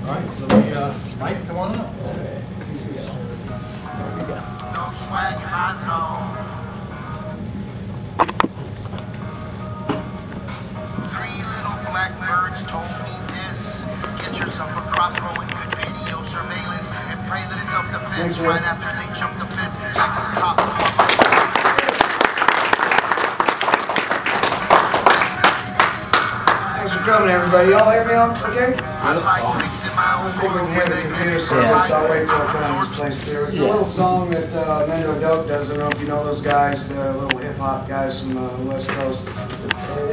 right, let me, Mike, come on up. No swag in my zone. 3 little blackbirds told me this. Get yourself a crossbow and good video surveillance and pray that it's self-defense right after they jump the fence. Jack is the top. Thanks for coming, everybody. Y'all hear me okay? I think we can hear the computer service, so I'll wait till it comes plays through. It's a little song that Mendo Dope does. I don't know if you know those guys, the little hip-hop guys from the West Coast. They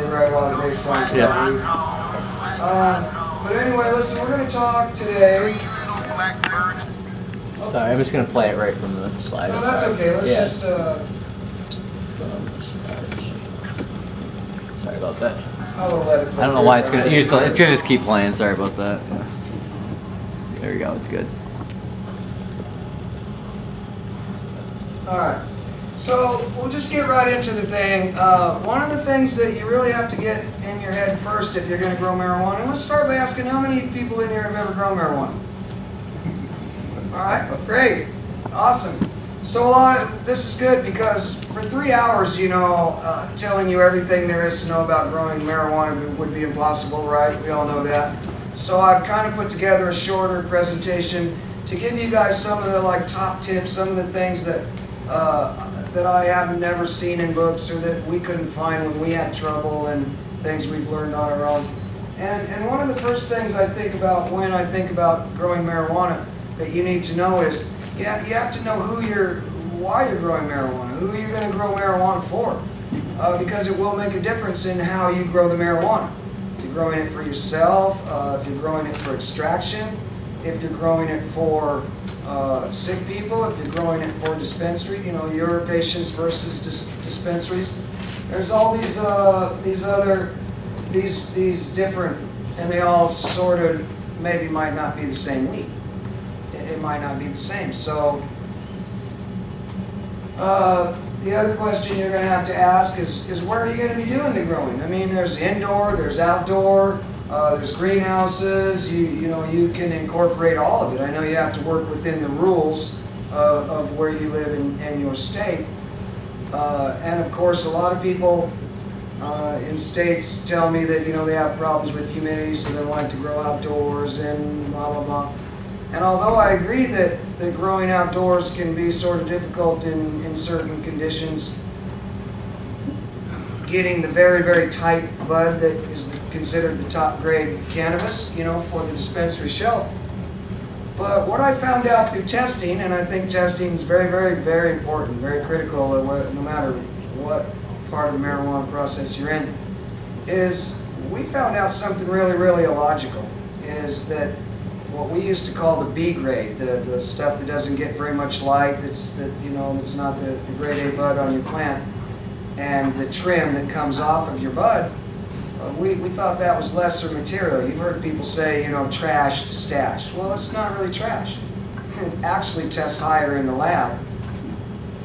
write a lot of great songs. But anyway, listen, we're going to talk today. Sorry, I'm just going to play it right from the slide. No, that's okay. Let's just... Sorry about that. I'll let it play. I don't know why it's gonna. It's gonna just keep playing. Sorry about that. There we go. It's good. All right. So we'll just get right into the thing. One of the things that you really have to get in your head first if you're going to grow marijuana, and let's start by asking how many people in here have ever grown marijuana. All right. Great. Awesome. So this is good because for 3 hours, you know, telling you everything there is to know about growing marijuana would be impossible, right? We all know that. So I've kind of put together a shorter presentation to give you guys some of the top tips, some of the things that that I have never seen in books or that we couldn't find when we had trouble and things we've learned on our own. And one of the first things I think about when I think about growing marijuana that you need to know is you have to know why you're growing marijuana, who you're going to grow marijuana for, because it will make a difference in how you grow the marijuana. If you're growing it for yourself, if you're growing it for extraction, if you're growing it for sick people, if you're growing it for dispensary, you know, your patients versus dispensaries. There's all these different, and they all sort of maybe might not be the same weed. It might not be the same. So the other question you're going to have to ask is where are you going to be doing the growing? I mean, there's indoor, there's outdoor, there's greenhouses. You know, you can incorporate all of it. I know you have to work within the rules of where you live in your state. And of course, a lot of people in states tell me that, you know, they have problems with humidity, so they like to grow outdoors and blah, blah, blah. And although I agree that growing outdoors can be sort of difficult in certain conditions, getting the very, very tight bud that is considered the top grade cannabis, you know, for the dispensary shelf. But what I found out through testing, and I think testing is very, very, very important, very critical, no matter what part of the marijuana process you're in, is we found out something really, really illogical, is that what we used to call the B grade, the stuff that doesn't get very much light, that's not the grade A bud on your plant, and the trim that comes off of your bud, we thought that was lesser material. You've heard people say, you know, trash to stash. Well, it's not really trash. It actually tests higher in the lab,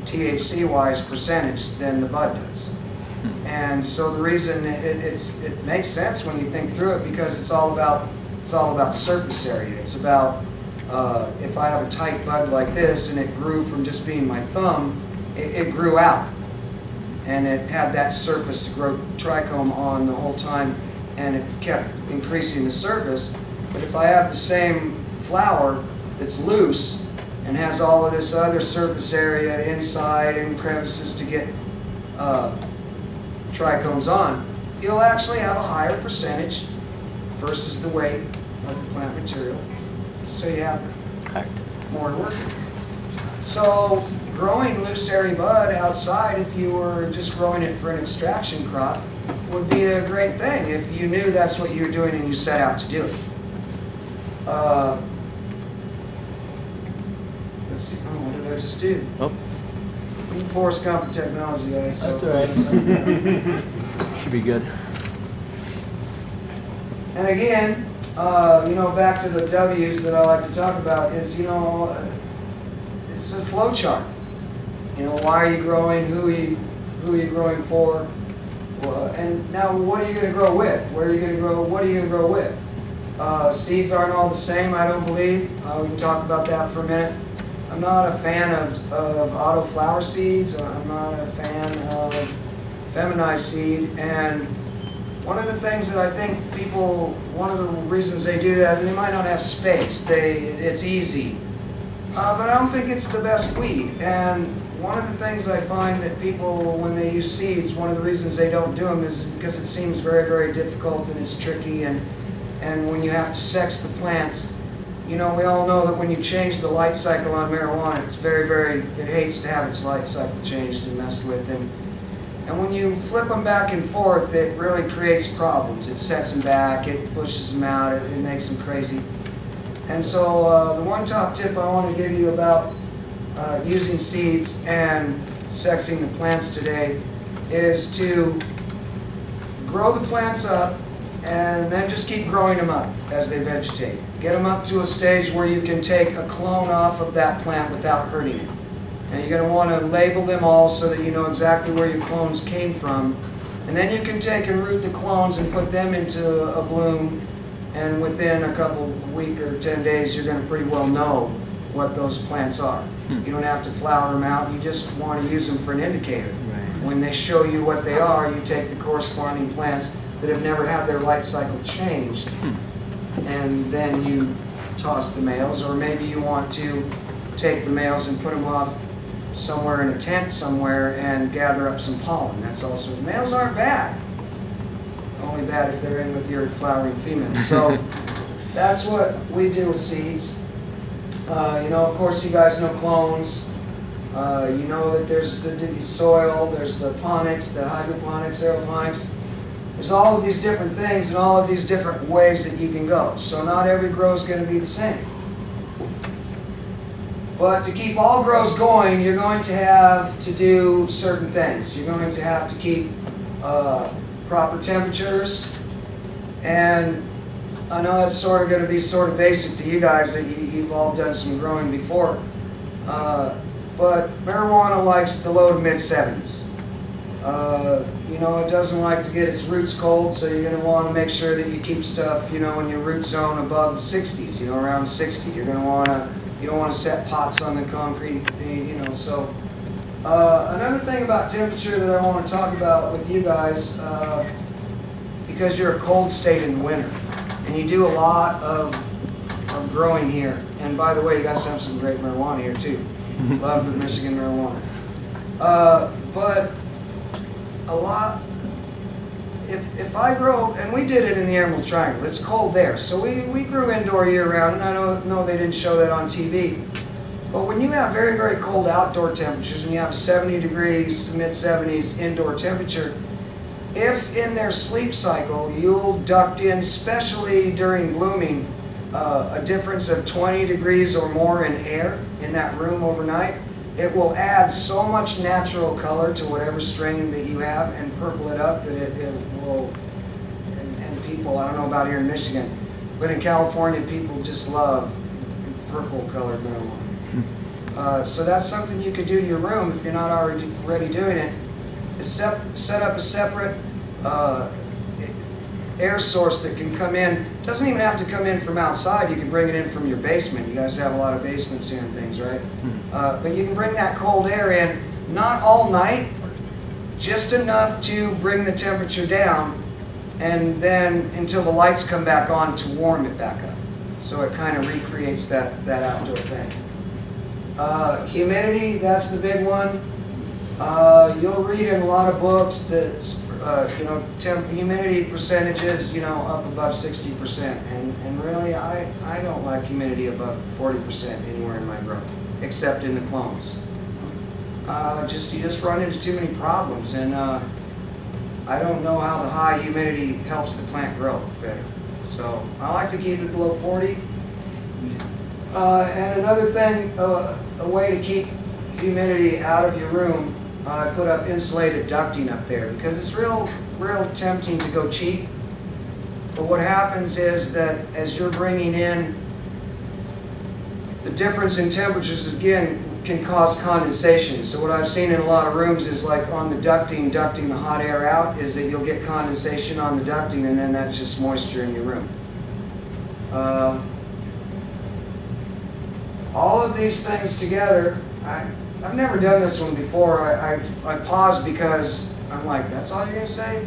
THC-wise percentage, than the bud does. And so the reason it makes sense when you think through it, because it's all about surface area. It's about if I have a tight bud like this and it grew from just being my thumb, it grew out. And it had that surface to grow trichome on the whole time, and it kept increasing the surface. But if I have the same flower that's loose and has all of this other surface area inside and crevices to get trichomes on, you'll actually have a higher percentage versus the weight of the plant material. So you have more to work with. So growing loose airy bud outside, if you were just growing it for an extraction crop, would be a great thing if you knew that's what you were doing and you set out to do it. Let's see, what did I just do? Oh. I'm Forrest Gump of technology, guys. So that's all right. Should be good. And again, you know, back to the W's that I like to talk about is, you know, it's a flow chart. You know, why are you growing? Who are you growing for? And now, what are you going to grow with? Where are you going to grow? What are you going to grow with? Seeds aren't all the same, I don't believe. We can talk about that for a minute. I'm not a fan of auto flower seeds. I'm not a fan of feminized seed. And one of the things that I think people, one of the reasons they do that, and they might not have space, it's easy. But I don't think it's the best weed. And one of the things I find that people, when they use seeds, one of the reasons they don't do them is because it seems very, very difficult and it's tricky. And when you have to sex the plants, you know, we all know that when you change the light cycle on marijuana, it's very, very, it hates to have its light cycle changed and messed with. And when you flip them back and forth, it really creates problems. It sets them back, it pushes them out, it makes them crazy. And so the one top tip I want to give you about using seeds and sexing the plants today is to grow the plants up and then just keep growing them up as they vegetate. Get them up to a stage where you can take a clone off of that plant without hurting it. And you're going to want to label them all so that you know exactly where your clones came from. And then you can take and root the clones and put them into a bloom, and within a couple week or 10 days you're going to pretty well know what those plants are. You don't have to flower them out, you just want to use them for an indicator. Right. When they show you what they are, you take the corresponding plants that have never had their light cycle changed, and then you toss the males, or maybe you want to take the males and put them off somewhere in a tent somewhere and gather up some pollen. That's also, the males aren't bad, only bad if they're in with your flowering females. So that's what we do with seeds. You know, of course, you guys know clones. You know that there's the soil, there's the ponics, the hydroponics, aeroponics. There's all of these different things and all of these different ways that you can go. So not every grow is going to be the same. But to keep all grows going, you're going to have to do certain things. You're going to have to keep proper temperatures. And I know that's sort of going to be sort of basic to you guys, that you've all done some growing before. But marijuana likes the low to mid 70s. You know, it doesn't like to get its roots cold, so you're going to want to make sure that you keep stuff, you know, in your root zone above 60s, you know, around 60. You're going to want to, you don't want to set pots on the concrete, you know. So another thing about temperature that I want to talk about with you guys, because you're a cold state in the winter, and you do a lot of growing here. And by the way, you guys have some great marijuana here too. Love the Michigan marijuana. But a lot, if I grow, and we did it in the Emerald Triangle, it's cold there, so we grew indoor year-round, and I know they didn't show that on TV, but when you have very, very cold outdoor temperatures, when you have 70 degrees, mid-70s indoor temperature, if in their sleep cycle you'll duct in, especially during blooming, a difference of 20 degrees or more in air in that room overnight, it will add so much natural color to whatever strain that you have and purple it up that it will, and people, I don't know about here in Michigan, but in California people just love purple colored marijuana. So that's something you could do to your room if you're not already doing it, is set up a separate air source that can come in. It doesn't even have to come in from outside. You can bring it in from your basement. You guys have a lot of basements here and things, right? But you can bring that cold air in, not all night, just enough to bring the temperature down, and then until the lights come back on to warm it back up. So it kind of recreates that outdoor thing. Humidity, that's the big one. You'll read in a lot of books that you know, humidity percentages, you know, up above 60%, and really I don't like humidity above 40% anywhere in my grow, except in the clones. You just run into too many problems, and I don't know how the high humidity helps the plant grow better. So I like to keep it below 40. And another thing, a way to keep humidity out of your room, I put up insulated ducting up there, because it's real tempting to go cheap. But what happens is that as you're bringing in, the difference in temperatures again can cause condensation. So what I've seen in a lot of rooms is, like on the ducting the hot air out, is that you'll get condensation on the ducting, and then that's just moisture in your room. All of these things together, I've never done this one before. I paused because I'm like, that's all you're going to say?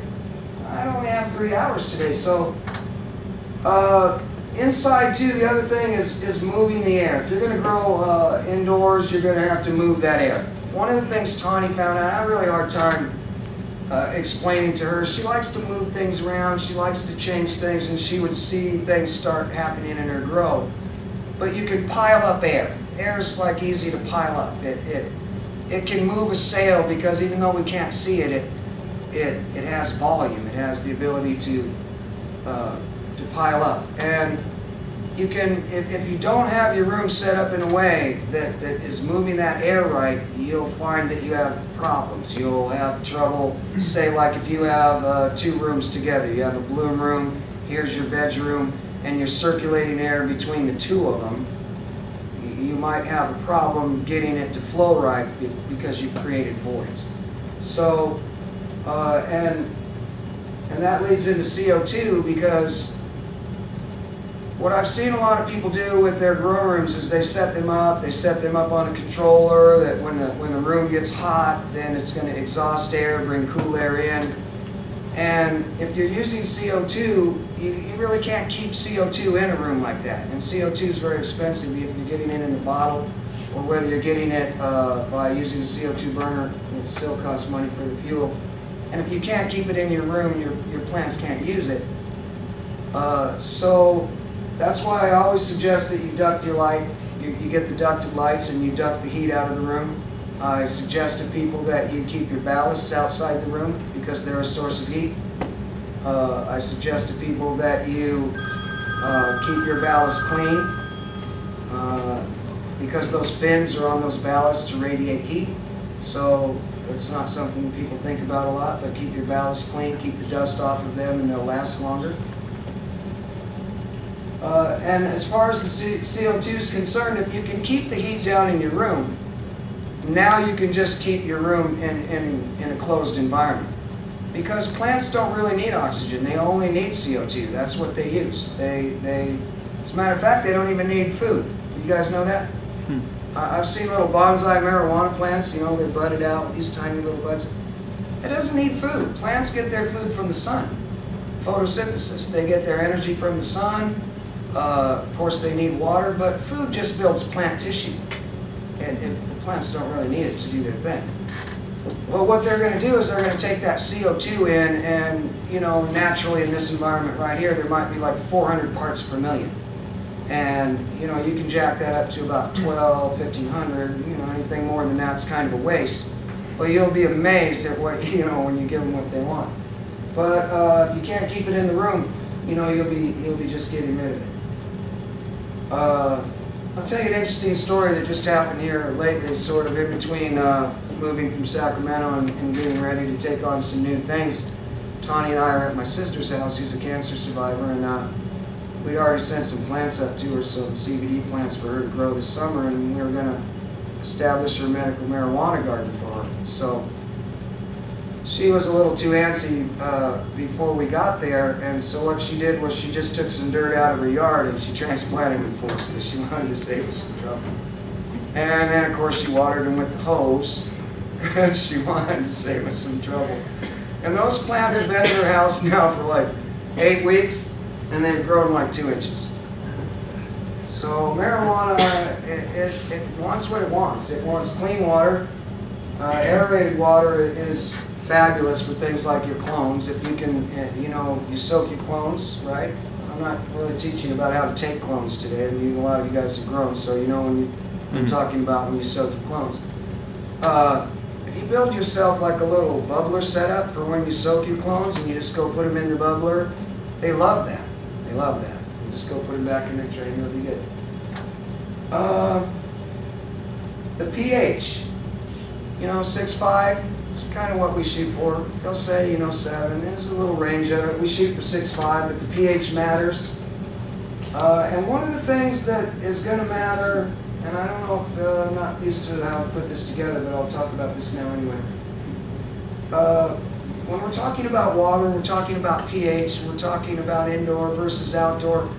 I only have 3 hours today. So inside too, the other thing is moving the air. If you're going to grow indoors, you're going to have to move that air. One of the things Tawny found out, I had a really hard time explaining to her, she likes to move things around, she likes to change things, and she would see things start happening in her grow. But you can pile up air. Air's like easy to pile up. It can move a sail because even though we can't see it, it has volume. It has the ability to pile up. And you can, if you don't have your room set up in a way that is moving that air right, you'll find that you have problems. You'll have trouble, say like if you have 2 rooms together. You have a bloom room, here's your veg room, and you're circulating air between the 2 of them. You might have a problem getting it to flow right because you've created voids. So, and that leads into CO2 because what I've seen a lot of people do with their grow rooms is they set them up on a controller that when the room gets hot, then it's going to exhaust air, bring cool air in. And if you're using CO2, you really can't keep CO2 in a room like that. And CO2 is very expensive if you're getting it in the bottle or whether you're getting it by using a CO2 burner. It still costs money for the fuel. And if you can't keep it in your room, your plants can't use it. So that's why I always suggest that you duct your light. You get the ducted lights and you duct the heat out of the room. I suggest to people that you keep your ballasts outside the room because they're a source of heat. I suggest to people that you keep your ballast clean because those fins are on those ballasts to radiate heat. So it's not something people think about a lot, but keep your ballasts clean, keep the dust off of them, and they'll last longer. And as far as the CO2 is concerned, if you can keep the heat down in your room, now you can just keep your room in a closed environment. Because plants don't really need oxygen, they only need CO2. That's what they use. As a matter of fact, they don't even need food. You guys know that? I've seen little bonsai marijuana plants, you know, they're budded out with these tiny little buds. It doesn't need food. Plants get their food from the sun. Photosynthesis, they get their energy from the sun. Of course, they need water, but food just builds plant tissue. And the plants don't really need it to do their thing. Well, what they're going to do is they're going to take that CO2 in, and, you know, naturally in this environment right here, there might be like 400 parts per million. And, you know, you can jack that up to about 12, 1500, you know, anything more than that's kind of a waste. But you'll be amazed at what, you know, when you give them what they want. But if you can't keep it in the room, you know, you'll be just getting rid of it. I'll tell you an interesting story that just happened here lately, sort of in between moving from Sacramento and getting ready to take on some new things. Tawny and I are at my sister's house, who's a cancer survivor, and we'd already sent some plants up to her, some CBD plants for her to grow this summer, and we were going to establish her medical marijuana garden for her. So she was a little too antsy before we got there, and so what she did was she just took some dirt out of her yard and she transplanted them for us because she wanted to save us some trouble. And then, of course, she watered them with the hose because she wanted to save us some trouble. And those plants have been in her house now for like 8 weeks, and they've grown like 2 inches. So marijuana, it wants what it wants. It wants clean water. Aerated water is fabulous for things like your clones. If you can, you know, you soak your clones, right? I'm not really teaching about how to take clones today. I mean, a lot of you guys have grown, so you know when I'm talking about when you soak your clones. If you build yourself like a little bubbler setup for when you soak your clones and you just go put them in the bubbler, they love that. They love that. You just go put them back in their tray and it'll be good. The pH, you know, 6.5. It's kind of what we shoot for. They'll say, you know, 7. There's a little range of it. We shoot for 6.5, but the pH matters. And one of the things that is going to matter, and I don't know if I'm not used to how to put this together, but I'll talk about this now anyway. When we're talking about water, we're talking about pH, we're talking about indoor versus outdoor.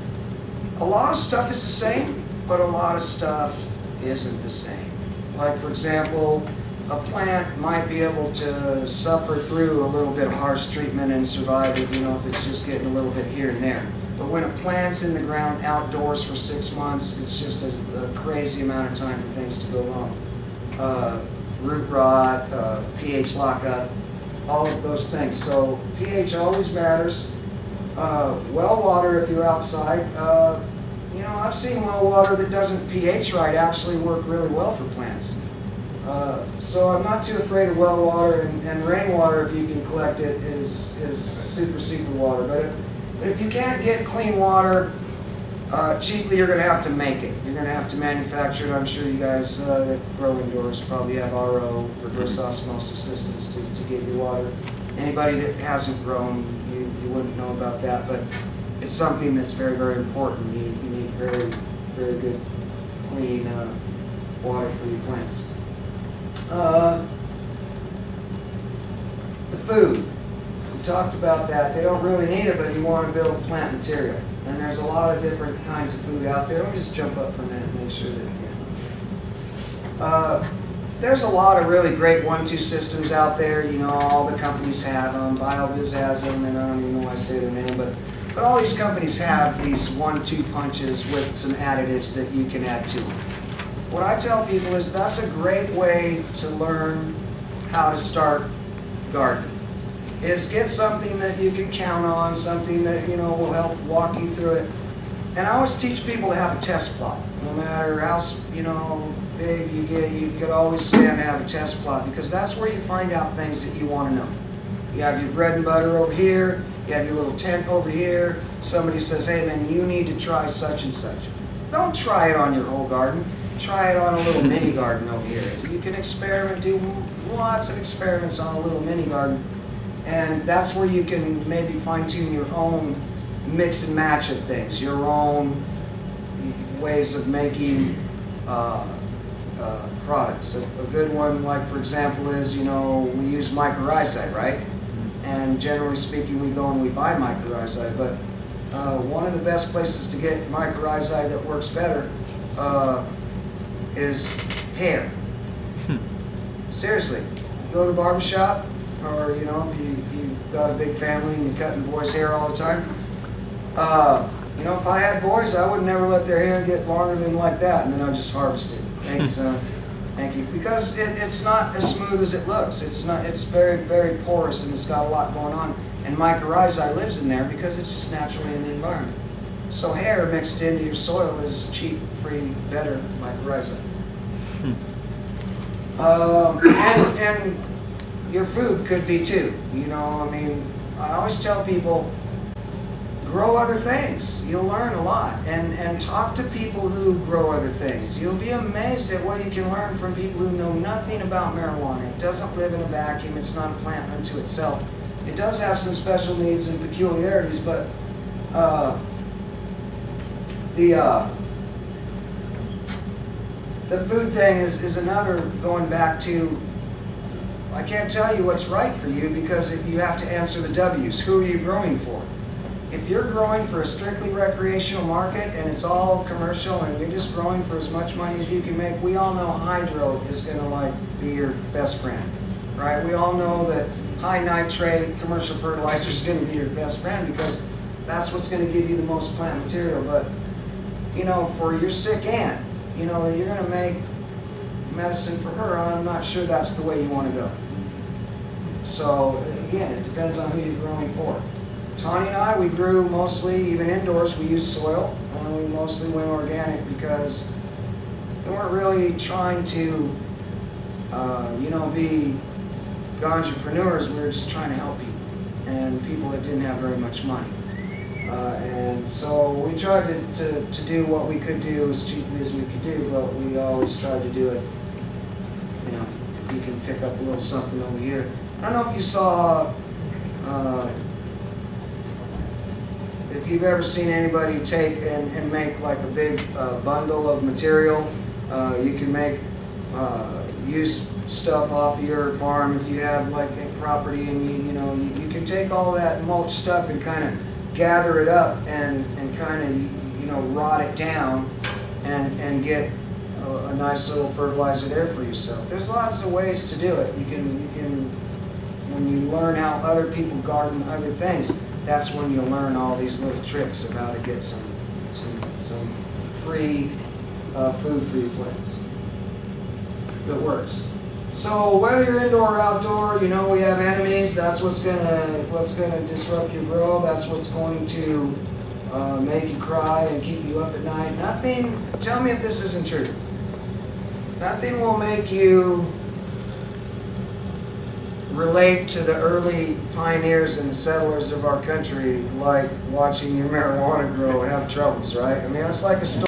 A lot of stuff is the same, but a lot of stuff isn't the same. Like, for example, a plant might be able to suffer through a little bit of harsh treatment and survive it, you know, if it's just getting a little bit here and there. But when a plant's in the ground outdoors for 6 months, it's just a crazy amount of time for things to go wrong. Root rot, pH lockup, all of those things. So pH always matters. Well water, if you're outside, you know, I've seen well water that doesn't pH right actually work really well for plants. So I'm not too afraid of well water, and rainwater, if you can collect it, is super, super water. But if you can't get clean water cheaply, you're going to have to make it. You're going to have to manufacture it. I'm sure you guys that grow indoors probably have RO, reverse osmosis systems to get your water. Anybody that hasn't grown, you wouldn't know about that, but it's something that's very, very important. You need very, very good, clean water for your plants. The food. We talked about that. They don't really need it, but you want to build plant material. And there's a lot of different kinds of food out there. Let me just jump up for a minute and make sure that there's a lot of really great 1-2 systems out there. You know, all the companies have them. BioViz has them, and I don't even know why I say their name, but all these companies have these 1-2 punches with some additives that you can add to them. What I tell people is that's a great way to learn how to start gardening. Is get something that you can count on, something that, you know, will help walk you through it. And I always teach people to have a test plot. No matter how, you know, big you get, you could always stand to have a test plot, because that's where you find out things that you want to know. You have your bread and butter over here, you have your little tent over here. Somebody says, hey man, you need to try such and such. Don't try it on your whole garden. Try it on a little mini garden over here. You can experiment, do lots of experiments on a little mini garden. And that's where you can maybe fine-tune your own mix and match of things, your own ways of making products. A good one, like for example, is, you know, we use mycorrhizide, right? And generally speaking, we go and we buy mycorrhizide. But one of the best places to get mycorrhizide that works better is hair. Seriously, you go to the barber shop, or you know, if you've got a big family and you're cutting boys' hair all the time. You know, if I had boys, I would never let their hair get longer than like that, and then I'd just harvest it. Thank you, son. Thank you. Because it's not as smooth as it looks. It's not. It's very, very porous, and it's got a lot going on. And mycorrhizide lives in there because it's just naturally in the environment. So hair mixed into your soil is cheap, free, better mycorrhizide. And your food could be too. You know, I mean, I always tell people, grow other things. You'll learn a lot. And talk to people who grow other things. You'll be amazed at what you can learn from people who know nothing about marijuana. It doesn't live in a vacuum. It's not a plant unto itself. It does have some special needs and peculiarities, but the food thing is another, going back to, I can't tell you what's right for you because you have to answer the W's. Who are you growing for? If you're growing for a strictly recreational market and it's all commercial and you're just growing for as much money as you can make, we all know hydro is going to like be your best friend, right? We all know that high nitrate commercial fertilizer is going to be your best friend because that's what's going to give you the most plant material. But you know, for your sick aunt, you know, that you're going to make medicine for her, I'm not sure that's the way you want to go. So again, it depends on who you're growing for. Tawny and I, we grew mostly, even indoors, we used soil, and we mostly went organic because we weren't really trying to, you know, be ganjapreneurs. We were just trying to help people, and people that didn't have very much money. And so we tried to do what we could do as cheaply as we could do, but we always tried to do it, you know, if you can pick up a little something over here. I don't know if you saw, if you've ever seen anybody take and make like a big bundle of material. You can make, use stuff off of your farm if you have like a property, and you know, you can take all that mulch stuff and kind of gather it up and kind of, rot it down and get a nice little fertilizer there for yourself. There's lots of ways to do it. You can when you learn how other people garden other things, that's when you'll learn all these little tricks of how to get some free food for your plants that works. So whether you're indoor or outdoor, we have enemies. That's what's gonna disrupt your grow. That's what's going to make you cry and keep you up at night. Nothing. Tell me if this isn't true. Nothing will make you relate to the early pioneers and the settlers of our country like watching your marijuana grow have troubles, right? I mean, it's like a story.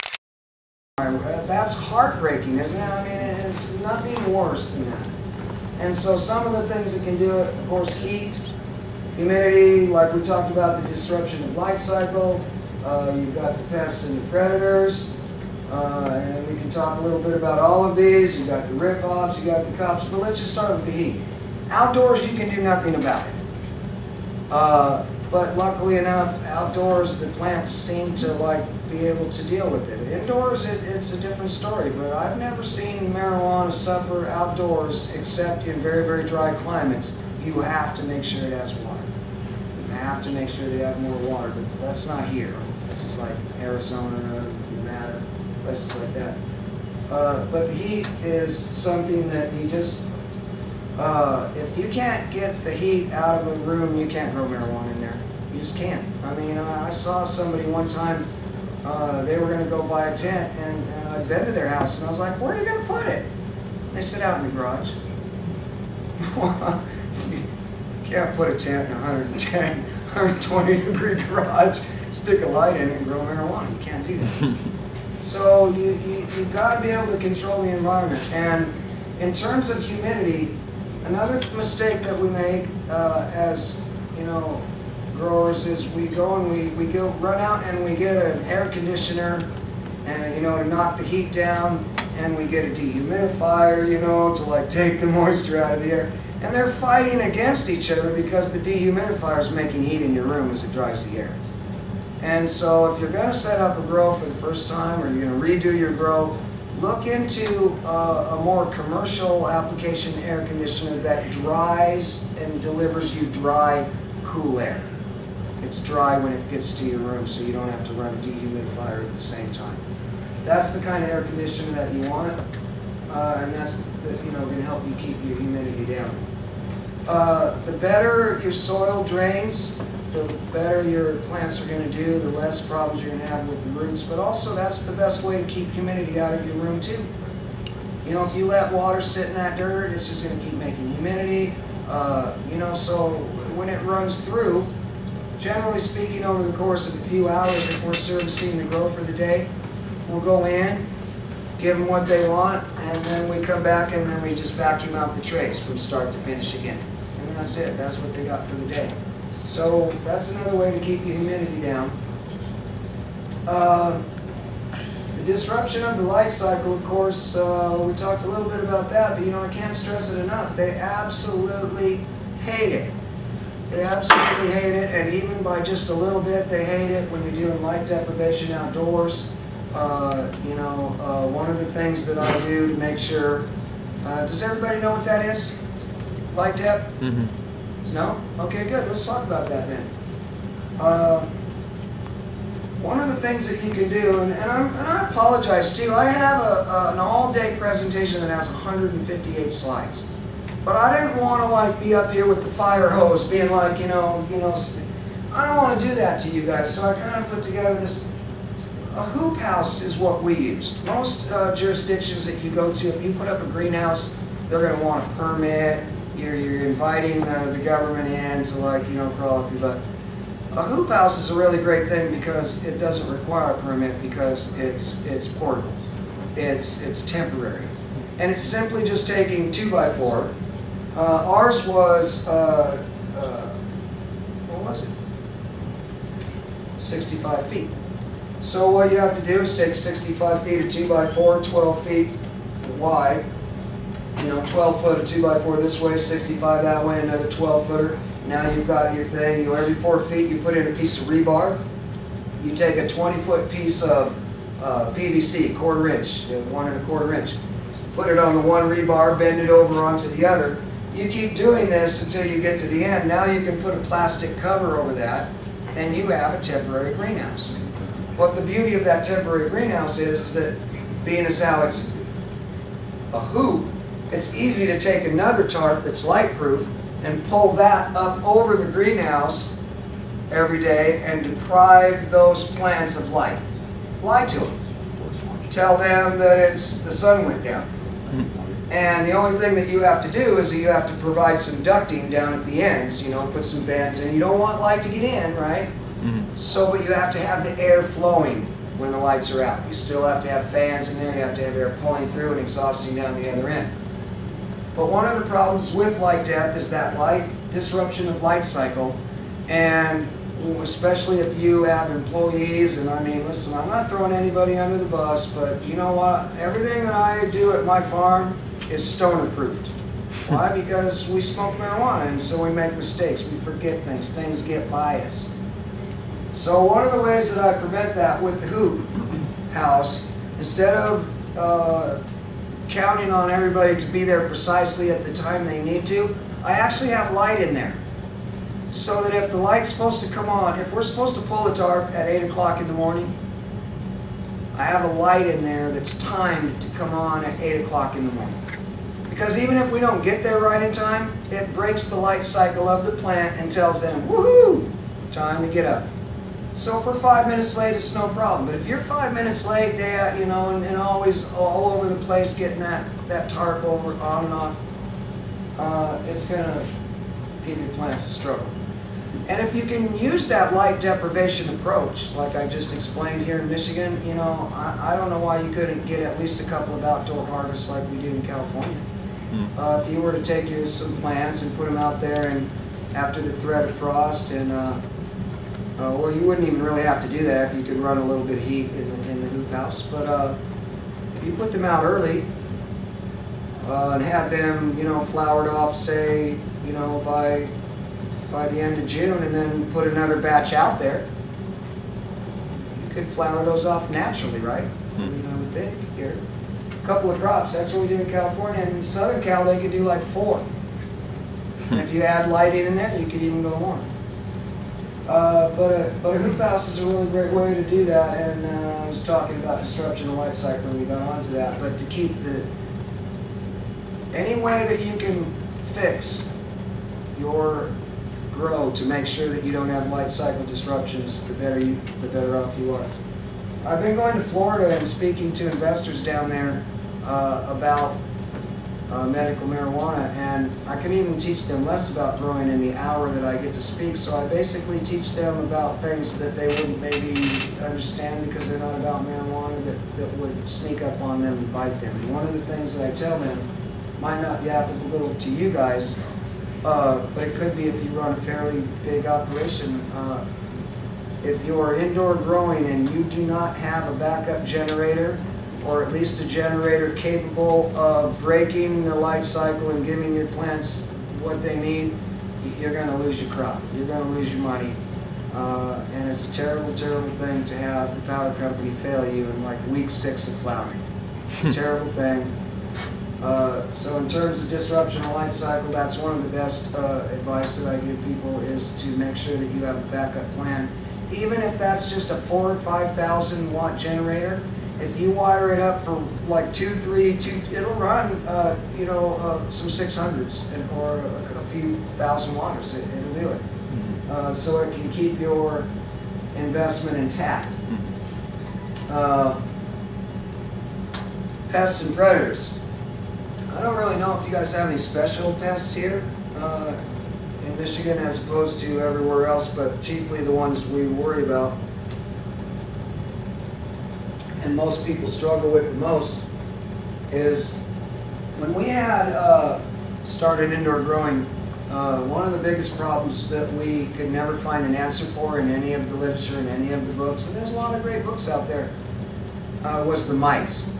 That's heartbreaking, isn't it? I mean, it's nothing worse than that. And so some of the things that can do it, of course, heat, humidity, like we talked about, the disruption of light cycle. You've got the pests and the predators. And we can talk a little bit about all of these. You've got the rip-offs, you've got the cops, but let's just start with the heat. Outdoors, you can do nothing about it. But luckily enough, outdoors, the plants seem to be able to deal with it. Indoors, it's a different story, but I've never seen marijuana suffer outdoors except in very, very dry climates. You have to make sure it has water. You have to make sure they have more water, but that's not here. This is like Arizona, Nevada, places like that. But the heat is something that you just, if you can't get the heat out of a room, you can't grow marijuana in there. You just can't. I mean, I saw somebody one time, they were going to go buy a tent, and I'd been to their house, and I was like, where are you going to put it? They said, out in the garage. You can't put a tent in a 110, 120 degree garage, stick a light in it and grow marijuana. You can't do that. So you've got to be able to control the environment. And in terms of humidity, another mistake that we make as growers is we go run out and we get an air conditioner and to knock the heat down, and we get a dehumidifier to take the moisture out of the air, and they're fighting against each other because the dehumidifier is making heat in your room as it dries the air. And so if you're going to set up a grow for the first time, or you're going to redo your grow, look into a more commercial application air conditioner that dries and delivers you dry, cool air. It's dry when it gets to your room, so you don't have to run a dehumidifier at the same time. That's the kind of air conditioner that you want, and that's going to help you keep your humidity down. The better your soil drains, the better your plants are going to do, the less problems you're going to have with the roots. But also, that's the best way to keep humidity out of your room too. If you let water sit in that dirt, it's just going to keep making humidity. So when it runs through, generally speaking, over the course of a few hours, if we're servicing the grow for the day, we'll go in, give them what they want, and then we come back and then we just vacuum out the trays from start to finish again. And that's it. That's what they got for the day. So that's another way to keep your humidity down. The disruption of the light cycle, of course, we talked a little bit about that, but I can't stress it enough. They absolutely hate it. They absolutely hate it, and even by just a little bit, they hate it when you're doing light deprivation outdoors. One of the things that I do to make sure, does everybody know what that is? Light dep? Mm-hmm. No? Okay, good. Let's talk about that then. One of the things that you can do, and I apologize too, I have an all-day presentation that has 158 slides. But I didn't want to be up here with the fire hose being like, I don't want to do that to you guys. So I kind of put together this. A hoop house is what we used. Most jurisdictions that you go to, if you put up a greenhouse, they're going to want a permit. You're inviting the government in to crawl up your butt. A hoop house is a really great thing because it doesn't require a permit because it's portable. It's temporary. And it's simply just taking 2x4. Ours was, what was it? 65 feet. So what you have to do is take 65 feet of 2x4, 12 feet wide. 12 foot of 2x4 this way, 65 that way, another 12 footer. Now you've got your thing. Every 4 feet you put in a piece of rebar. You take a 20-foot piece of PVC, 1/4 inch, 1 1/4 inch, put it on the one rebar, bend it over onto the other. You keep doing this until you get to the end. Now you can put a plastic cover over that, and you have a temporary greenhouse. What the beauty of that temporary greenhouse is that, being as how it's a hoop, it's easy to take another tarp that's light-proof and pull that up over the greenhouse every day and deprive those plants of light. Lie to them. Tell them that the sun went down. And the only thing that you have to do is that you have to provide some ducting down at the ends, you know, put some bands in. You don't want light to get in, right? So, but you have to have the air flowing when the lights are out. You still have to have fans in there, you have to have air pulling through and exhausting down the other end. But one of the problems with light depth is that light disruption of light cycle, and especially if you have employees, and I mean, listen, I'm not throwing anybody under the bus, but you know what? Everything that I do at my farm is stone approved. Why? Because we smoke marijuana, and so we make mistakes. We forget things. Things get by us. So one of the ways that I prevent that with the hoop house, instead of counting on everybody to be there precisely at the time they need to, I actually have light in there. So that if the light's supposed to come on, if we're supposed to pull the tarp at 8 o'clock in the morning, I have a light in there that's timed to come on at 8 o'clock in the morning. Because even if we don't get there right in time, it breaks the light cycle of the plant and tells them, woohoo, time to get up. So if we're 5 minutes late, it's no problem. But if you're 5 minutes late, you know, and always all over the place getting that tarp over on and off, it's going to give your plants a struggle. And if you can use that light deprivation approach, like I just explained here in Michigan, you know, I don't know why you couldn't get at least a couple of outdoor harvests like we do in California. If you were to take some plants and put them out there and after the threat of frost, and well, you wouldn't even really have to do that if you could run a little bit of heat in the hoop house. But if you put them out early and had them, you know, flowered off, say, you know, by the end of June, and then put another batch out there, you could flower those off naturally, right? I mean, I would think here. A couple of crops, that's what we do in California. And in Southern Cal, they could do like 4. And if you add lighting in there, you could even go more. But a hoop house is a really great way to do that, and I was talking about disruption of light cycle, and we got onto that. But to keep any way that you can fix your grow to make sure that you don't have light cycle disruptions, the better off you are. I've been going to Florida and speaking to investors down there about medical marijuana, and I can even teach them less about growing in the hour that I get to speak. So I basically teach them about things that they wouldn't maybe understand because they're not about marijuana, that would sneak up on them and bite them. And one of the things that I tell them might not be applicable to you guys, but it could be if you run a fairly big operation. If you're indoor growing and you do not have a backup generator, or at least a generator capable of breaking the light cycle and giving your plants what they need, you're going to lose your crop. You're going to lose your money. And it's a terrible, terrible thing to have the power company fail you in like week 6 of flowering. Terrible thing. So in terms of disruption of light cycle, that's one of the best advice that I give people, is to make sure that you have a backup plan. Even if that's just a 4,000 or 5,000 watt generator, if you wire it up for like 2, it'll run, you know, some 600s or a few thousand watts. It'll do it. So it can keep your investment intact. Pests and predators. I don't really know if you guys have any special pests here in Michigan as opposed to everywhere else, but chiefly the ones we worry about and most people struggle with the most is when we had started indoor growing, one of the biggest problems that we could never find an answer for in any of the literature, in any of the books, and there's a lot of great books out there, was the mites.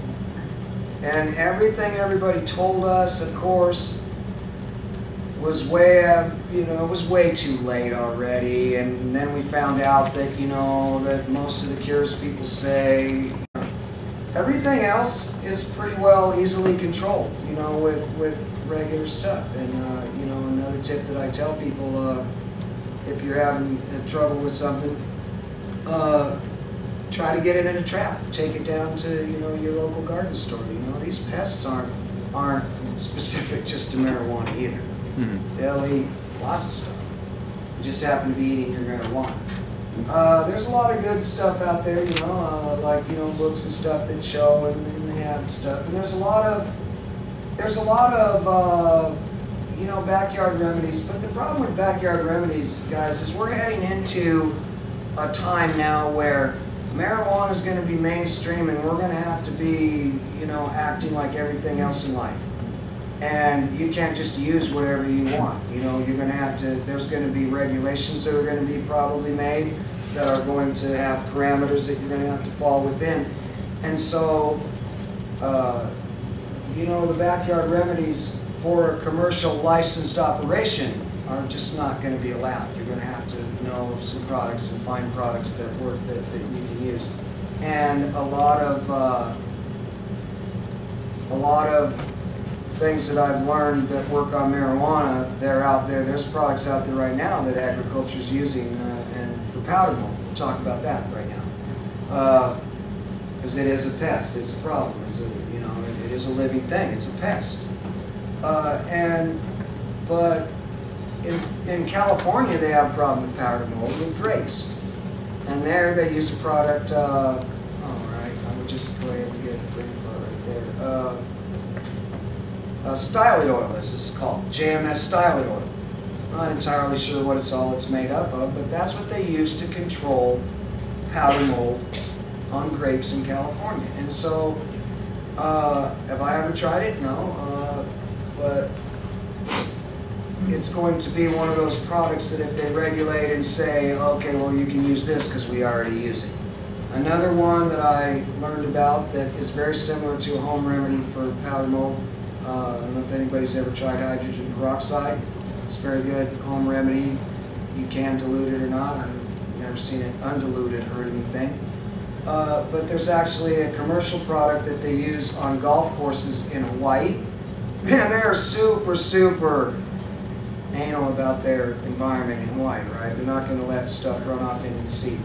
And everything everybody told us, of course, was way, it was way too late already, and then we found out that, that most of the cures people say, everything else is pretty well easily controlled, with regular stuff. And, another tip that I tell people, if you're having trouble with something, try to get it in a trap. Take it down to, your local garden store. These pests aren't specific just to marijuana either. Mm-hmm. They'll eat lots of stuff. You just happen to be eating your marijuana. There's a lot of good stuff out there, like books and stuff that show and they have stuff. And there's a lot of backyard remedies. But the problem with backyard remedies, guys, is we're heading into a time now where marijuana is going to be mainstream, and we're going to have to be, acting like everything else in life. And you can't just use whatever you want. You're going to have to, there's going to be regulations that are going to be probably made that are going to have parameters that you're going to have to fall within. And so, the backyard remedies for a commercial licensed operation are just not going to be allowed. You're going to have to know of some products and find products that work that you can use. And a lot of things that I've learned that work on marijuana, they're out there. There's products out there right now that agriculture is using, and for powder mold. We'll talk about that right now, because it is a pest. It's a problem. It is a living thing. It's a pest. But in California, they have a problem with powder mold with grapes, and there they use a product. All right, I would just go ahead and get a green photo right there. Styloid oil, this is called JMS styloid oil. Not entirely sure what it's made up of, but that's what they use to control powder mold on grapes in California. And so, have I ever tried it? No, but it's going to be one of those products that if they regulate and say, okay, well, you can use this because we already use it. Another one that I learned about that is very similar to a home remedy for powder mold. I don't know if anybody's ever tried hydrogen peroxide. It's a very good home remedy. You can dilute it or not. I've never seen it undiluted hurt anything. But there's actually a commercial product that they use on golf courses in Hawaii. And they're super anal about their environment in Hawaii, right? They're not going to let stuff run off into the sea.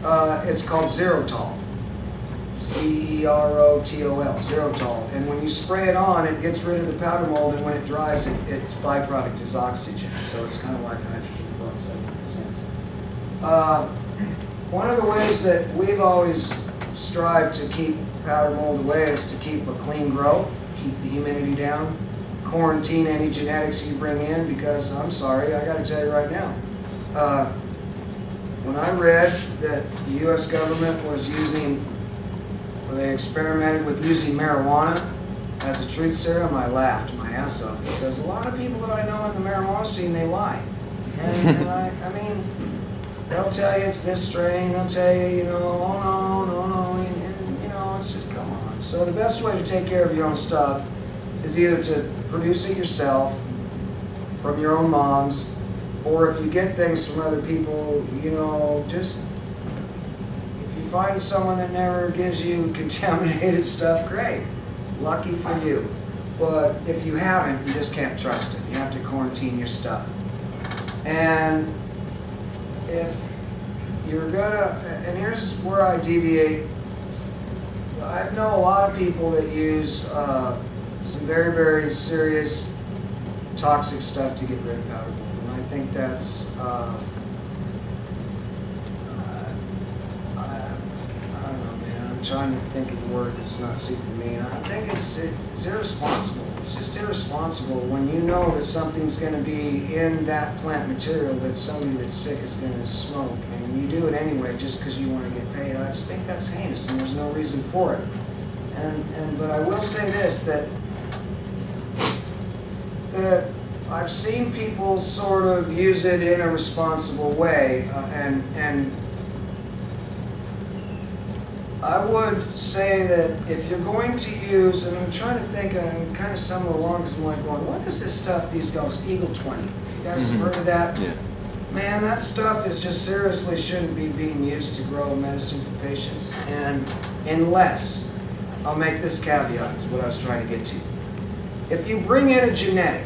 It's called Zerotol. Zerotol, Zerotol. And when you spray it on, it gets rid of the powder mold, and when it dries, its byproduct is oxygen. So it's kind of like hydrogen peroxide in that sense. One of the ways that we've always strived to keep powder mold away is to keep a clean grow, keep the humidity down, quarantine any genetics you bring in, because I'm sorry, I got to tell you right now, when I read that the U.S. government was using, or they experimented with using marijuana as a truth serum, I laughed my ass off, because a lot of people that I know in the marijuana scene, they lie. And I mean, they'll tell you it's this strain, they'll tell you, oh no, and it's just, come on. So the best way to take care of your own stuff is either to produce it yourself from your own moms, or if you get things from other people, just, if you find someone that never gives you contaminated stuff, great. Lucky for you. But if you haven't, you just can't trust it. You have to quarantine your stuff. And if you're gonna, and here's where I deviate. I know a lot of people that use some very serious toxic stuff to get rid of powder mold, and I think that's I don't know, man. I'm trying to think of the word that's not super mean. I think it's irresponsible. It's just irresponsible when you know that something's going to be in that plant material that somebody that's sick is going to smoke, and you do it anyway just because you want to get paid. I just think that's heinous, and there's no reason for it. But I will say this, that I've seen people sort of use it in a responsible way, and I would say that if you're going to use, and I'm trying to think, I'm kind of stumbling along because I'm like going, what is this stuff these guys, Eagle 20? You guys have heard of that? Yeah. Man, that stuff is just seriously shouldn't be being used to grow medicine for patients. And unless, I'll make this caveat, is what I was trying to get to. If you bring in a genetic,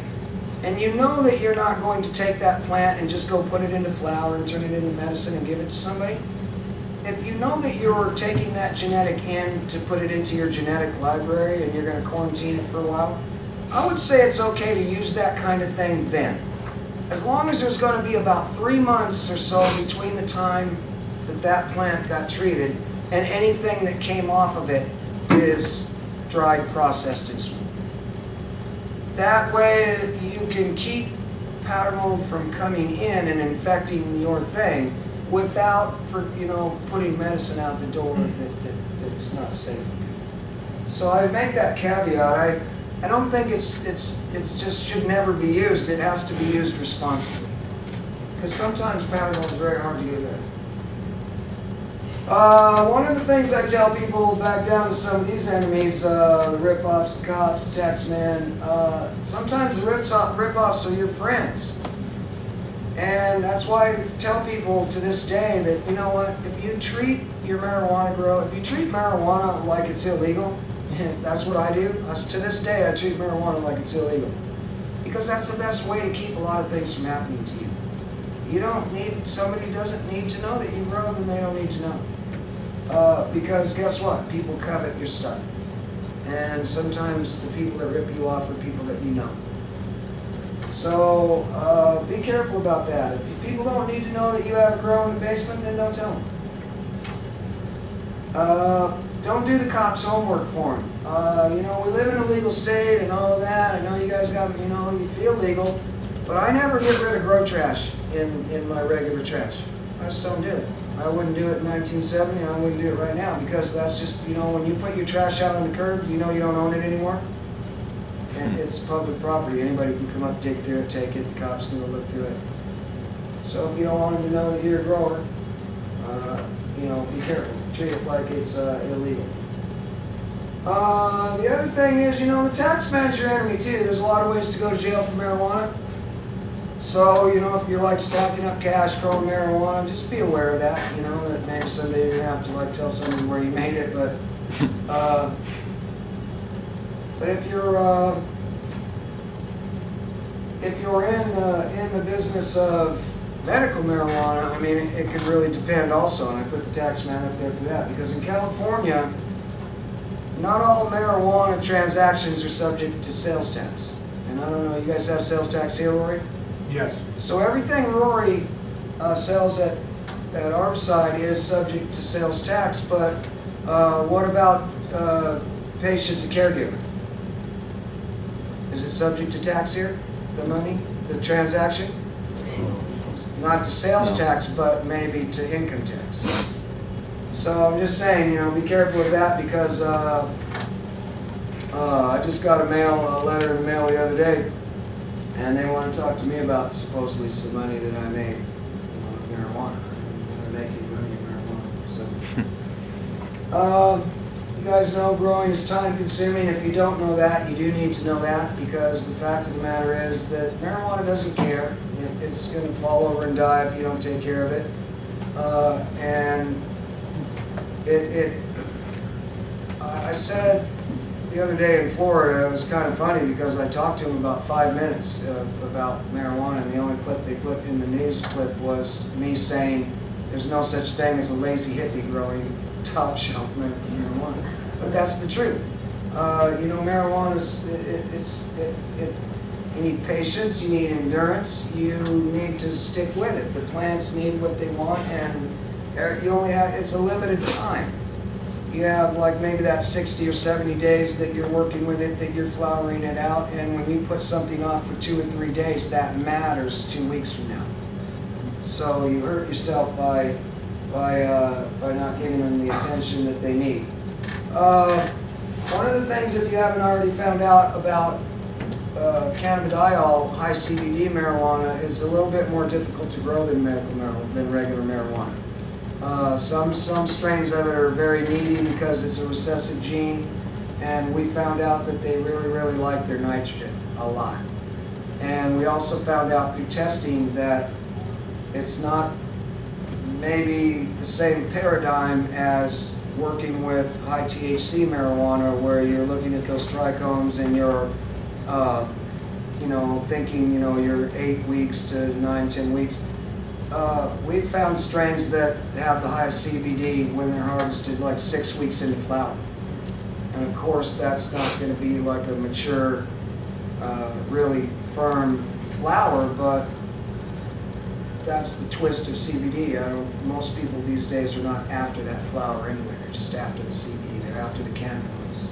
and you know that you're not going to take that plant and just go put it into flower and turn it into medicine and give it to somebody, if you know that you're taking that genetic in to put it into your genetic library and you're going to quarantine it for a while, I would say it's okay to use that kind of thing then. As long as there's going to be about 3 months or so between the time that that plant got treated and anything that came off of it is dried, processed, and smoked. That way you can keep powder mold from coming in and infecting your thing without, putting medicine out the door that it's not safe. So I make that caveat. I don't think it's just should never be used. It has to be used responsibly. Because sometimes powder mold is very hard to get rid of. One of the things I tell people, back down to some of these enemies, the rip-offs, the cops, the taxman, sometimes the rip-offs are your friends. And that's why I tell people to this day that, you know what, if you treat your marijuana grow, if you treat marijuana like it's illegal, that's what I do. To this day, I treat marijuana like it's illegal. Because that's the best way to keep a lot of things from happening to you. You don't need, somebody doesn't need to know that you grow, then they don't need to know. Because guess what? People covet your stuff. And sometimes the people that rip you off are people that you know. So be careful about that. If people don't need to know that you have a grow in the basement, then don't tell them. Don't do the cops' homework for them. We live in a legal state and all of that. I know you guys got, you feel legal. But I never get rid of grow trash in my regular trash. I just don't do it. I wouldn't do it in 1970, and I wouldn't do it right now, because that's just, when you put your trash out on the curb, you don't own it anymore. And it's public property. Anybody can come up, dig through it, take it, the cops can go look through it. So if you don't want them to know that you're a grower, be careful. Treat it like it's illegal. The other thing is, the tax man's your enemy too. There's a lot of ways to go to jail for marijuana. So, if you're like stacking up cash, growing marijuana, just be aware of that, that maybe someday you're going to have to like tell somebody where you made it, but if you're in the business of medical marijuana, I mean, it could really depend also, and I put the tax man up there for that, because in California, not all marijuana transactions are subject to sales tax. And I don't know, you guys have sales tax here, Rory? Yes. So everything Rory sells at Arborside is subject to sales tax, but what about patient to caregiver? Is it subject to tax here, the money, the transaction? Not to sales tax, but maybe to income tax. So I'm just saying, be careful with that, because I just got a letter in the mail the other day, and they want to talk to me about supposedly some money that I made on marijuana. I'm making money in marijuana. So, you guys know growing is time consuming. If you don't know that, you do need to know that, because the fact of the matter is that marijuana doesn't care. It's going to fall over and die if you don't take care of it. I said the other day in Florida, it was kind of funny because I talked to him about 5 minutes about marijuana, and the only clip they put in the news clip was me saying there's no such thing as a lazy hippie growing top shelf marijuana. But that's the truth. Marijuana is, you need patience, you need endurance, you need to stick with it. The plants need what they want, and you only have, it's a limited time. You have like maybe that 60 or 70 days that you're working with it, that you're flowering it out, and when you put something off for 2 or 3 days, that matters 2 weeks from now. So you hurt yourself by not giving them the attention that they need. One of the things, if you haven't already found out about cannabidiol, high CBD marijuana, is a little bit more difficult to grow than medical marijuana, than regular marijuana. Some strains of it are very needy because it's a recessive gene, and we found out that they really like their nitrogen a lot. And we also found out through testing that it's not maybe the same paradigm as working with high THC marijuana, where you're looking at those trichomes and you're thinking, you're 8 weeks to 9, 10 weeks. We've found strains that have the highest CBD when they're harvested like 6 weeks into flower. And of course, that's not going to be like a mature, really firm flower, but that's the twist of CBD. Most people these days are not after that flower anyway. They're just after the CBD. They're after the cannabinoids.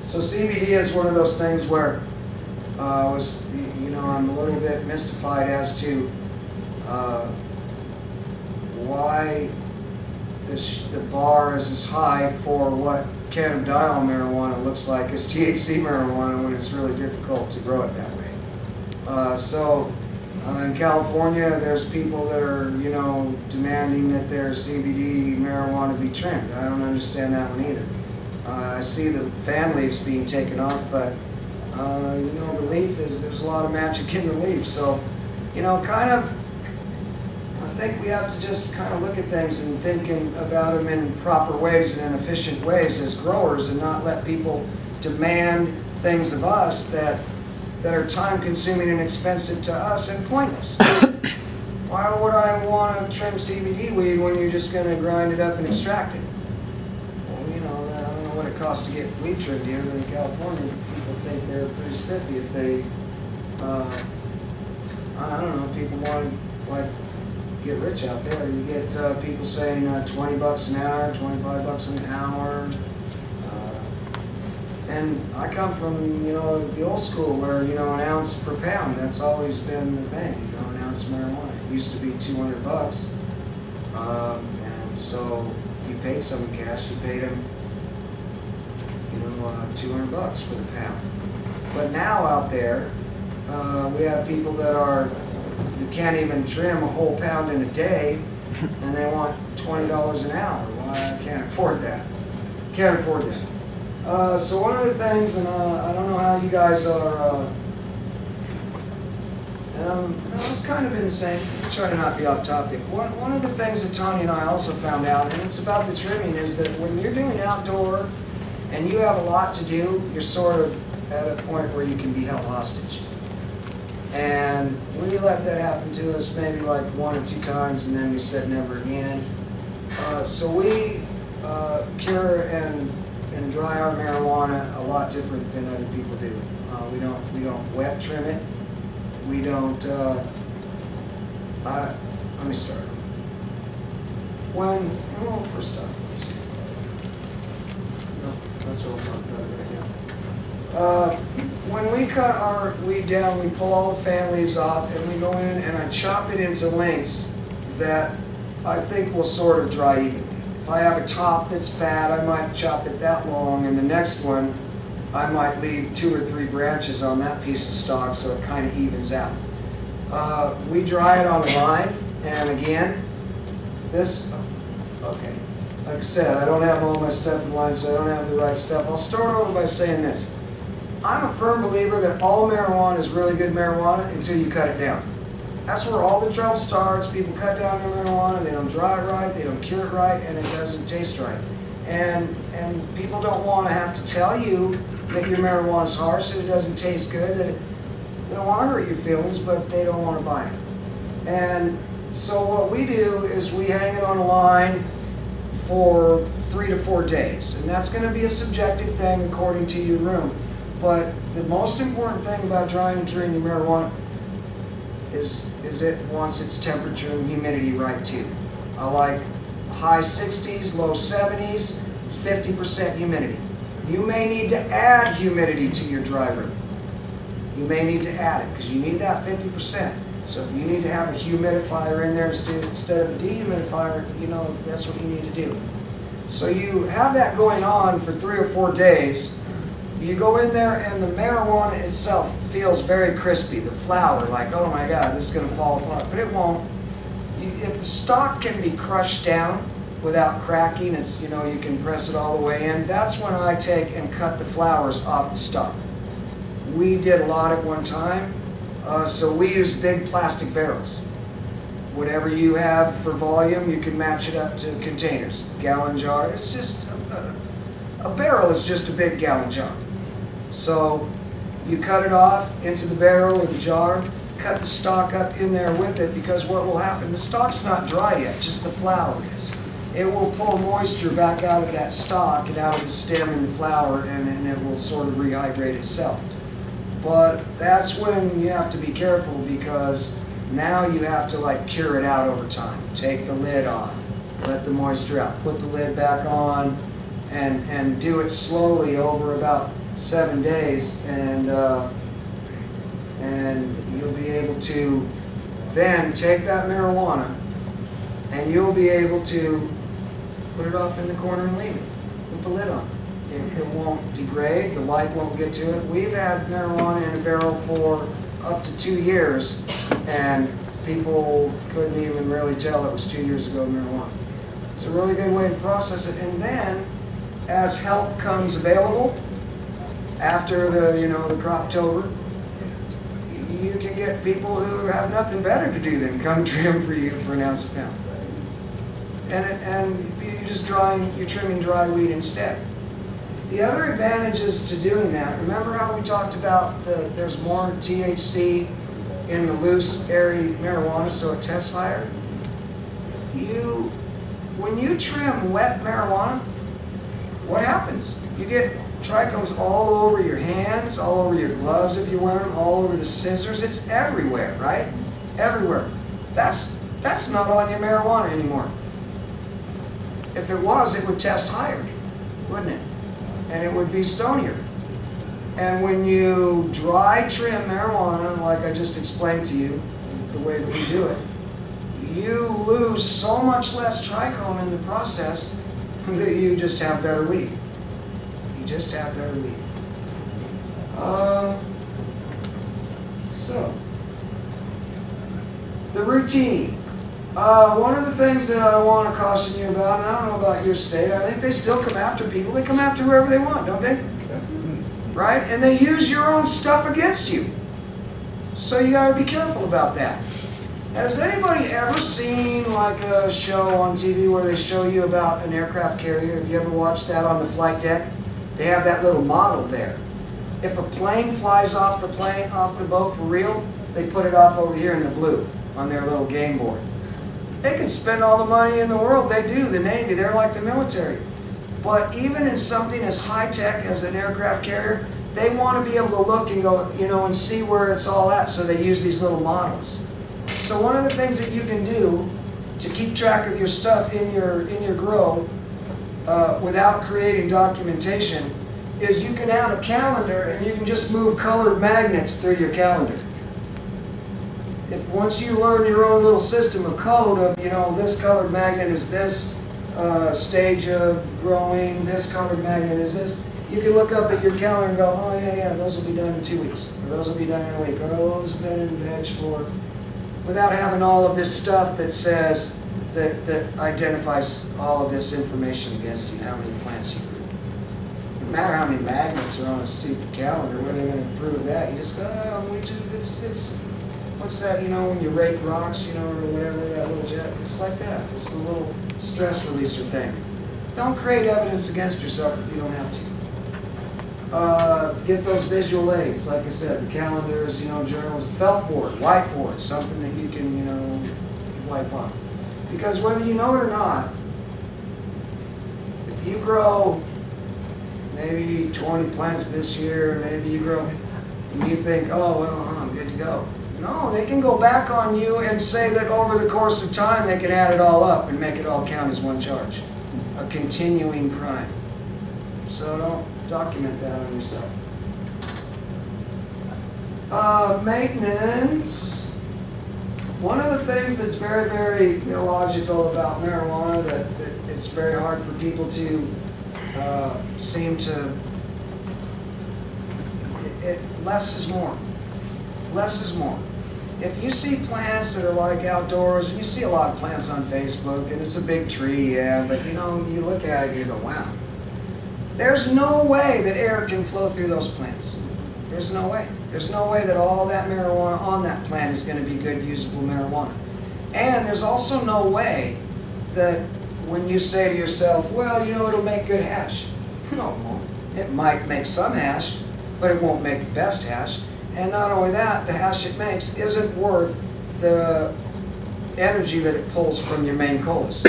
So CBD is one of those things where I'm a little bit mystified as to why the bar is as high for what cannabidiol marijuana looks like as THC marijuana, when it's really difficult to grow it that way. In California, there's people that are, demanding that their CBD marijuana be trimmed. I don't understand that one either. I see the fan leaves being taken off, but the leaf there's a lot of magic in the leaf. So, I think we have to just kind of look at things and thinking about them in proper ways and in efficient ways as growers, and not let people demand things of us that are time-consuming and expensive to us and pointless. Why would I want to trim CBD weed when you're just going to grind it up and extract it? Well, I don't know what it costs to get weed trimmed here, but in California, people think they're pretty spiffy if they, I don't know, people want to get rich out there. You get people saying $20 an hour, $25 an hour. And I come from, the old school where, an ounce per pound, that's always been the thing, an ounce of marijuana. It used to be $200. And so if you paid someone cash, you paid them, $200 for the pound. But now out there, we have people that you can't even trim a whole pound in a day, and they want $20 an hour. Well, I can't afford that. Can't afford that. So one of the things, and I don't know how you guys are, it's kind of been the same. I'll try to not be off topic. One of the things that Tanya and I also found out, and it's about the trimming, is that when you're doing outdoor and you have a lot to do, you're sort of at a point where you can be held hostage. And we let that happen to us maybe like 1 or 2 times, and then we said never again. So we cure and dry our marijuana a lot different than other people do. We don't wet trim it. We don't. Let me start. First off, let's see. No, that's what we're talking about right now. When we cut our weed down, we pull all the fan leaves off, and we go in and I chop it into lengths that I think will sort of dry evenly. If I have a top that's fat, I might chop it that long, and the next one, I might leave 2 or 3 branches on that piece of stock so it kind of evens out. We dry it on the line, and again, okay, like I said, I don't have all my stuff in line, so I don't have the right stuff. I'll start over by saying this. I'm a firm believer that all marijuana is really good marijuana until you cut it down. That's where all the trouble starts. People cut down their marijuana, they don't dry it right, they don't cure it right, and it doesn't taste right. And people don't want to have to tell you that your marijuana is harsh, that it doesn't taste good, that they don't want to hurt your feelings, but they don't want to buy it. And so what we do is we hang it on a line for 3 to 4 days. And that's going to be a subjective thing according to your room. But the most important thing about drying and curing your marijuana is it wants its temperature and humidity right too. I like high 60s, low 70s, 50% humidity. You may need to add humidity to your dry room. You may need to add it because you need that 50%. So if you need to have a humidifier in there instead of a dehumidifier, that's what you need to do. So you have that going on for 3 or 4 days. You go in there and the marijuana itself feels very crispy. The flower, like, oh my God, this is going to fall apart. But it won't. If the stalk can be crushed down, without cracking. It's, you know, you can press it all the way in. That's when I take and cut the flowers off the stalk. We did a lot at one time, so we use big plastic barrels. Whatever you have for volume, you can match it up to containers. Gallon jar, it's just, a barrel is just a big gallon jar. So you cut it off into the barrel or the jar, cut the stalk up in there with it, because what will happen, the stalk's not dry yet, just the flower is. It will pull moisture back out of that stalk and out of the stem and the flower, and it will sort of rehydrate itself. But that's when you have to be careful, because now you have to like cure it out over time. Take the lid off, let the moisture out, put the lid back on, and do it slowly over about 7 days, and you'll be able to then take that marijuana and you'll be able to put it off in the corner and leave it with the lid on. It won't degrade, the light won't get to it. We've had marijuana in a barrel for up to 2 years, and people couldn't even really tell it was 2 years ago marijuana. It's a really good way to process it. And then, as help comes available, after the, you know, the Croptober, you can get people who have nothing better to do than come trim for you for an ounce a pound. And you're trimming dry weed instead. The other advantages to doing that, remember how we talked about there's more THC in the loose, airy marijuana, so it tests higher? When you trim wet marijuana, what happens? You get trichomes all over your hands, all over your gloves if you wear them, all over the scissors. It's everywhere, right? Everywhere. That's not on your marijuana anymore. If it was, it would test higher, wouldn't it? And it would be stonier. And when you dry trim marijuana, like I just explained to you, the way that we do it, you lose so much less trichome in the process that you just have better weed. You just have better weed. So, the routine. One of the things that I want to caution you about, and I don't know about your state, I think they still come after people. They come after whoever they want, don't they? Right? And they use your own stuff against you. So you got to be careful about that. Has anybody ever seen like a show on TV where they show you about an aircraft carrier? Have you ever watched that on the flight deck? They have that little model there. If a plane flies off the boat for real, they put it off over here in the blue on their little game board. They can spend all the money in the world. They do, the Navy. They're like the military. But even in something as high-tech as an aircraft carrier, they want to be able to look and go, you know, and see where it's all at, so they use these little models. So one of the things that you can do to keep track of your stuff in your grow without creating documentation is you can have a calendar and you can just move colored magnets through your calendar. If once you learn your own little system of code of, you know, this colored magnet is this stage of growing, this colored magnet is this, you can look up at your calendar and go, oh yeah, those will be done in 2 weeks, or those will be done in a week, or those have been in veg for, without having all of this stuff that says, that identifies all of this information against you, how many plants you grew. No matter how many magnets are on a stupid calendar, what are they going to prove that? You just go, oh, it's what's that, you know, when you rake rocks, you know, or whatever, that little jet, it's like that. It's a little stress releaser thing. Don't create evidence against yourself if you don't have to. Get those visual aids, like I said, the calendars, you know, journals, felt board, whiteboard, something that you can, you know, wipe on. Because whether you know it or not, if you grow maybe 20 plants this year, maybe you grow, and you think, oh, well, I'm good to go. No, they can go back on you and say that over the course of time they can add it all up and make it all count as one charge. A continuing crime. So don't document that on yourself. Maintenance. One of the things that's very, very illogical about marijuana that it's very hard for people to seem to, less is more. Less is more. if you see plants that are like outdoors, and you see a lot of plants on Facebook, and it's a big tree, yeah, but you know, you look at it and you go, wow. There's no way that air can flow through those plants. There's no way. There's no way that all that marijuana on that plant is going to be good, usable marijuana. And there's also no way that when you say to yourself, well, you know, it'll make good hash. No, it won't. It might make some hash, but it won't make the best hash. And not only that, the hash it makes isn't worth the energy that it pulls from your main colas.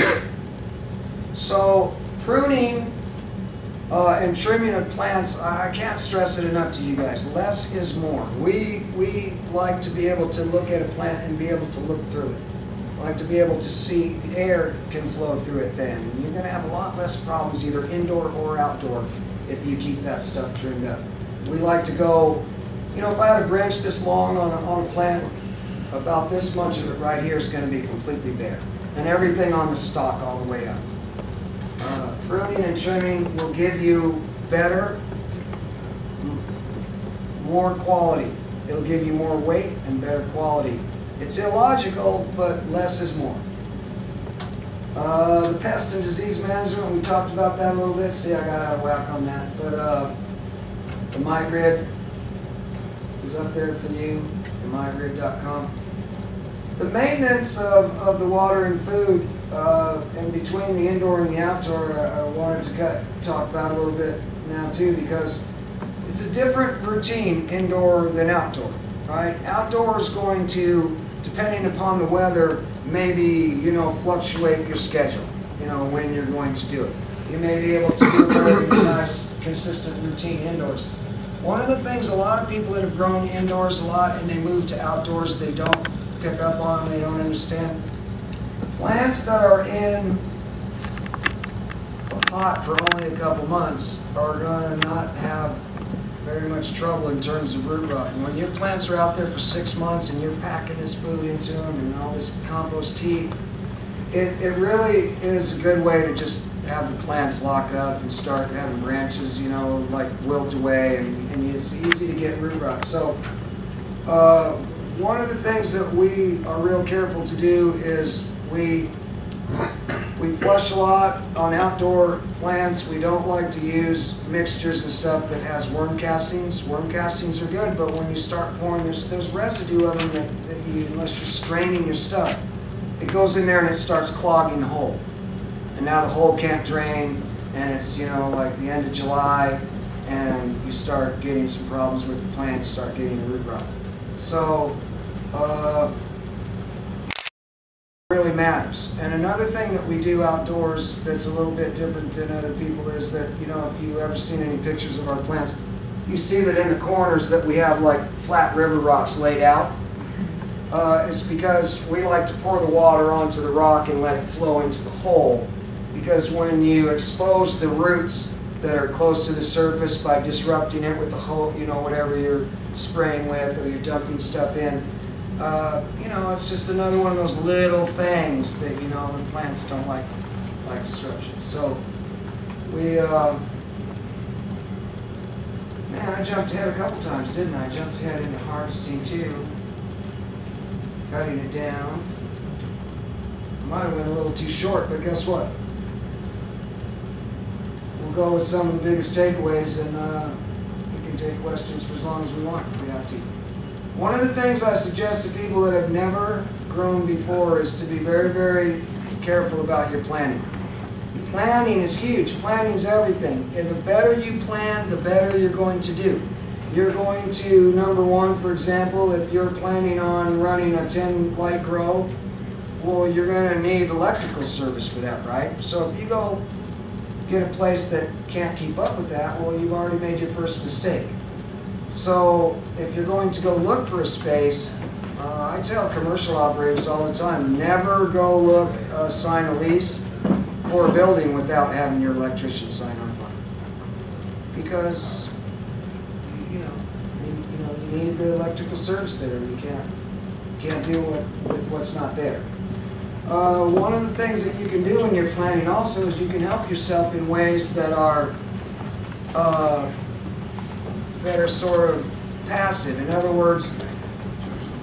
So pruning and trimming of plants, I can't stress it enough to you guys. Less is more. We like to be able to look at a plant and be able to look through it. We like to be able to see the air can flow through it then. And you're going to have a lot less problems either indoor or outdoor if you keep that stuff trimmed up. We like to go, you know, if I had a branch this long on a plant, about this much of it right here is going to be completely bare. And everything on the stalk all the way up. Pruning and trimming will give you better, more quality. It'll give you more weight and better quality. It's illogical, but less is more. The pest and disease management, we talked about that a little bit. See, I got out of whack on that. But the MyGrid is up there for you, mygrid.com. The maintenance of the water and food in between the indoor and the outdoor, I wanted to talk about a little bit now too, because it's a different routine indoor than outdoor, right? Outdoor is going to, depending upon the weather, maybe, you know, fluctuate your schedule, you know, when you're going to do it. You may be able to do a very nice, consistent routine indoors. One of the things a lot of people that have grown indoors a lot and they move to outdoors, they don't pick up on, they don't understand. Plants that are in a pot for only a couple months are going to not have very much trouble in terms of root rot. And when your plants are out there for 6 months and you're packing this food into them and all this compost tea, it really is a good way to just have the plants lock up and start having branches, you know, like wilt away, and it's easy to get root rot. So one of the things that we are real careful to do is we flush a lot on outdoor plants. We don't like to use mixtures and stuff that has worm castings. Worm castings are good, but when you start pouring, there's residue of them that you, unless you're straining your stuff, it goes in there and it starts clogging the hole. And now the hole can't drain, and it's, you know, like the end of July, and you start getting some problems with the plant, start getting root rot. So, really matters. And another thing that we do outdoors that's a little bit different than other people is that, you know, if you ever seen any pictures of our plants, you see that in the corners that we have like flat river rocks laid out. It's because we like to pour the water onto the rock and let it flow into the hole, because when you expose the roots that are close to the surface by disrupting it with the hole, you know, whatever you're spraying with or you're dumping stuff in, you know, it's just another one of those little things that, you know, the plants don't like disruption. So we, man, I jumped ahead a couple times, didn't I? I jumped ahead into harvesting too, cutting it down. Might have been a little too short, but guess what? We'll go with some of the biggest takeaways, and we can take questions for as long as we want if we have to. One of the things I suggest to people that have never grown before is to be very, very careful about your planning. Planning is huge. Planning is everything. And the better you plan, the better you're going to do. You're going to, number one, for example, if you're planning on running a 10 light grow, well, you're going to need electrical service for that, right? So if you go get a place that can't keep up with that, well, you've already made your first mistake. So if you're going to go look for a space, I tell commercial operators all the time, never go look, sign a lease for a building without having your electrician sign off on it. Because, you need the electrical service there. You can't deal with what's not there. One of the things that you can do when you're planning also is you can help yourself in ways that are sort of passive. In other words,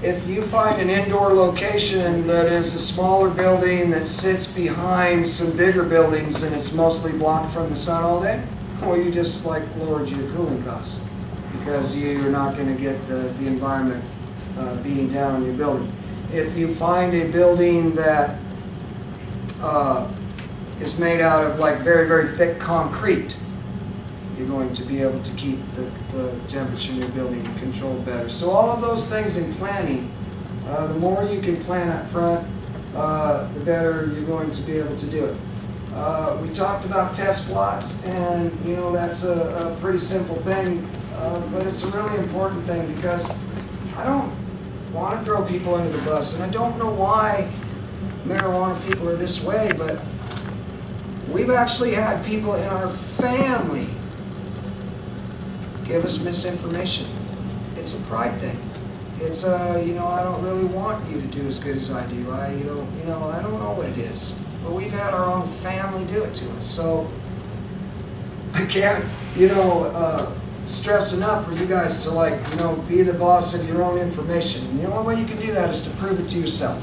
if you find an indoor location that is a smaller building that sits behind some bigger buildings and it's mostly blocked from the sun all day, well, you just like lowered your cooling costs because you're not going to get the environment beating down on your building. If you find a building that is made out of like very, very thick concrete, you're going to be able to keep the temperature in your building controlled better. So all of those things in planning, the more you can plan up front, the better you're going to be able to do it. We talked about test plots, and you know that's a pretty simple thing, but it's a really important thing because I don't want to throw people under the bus, and I don't know why marijuana people are this way, but we've actually had people in our family give us misinformation. It's a pride thing. It's you know, I don't really want you to do as good as I do. You know, I don't know what it is. But we've had our own family do it to us. So I can't, you know, stress enough for you guys to, like, you know, be the boss of your own information. And the only way you can do that is to prove it to yourself.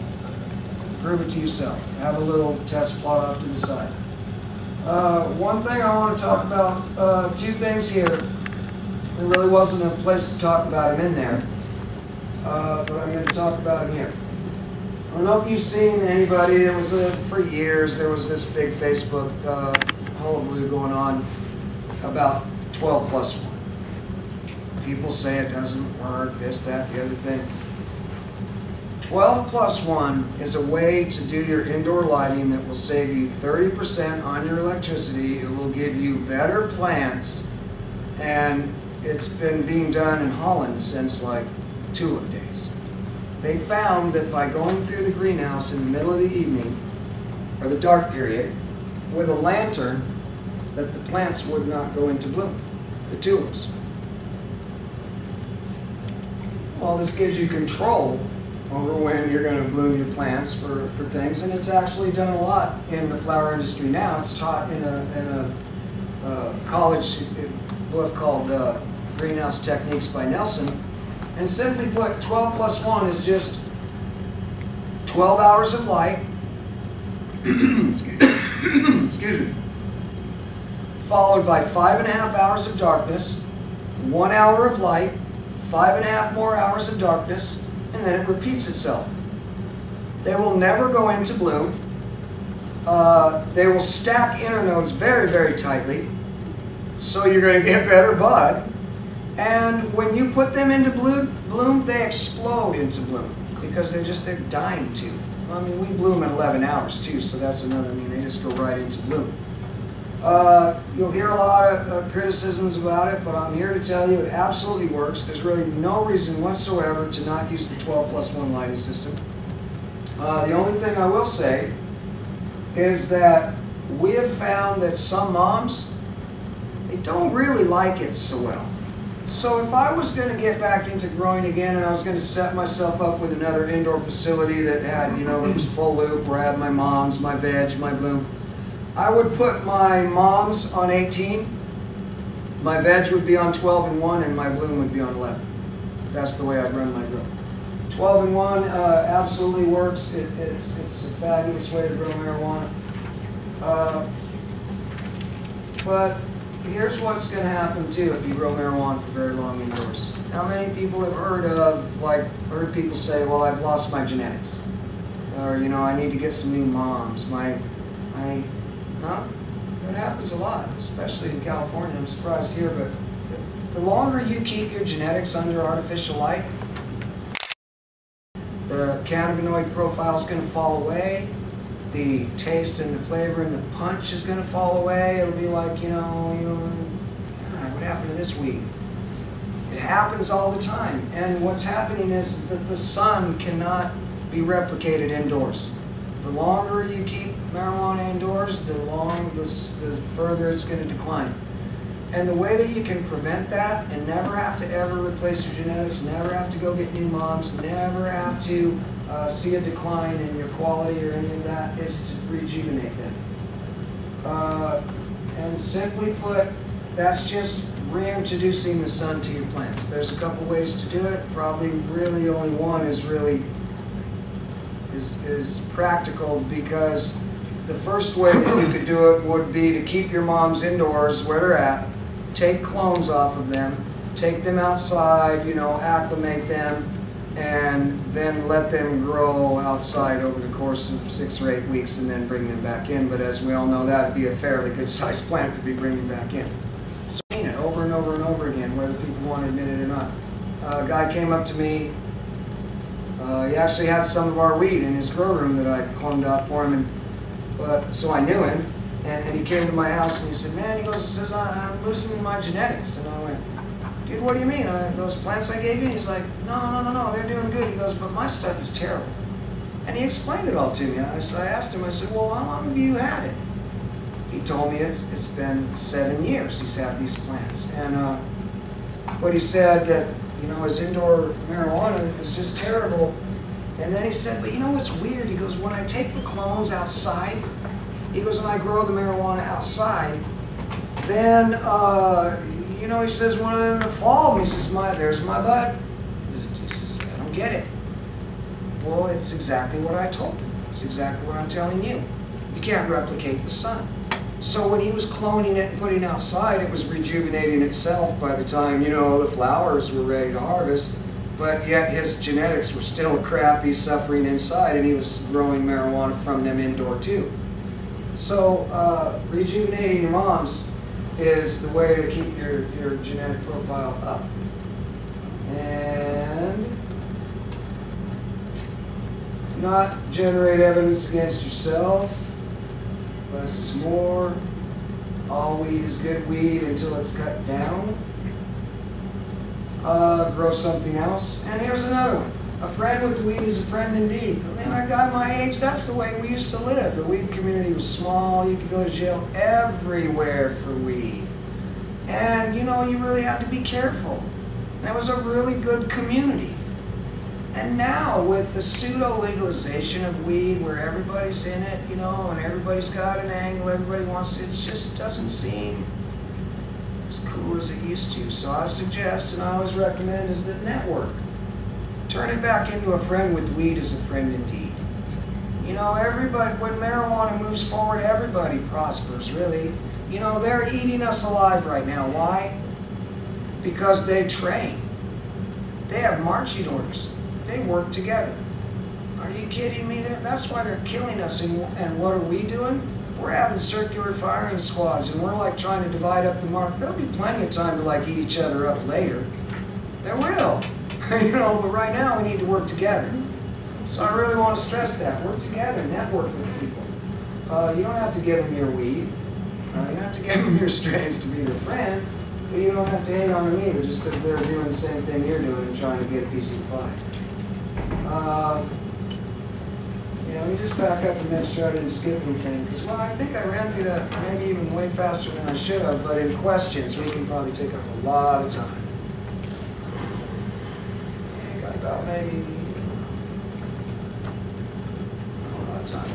Prove it to yourself. Have a little test plot off to the side. One thing I want to talk about, two things here. There really wasn't a place to talk about them in there, but I'm going to talk about them here. I don't know if you've seen anybody, there was for years, there was this big Facebook hullabaloo going on about 12+1. People say it doesn't work, this, that, the other thing. 12+1 is a way to do your indoor lighting that will save you 30% on your electricity. It will give you better plants, and it's been being done in Holland since like tulip days. They found that by going through the greenhouse in the middle of the evening, or the dark period, with a lantern, that the plants would not go into bloom, the tulips. Well, this gives you control over when you're going to bloom your plants for things, and it's actually done a lot in the flower industry now. It's taught in a college book called Greenhouse Techniques by Nelson. And simply put, 12+1 is just 12 hours of light, excuse me, followed by 5.5 hours of darkness, 1 hour of light, 5.5 more hours of darkness, and then it repeats itself. They will never go into bloom. They will stack internodes very, very tightly, so you're going to get better bud. And when you put them into bloom, they explode into bloom because they're dying to. I mean, we bloom at 11 hours too, so that's another. I mean, they just go right into bloom. You'll hear a lot of criticisms about it, but I'm here to tell you it absolutely works. There's really no reason whatsoever to not use the 12+1 lighting system. The only thing I will say is that we have found that some moms, they don't really like it so well. So if I was going to get back into growing again and I was going to set myself up with another indoor facility that had, you know, that was full loop, where I had my moms, my veg, my bloom, I would put my moms on 18, my veg would be on 12-1, and my bloom would be on 11. That's the way I'd run my grow. 12-1 absolutely works. It's a fabulous way to grow marijuana. But here's what's going to happen too if you grow marijuana for very long indoors. How many people have heard people say, well, I've lost my genetics, or, you know, I need to get some new moms. That happens a lot, especially in California. I'm surprised here, but the longer you keep your genetics under artificial light, the cannabinoid profile is going to fall away. The taste and the flavor and the punch is going to fall away. It'll be like, you know, God, what happened to this weed? It happens all the time. And what's happening is that the sun cannot be replicated indoors. The longer you keep marijuana indoors, the further it's going to decline. And the way that you can prevent that and never have to ever replace your genetics, never have to go get new moms, never have to see a decline in your quality or any of that, is to rejuvenate them. And simply put, that's just reintroducing the sun to your plants. There's a couple ways to do it. Probably really only one is really is practical, because the first way that you could do it would be to keep your moms indoors where they're at, take clones off of them, take them outside, you know, acclimate them, and then let them grow outside over the course of 6 or 8 weeks, and then bring them back in. But as we all know, that would be a fairly good sized plant to be bringing back in. So I've seen it over and over and over again, whether people want to admit it or not. A guy came up to me. He actually had some of our weed in his grow room that I cloned out for him, so I knew him. And he came to my house and he said, "Man," he says, "I'm losing my genetics." And I went, "Dude, what do you mean? Those plants I gave you?" And he's like, No, they're doing good." He goes, "But my stuff is terrible." And he explained it all to me. I asked him, I said, "Well, how long have you had it?" He told me it's been 7 years he's had these plants. And but he said that, you know, his indoor marijuana is just terrible. And then he said, "But you know what's weird?" He goes, "When I take the clones outside," he goes, "and I grow the marijuana outside, then, you know," he says, "when in the fall," he says, "there's my bud." He says, "I don't get it." Well, it's exactly what I told him. It's exactly what I'm telling you. You can't replicate the sun. So when he was cloning it and putting it outside, it was rejuvenating itself by the time, you know, the flowers were ready to harvest. But yet his genetics were still crappy, suffering inside, and he was growing marijuana from them indoor too. So rejuvenating your moms is the way to keep your genetic profile up. And not generate evidence against yourself. Less is more. All weed is good weed until it's cut down. Grow something else. And here's another one. A friend with weed is a friend indeed. And a guy my age, that's the way we used to live. The weed community was small. You could go to jail everywhere for weed. And, you know, you really had to be careful. That was a really good community. And now, with the pseudo-legalization of weed, where everybody's in it, you know, and everybody's got an angle, everybody wants to, it just doesn't seem as cool as it used to. So I suggest, and I always recommend, is that network. Turn it back into a friend with weed is a friend indeed. You know, everybody, when marijuana moves forward, everybody prospers, really. You know, they're eating us alive right now. Why? Because they train. They have marching orders. They work together. Are you kidding me? That's why they're killing us. And what are we doing? We're having circular firing squads, and we're like trying to divide up the market. There'll be plenty of time to like eat each other up later. There will. You know, but right now we need to work together. So I really want to stress that. Work together, network with people. You don't have to give them your weed. You don't have to give them your strains to be their friend, but you don't have to hate on them either just because they're doing the same thing you're doing and trying to get a piece of the pie. Let me just back up and make sure I didn't skip anything, because, well, I think I ran through that maybe even way faster than I should have, but in questions we can probably take up a lot of time. I got about maybe a lot of time.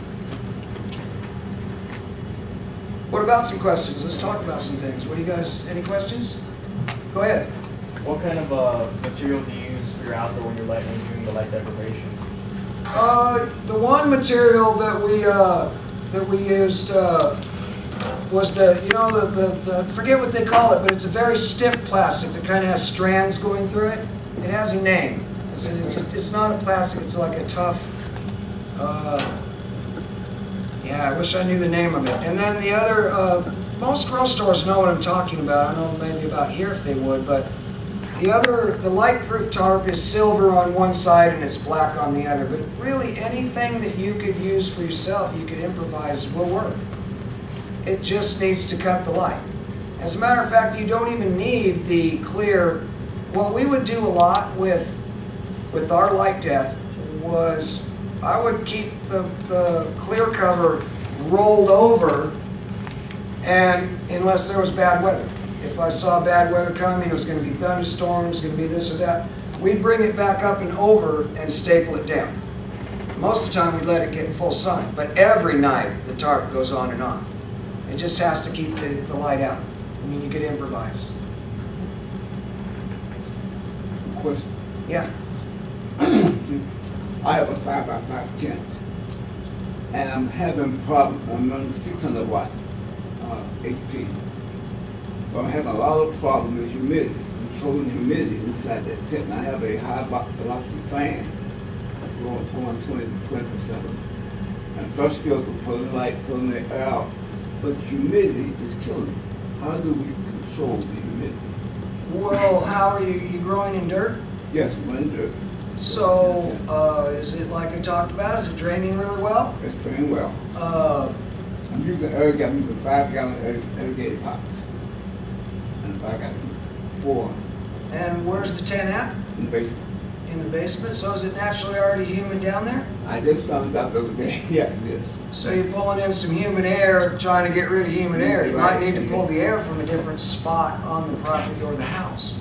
What about some questions? Let's talk about some things. What do you guys, any questions? Go ahead. What kind of material do you use for your outdoor when you're doing the light deprivation? The one material that we used was I forget what they call it, but it's a very stiff plastic that kind of has strands going through it. It has a name. It's not a plastic. It's like a tough. Yeah, I wish I knew the name of it. And then the other, most grow stores know what I'm talking about. I don't know maybe about here if they would, but the light-proof tarp is silver on one side and it's black on the other. But really, anything that you could use for yourself, you could improvise, will work. It just needs to cut the light. As a matter of fact, you don't even need the clear. What we would do a lot with our light dep was I would keep the clear cover rolled over, and unless there was bad weather. If I saw bad weather coming, it was going to be thunderstorms, going to be this or that, we'd bring it back up and over and staple it down. Most of the time we'd let it get in full sun, but every night the tarp goes on and off. It just has to keep the light out. I mean, you could improvise. question. Yeah. I have a 5x5 tent, and I'm having problem. I'm running 600 watt HP. But I'm having a lot of problem with humidity, controlling the humidity inside that tent. And I have a high velocity fan going 20%. And first filter pulling the air out, but the humidity is killing me. How do we control the humidity? Well, how are you growing in dirt? Yes, I'm running dirt. So, is it like I talked about? Is it draining really well? It's draining well. I'm using 5-gallon irrigated pots. And I got 4 And where's the tent at? in the basement. In the basement? So is it naturally already humid down there? I just found this out the other day. Yes, it is. So you're pulling in some humid air, trying to get rid of humid air. You might need to pull the air from a different spot on the property or the house.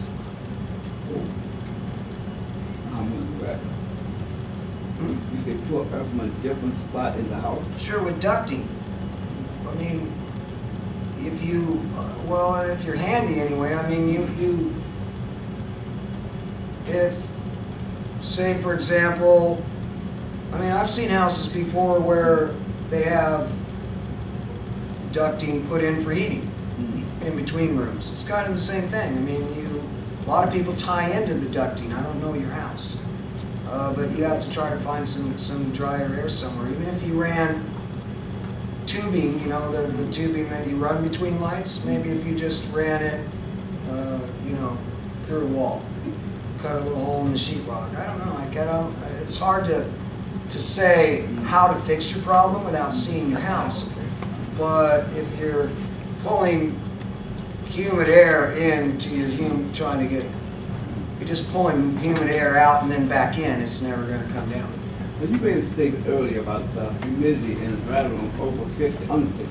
I'm gonna do that. You say pull air from a different spot in the house? Sure, with ducting. I mean, if you, well, if you're handy anyway, I mean, if, say for example, I mean, I've seen houses before where they have ducting put in for heating in between rooms. It's kind of the same thing. I mean, a lot of people tie into the ducting. I don't know your house. But you have to try to find some drier air somewhere. Even if you ran tubing, you know, the tubing that you run between lights, maybe if you just ran it, you know, through a wall, cut a little hole in the sheetrock. I don't know. It's hard to say how to fix your problem without seeing your house. But if you're pulling humid air into your trying to get, you're just pulling humid air out and then back in, it's never going to come down. Well, you made a statement earlier about humidity in the dry room over 50, under 50.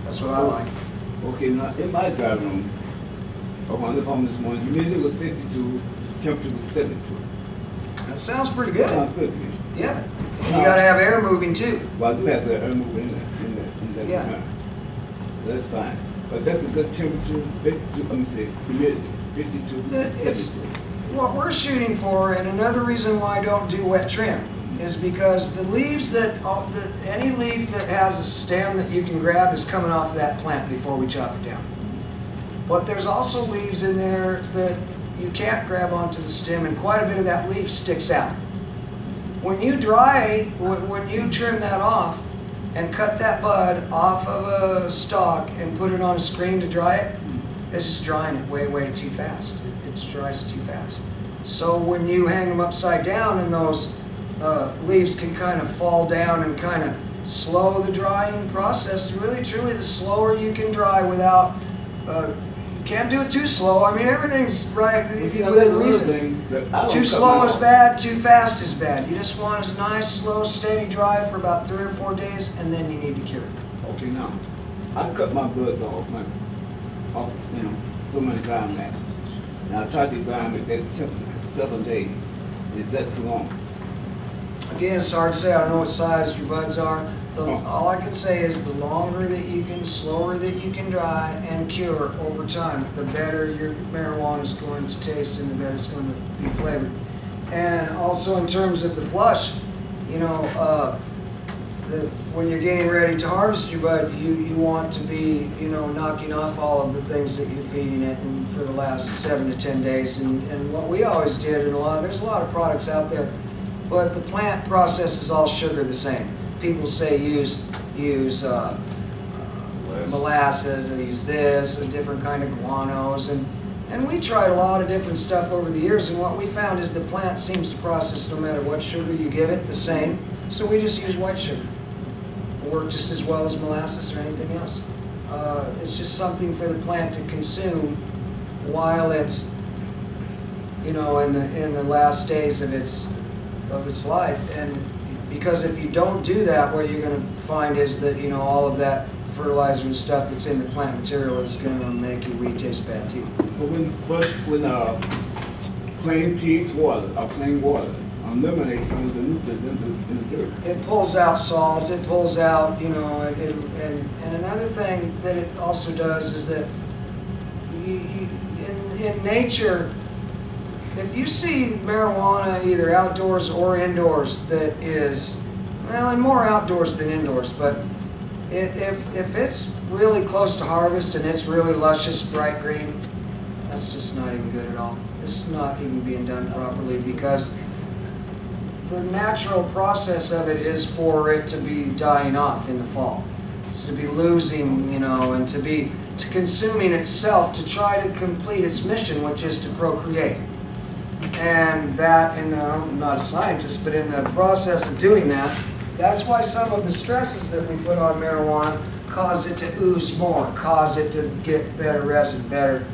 That's what I like. Okay, now in my dry room, when I lived home this morning, humidity was 52, temperature was 72. That sounds pretty good. Sounds good to me. Yeah. You got to have air moving too. Well, I do have the air moving in that Yeah. room. That's fine. But that's a good temperature, 52, let me say, humidity, 52, It's 72. what we're shooting for, and another reason why I don't do wet trim is because the leaves any leaf that has a stem that you can grab is coming off of that plant before we chop it down. But there's also leaves in there that you can't grab onto the stem, and quite a bit of that leaf sticks out. When you trim that off and cut that bud off of a stalk and put it on a screen to dry it, it's just drying it way too fast. It just dries it too fast. So when you hang them upside down and those leaves can kind of fall down and kind of slow the drying process, really truly the slower you can dry without, you can't do it too slow. I mean, everything's right within reason. Too slow is bad, too fast is bad. You just want a nice, slow, steady dry for about 3 or 4 days, and then you need to cure it. Okay, now, I cut my buds off the stem, put them in dry mat. Now, I tried to dry them at that temperature for 7 days. Is that too long? Again, it's hard to say. I don't know what size your buds are. All I can say is the longer that you can, slower that you can dry and cure over time, the better your marijuana is going to taste and the better it's going to be flavored. And also in terms of the flush, you know, when you're getting ready to harvest your bud, you want to be, you know, knocking off all of the things that you're feeding it and for the last 7 to 10 days. And what we always did, and there's a lot of products out there, but the plant processes all sugar the same. People say use molasses, and use this, a different kind of guanos, and we tried a lot of different stuff over the years, and what we found is the plant seems to process no matter what sugar you give it the same, so we just use white sugar. It'll work just as well as molasses or anything else. It's just something for the plant to consume while it's, you know, in the last days of its life. And because if you don't do that, what you're going to find is that, you know, all of that fertilizer and stuff that's in the plant material is going to make your weed taste bad too. But when plain pH water, or plain water, eliminates some of the nutrients in the dirt. It pulls out salts, it pulls out, you know, and another thing that it also does is that in nature, if you see marijuana either outdoors or indoors that is, well, and more outdoors than indoors, but if it's really close to harvest and it's really luscious, bright green, that's just not even good at all. It's not even being done properly because the natural process of it is for it to be dying off in the fall. It's to be losing, you know, and to consuming itself to try to complete its mission, which is to procreate. And that, I'm not a scientist, but in the process of doing that, that's why some of the stresses that we put on marijuana cause it to ooze more, cause it to get better resin, better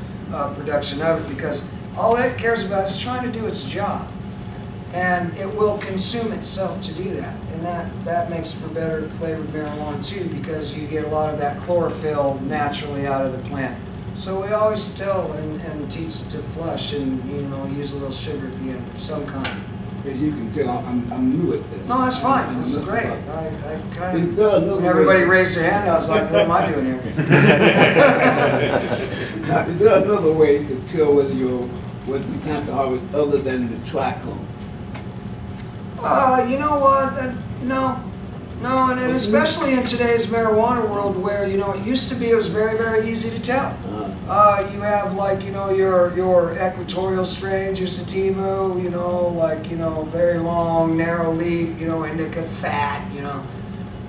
production of it, because all it cares about is trying to do its job. And it will consume itself to do that. And that makes for better flavored marijuana too, because you get a lot of that chlorophyll naturally out of the plant. So we always tell and teach to flush and, you know, use a little sugar at the end of some kind. As you can tell, I'm new at this. No, that's fine. This is great. I kind Is of, there another when everybody way? raised their hand, I was like, what am I doing here? Now, is there another way to tell whether what's the time to harvest other than the trichome? You know what? No, and especially in today's marijuana world where, you know, it used to be it was very, very easy to tell. You have like, you know, your equatorial strains, your sativa, you know, like, you know, very long, narrow leaf, you know, indica fat, you know.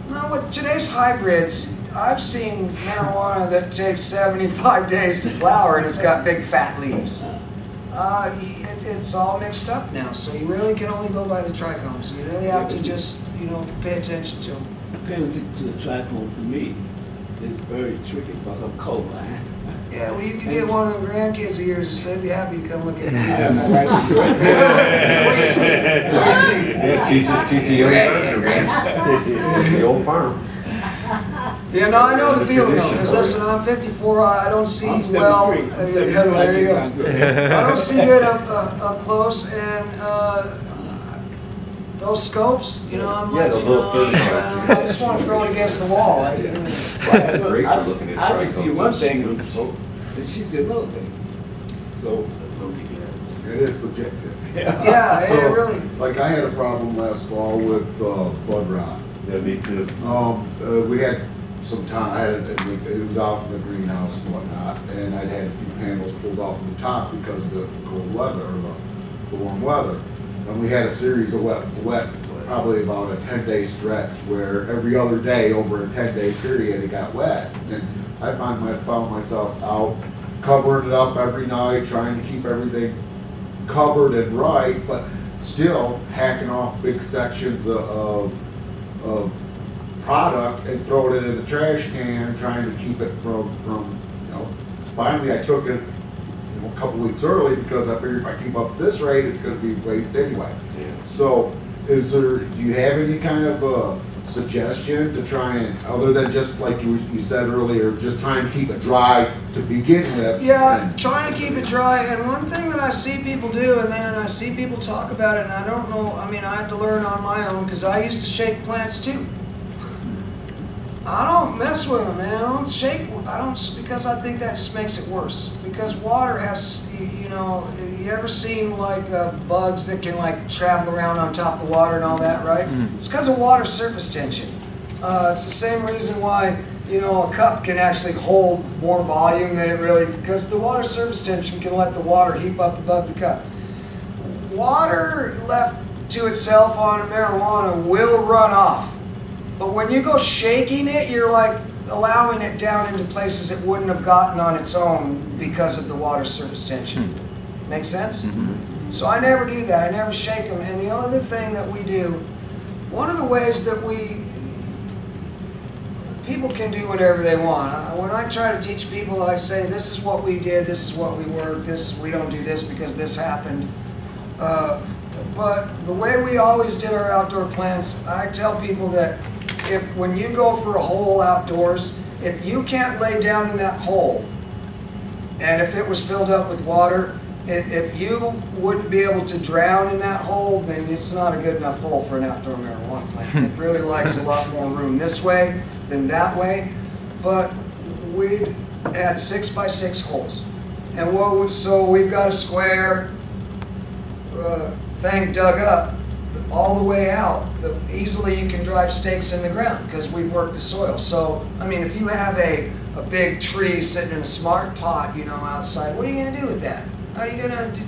Now with today's hybrids, I've seen marijuana that takes 75 days to flower and it's got big fat leaves. It's all mixed up now, so you really can only go by the trichomes. You really have to just, you know, pay attention to them. Comparing to the trichome, to me, is very tricky because I'm cold, right? Yeah, well, you could get one of them grandkids of yours and say, I'd be happy to come look at it. I'm not right to do it. What do you see? What do you see? Teach you the old farm. Yeah, no, I know the feeling though, because listen, I'm 54, I don't see I'm well. 73. I'm 73. There you go. I don't see good up close, and those scopes, you know, I'm Yeah, like, those you little know, 35. I just want to throw it against the wall. Great for looking at I can see one thing, trichomes. and she said another thing. So, It is subjective. Yeah, So, yeah, really. Like I had a problem last fall with bud rot. Yeah, me too. We had some time, it was out in the greenhouse and whatnot, and I'd had a few panels pulled off of the top because of the cold weather, or the warm weather. And we had a series of wet, probably about a 10-day stretch where every other day over a 10-day period it got wet. And I found myself out covering it up every night, trying to keep everything covered and right, but still hacking off big sections of product and throwing it in the trash can, trying to keep it from you know. Finally, I took it, you know, a couple weeks early because I figured if I keep up at this rate, it's going to be waste anyway. Yeah. So, do you have any kind of suggestion to try and, other than just like you said earlier, just trying to keep it dry to begin with? Yeah, trying to keep it dry. And one thing that I see people do, and then I see people talk about it, and I don't know, I mean, I had to learn on my own because I used to shake plants too. I don't mess with them, man. I don't shake, because I think that just makes it worse. Because water has, you know, you ever seen like bugs that can like travel around on top of the water and all that, right? It's because of water surface tension. It's the same reason why, you know, a cup can actually hold more volume than it really, because the water surface tension can let the water heap up above the cup. Water left to itself on marijuana will run off. But when you go shaking it, you're like allowing it down into places it wouldn't have gotten on its own because of the water surface tension. Make sense? So I never do that. I never shake them. And the other thing that we do, one of the ways that people can do whatever they want. When I try to teach people, I say, this is what we did, this is what we worked, we don't do this because this happened. But the way we always did our outdoor plants, I tell people that when you go for a hole outdoors, if you can't lay down in that hole, and if it was filled up with water, if you wouldn't be able to drown in that hole, then it's not a good enough hole for an outdoor marijuana plant. It really likes a lot more room this way than that way. But we had 6 by 6 holes. And so we've got a square, thing dug up all the way out, easily you can drive stakes in the ground because we've worked the soil. So, I mean, if you have a big tree sitting in a smart pot, you know, outside, what are you going to do with that? How are you going to do?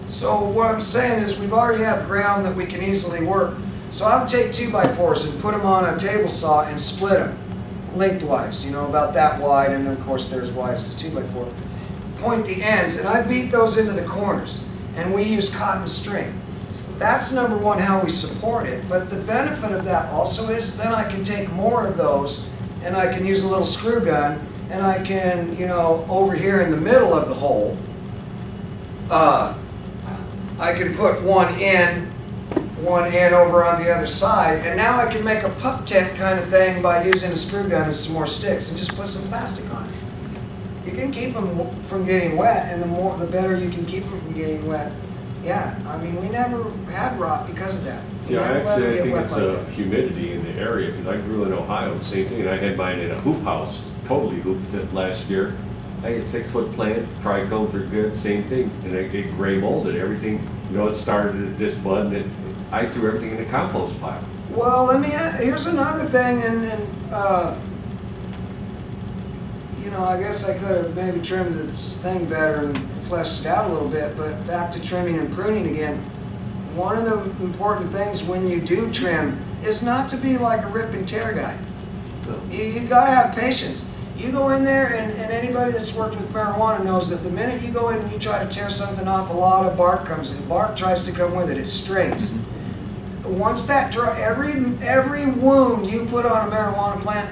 So what I'm saying is we've already have ground that we can easily work. So I would take 2x4s and put them on a table saw and split them lengthwise, you know, about that wide, and of course they're as wide as the 2x4. Point the ends, and I beat those into the corners, and we use cotton string. That's number one, how we support it, but the benefit of that also is then I can take more of those and I can use a little screw gun and I can, you know, over here in the middle of the hole, I can put one in over on the other side, and now I can make a pup tent kind of thing by using a screw gun and some more sticks and just put some plastic on it. You can keep them from getting wet, and the better you can keep them from getting wet. Yeah, I mean, we never had rot because of that. See, I think it's humidity in the area, because I grew in Ohio, same thing, and I had mine in a hoop house, totally hooped it last year. I had 6-foot plants, trichomes are good, same thing, and I get gray molded, everything, you know, it started at this bud, and I threw everything in the compost pile. Well, here's another thing, you know, I guess I could have maybe trimmed this thing better and fleshed it out a little bit, but back to trimming and pruning again. One of the important things when you do trim is not to be like a rip and tear guy. No. You got to have patience. You go in there, and anybody that's worked with marijuana knows that the minute you go in and you try to tear something off, a lot of bark comes in. Bark tries to come with it. It strings. Once that dry, every wound you put on a marijuana plant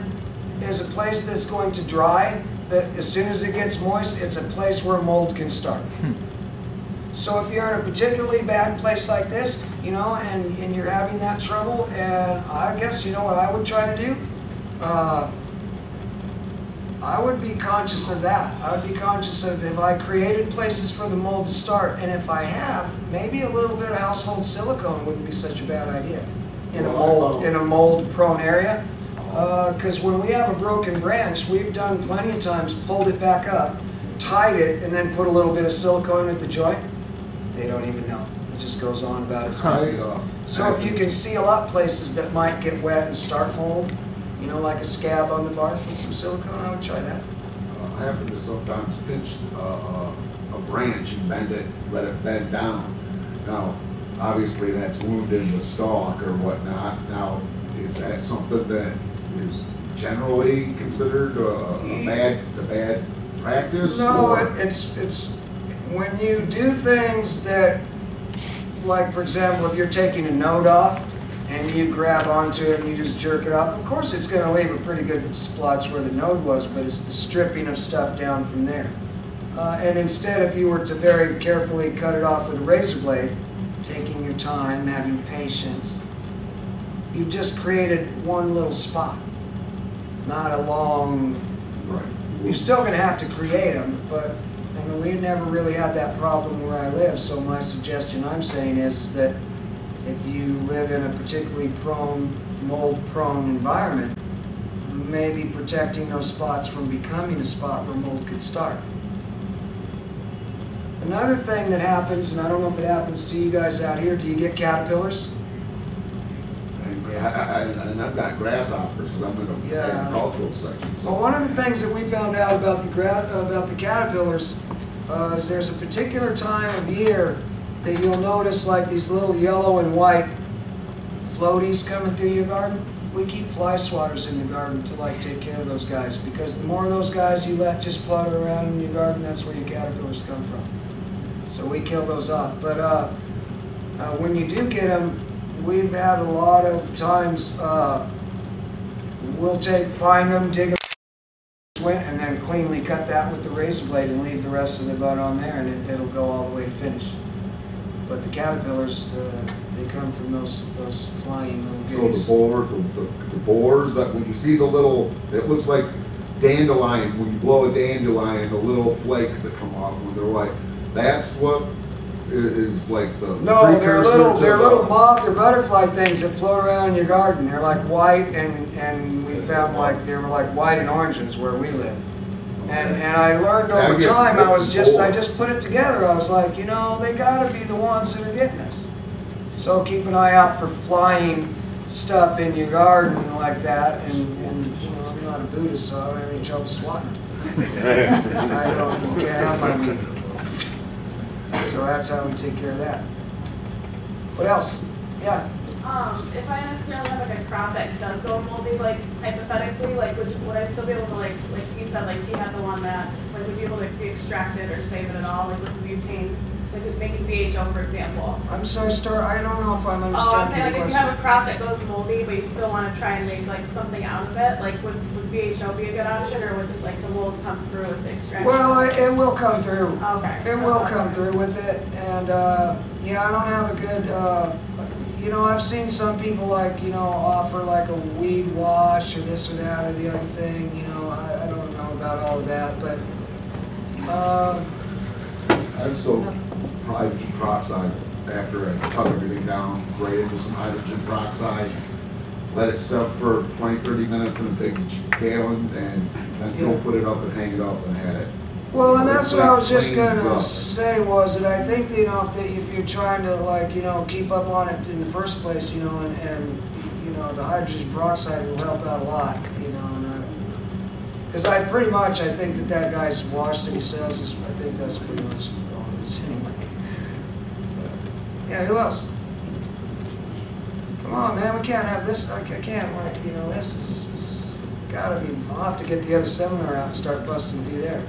is a place that's going to dry. That as soon as it gets moist, it's a place where mold can start. So if you're in a particularly bad place like this, you know, and you're having that trouble, and I guess, you know what I would try to do? I would be conscious of that. I would be conscious of if I created places for the mold to start, and if I have, maybe a little bit of household silicone wouldn't be such a bad idea in a mold-prone area. Because when we have a broken branch, we've done plenty of times, pulled it back up, tied it, and then put a little bit of silicone at the joint. They don't even know. It just goes on about its business. So if you can seal up places that might get wet and start mold, you know, like a scab on the bark with some silicone, I would try that. I happen to sometimes pinch a branch and bend it, let it bend down. Now, obviously that's wounded the stalk or whatnot. Now, is that something that is generally considered a bad practice? No, it's when you do things that, like for example, if you're taking a node off and you grab onto it and you just jerk it off, of course it's going to leave a pretty good splotch where the node was, but it's the stripping of stuff down from there. And instead, if you were to very carefully cut it off with a razor blade, taking your time, having patience, you just created one little spot, not a long. Right. You're still going to have to create them, but I mean, we never really had that problem where I live. So my suggestion I'm saying is that if you live in a particularly mold-prone environment, maybe protecting those spots from becoming a spot where mold could start. Another thing that happens, and I don't know if it happens to you guys out here, do you get caterpillars? And I've got grasshoppers because I'm in the agricultural section. So. Well, one of the things that we found out about the caterpillars is there's a particular time of year that you'll notice like these little yellow and white floaties coming through your garden. We keep fly swatters in the garden to like take care of those guys, because the more of those guys you let just flutter around in your garden, that's where your caterpillars come from. So we kill those off. But when you do get them, we've had a lot of times, we'll find them, dig them, and then cleanly cut that with the razor blade and leave the rest of the bud on there, and it'll go all the way to finish. But the caterpillars, they come from those flying little guys. So the boars, that when you see the little, it looks like dandelion, when you blow a dandelion, the little flakes that come off when they're white, that's what is like the no, they're little moth or butterfly things that float around in your garden. They're like white, and we found like they were like white and orange is where we live. And I learned See, I over get time, I bored. just put it together. I was like, you know, they gotta be the ones that are getting us. So keep an eye out for flying stuff in your garden like that. And you know, I'm not a Buddhist, so I don't have any trouble swatting it. I don't, you can't have my meat. So that's how we take care of that. What else? Yeah. If I necessarily have like a crop that does go moldy, like hypothetically, like would I still be able to like you said, like he had the one that like would be able to be extracted or save it at all, like with butane, like with making BHO for example. I'm sorry, Star. I don't know if I'm Oh, I'm understanding saying the like if you question. have a crop that goes moldy, but you still want to try and make like something out of it, like would BHO be a good option, or would just like the mold come through with the extraction? Well, it will come through. Okay. It will come through with it, and yeah, I don't have a good. You know, I've seen some people like, you know, offer like a weed wash or this or that or the other thing. You know, I don't know about all of that, but I've soaked hydrogen peroxide after I cut everything down, grate it with some hydrogen peroxide, let it set for 20, 30 minutes in a big gallon, and then go put it up and hang it up and had it. well, and that's what I was just Plain gonna stuff. say was that I think, you know, if you're trying to like, you know, keep up on it in the first place, you know, and you know, the hydrogen peroxide will help out a lot, you know, and because I think that guy's wash that he sells is, I think that's pretty much all it is anyway. Yeah, who else? Come on, man, we can't have this, I can't, like, you know, this is gotta be, I'll have to get the other seminar out and start busting through there.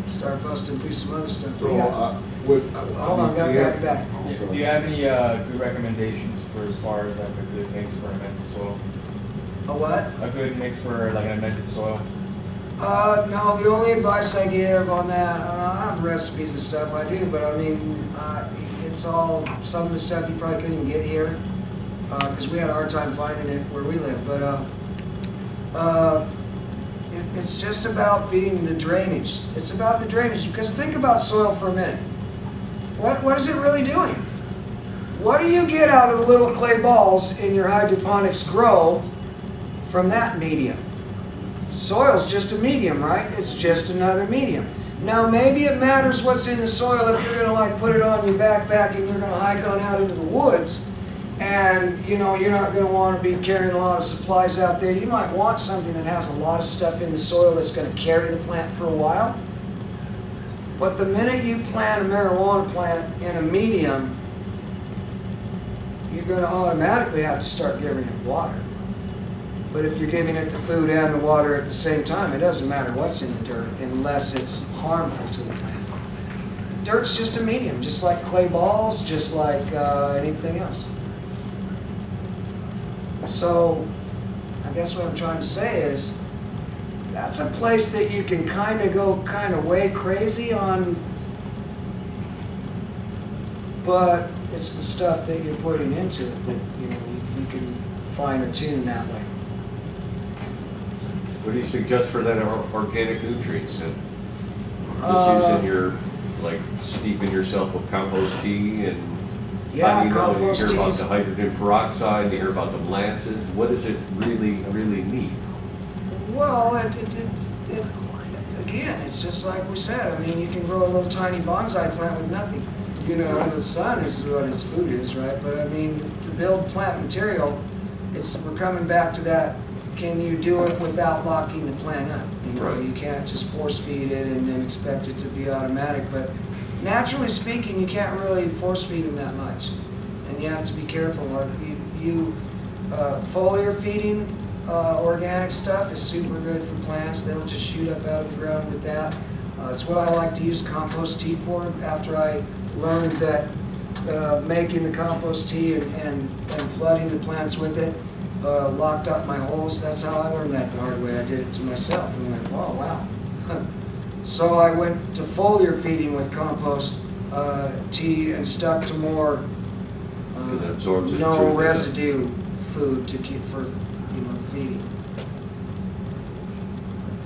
Start busting through some other stuff. So, Yeah. Hold on, back. Do you have any good recommendations for as far as like a good mix for amended soil? A what? A good mix for like an amended soil? No, the only advice I give on that, I have recipes and stuff I do, but I mean, it's all, some of the stuff you probably couldn't even get here, because we had a hard time finding it where we live, but it's just about being the drainage. It's about the drainage, because think about soil for a minute. What is it really doing? What do you get out of the little clay balls in your hydroponics grow from that medium? Soil's just a medium, right? It's just another medium. Now maybe it matters what's in the soil if you're gonna like put it on your backpack and you're gonna hike on out into the woods, and you know you're not gonna want to be carrying a lot of supplies out there. You might want something that has a lot of stuff in the soil that's gonna carry the plant for a while. But the minute you plant a marijuana plant in a medium, you're gonna automatically have to start giving it water. But if you're giving it the food and the water at the same time, it doesn't matter what's in the dirt unless it's harmful to the plant. Dirt's just a medium, just like clay balls, just like anything else. So, I guess what I'm trying to say is, that's a place that you can kind of go kind of way crazy on, but it's the stuff that you're putting into it that you know you can fine or tune that way. What do you suggest for that organic nutrients then? Uh, Just using your, like steeping yourself with compost tea and, Yeah, you compost hear about teas. the hydrogen peroxide, you hear about the molasses. What does it really need? Well, again, it's just like we said. I mean, you can grow a little tiny bonsai plant with nothing. You know, and the sun is what its food is, right? But I mean, to build plant material, we're coming back to that. Can you do it without locking the plant up? You know, Right. you can't just force feed it and then expect it to be automatic. But naturally speaking, you can't really force feed them that much, and you have to be careful. Foliar feeding organic stuff is super good for plants. They'll just shoot up out of the ground with that. It's what I like to use compost tea for. After I learned that making the compost tea and flooding the plants with it locked up my holes. That's how I learned that the hard way. I did it to myself and went, oh, wow. So I went to foliar feeding with compost tea and stuck to more It absorbs it no through the- residue food to keep for feeding.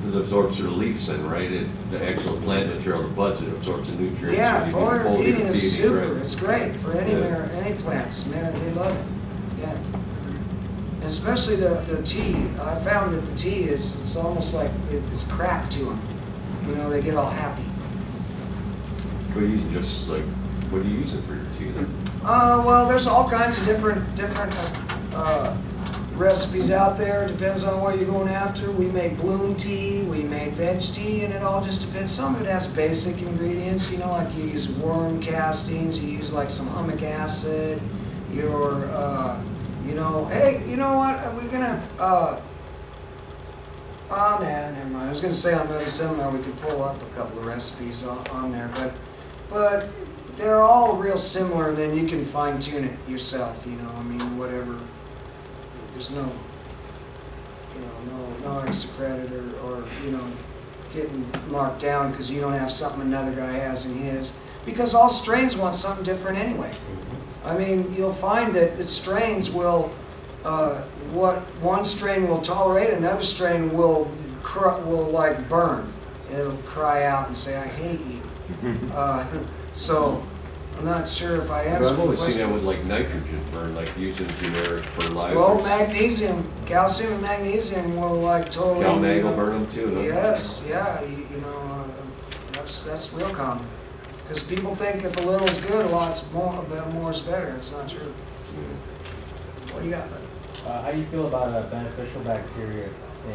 It absorbs through the leaves then, right? The actual plant material, the buds, it absorbs the nutrients. Yeah, so you can foliar foliar feeding is super. right? It's great for any Yeah. any plants. Man, they love it. Yeah. And especially the tea. I found that the tea it's almost like it's crack to them. You know, they get all happy. What are you using, just like, what are you using for your tea then? Well, there's all kinds of different recipes out there. Depends on what you're going after. We make bloom tea, we make veg tea, and it all just depends. Some of it has basic ingredients, you know, like you use worm castings, you use like some humic acid, you know, hey, you know what, we're gonna, oh, never mind. I was gonna say on another seminar we could pull up a couple of recipes on there, but they're all real similar, and then you can fine tune it yourself, you know, I mean, whatever. There's no, you know, no extra credit or, you know, getting marked down because you don't have something another guy has in his. Because all strains want something different anyway. I mean, you'll find that the strains will, what one strain will tolerate, another strain will like burn. It'll cry out and say, I hate you. So, I'm not sure if I answered I've the always seen question. that with like nitrogen burn, like using generic fertilizers. Well, magnesium, calcium and magnesium will like totally. Cal-mag will burn them too, no? Yes, yeah, you know, that's real common. Because people think if a little is good, a lot's more is better. It's not true. What do you got? How do you feel about beneficial bacteria?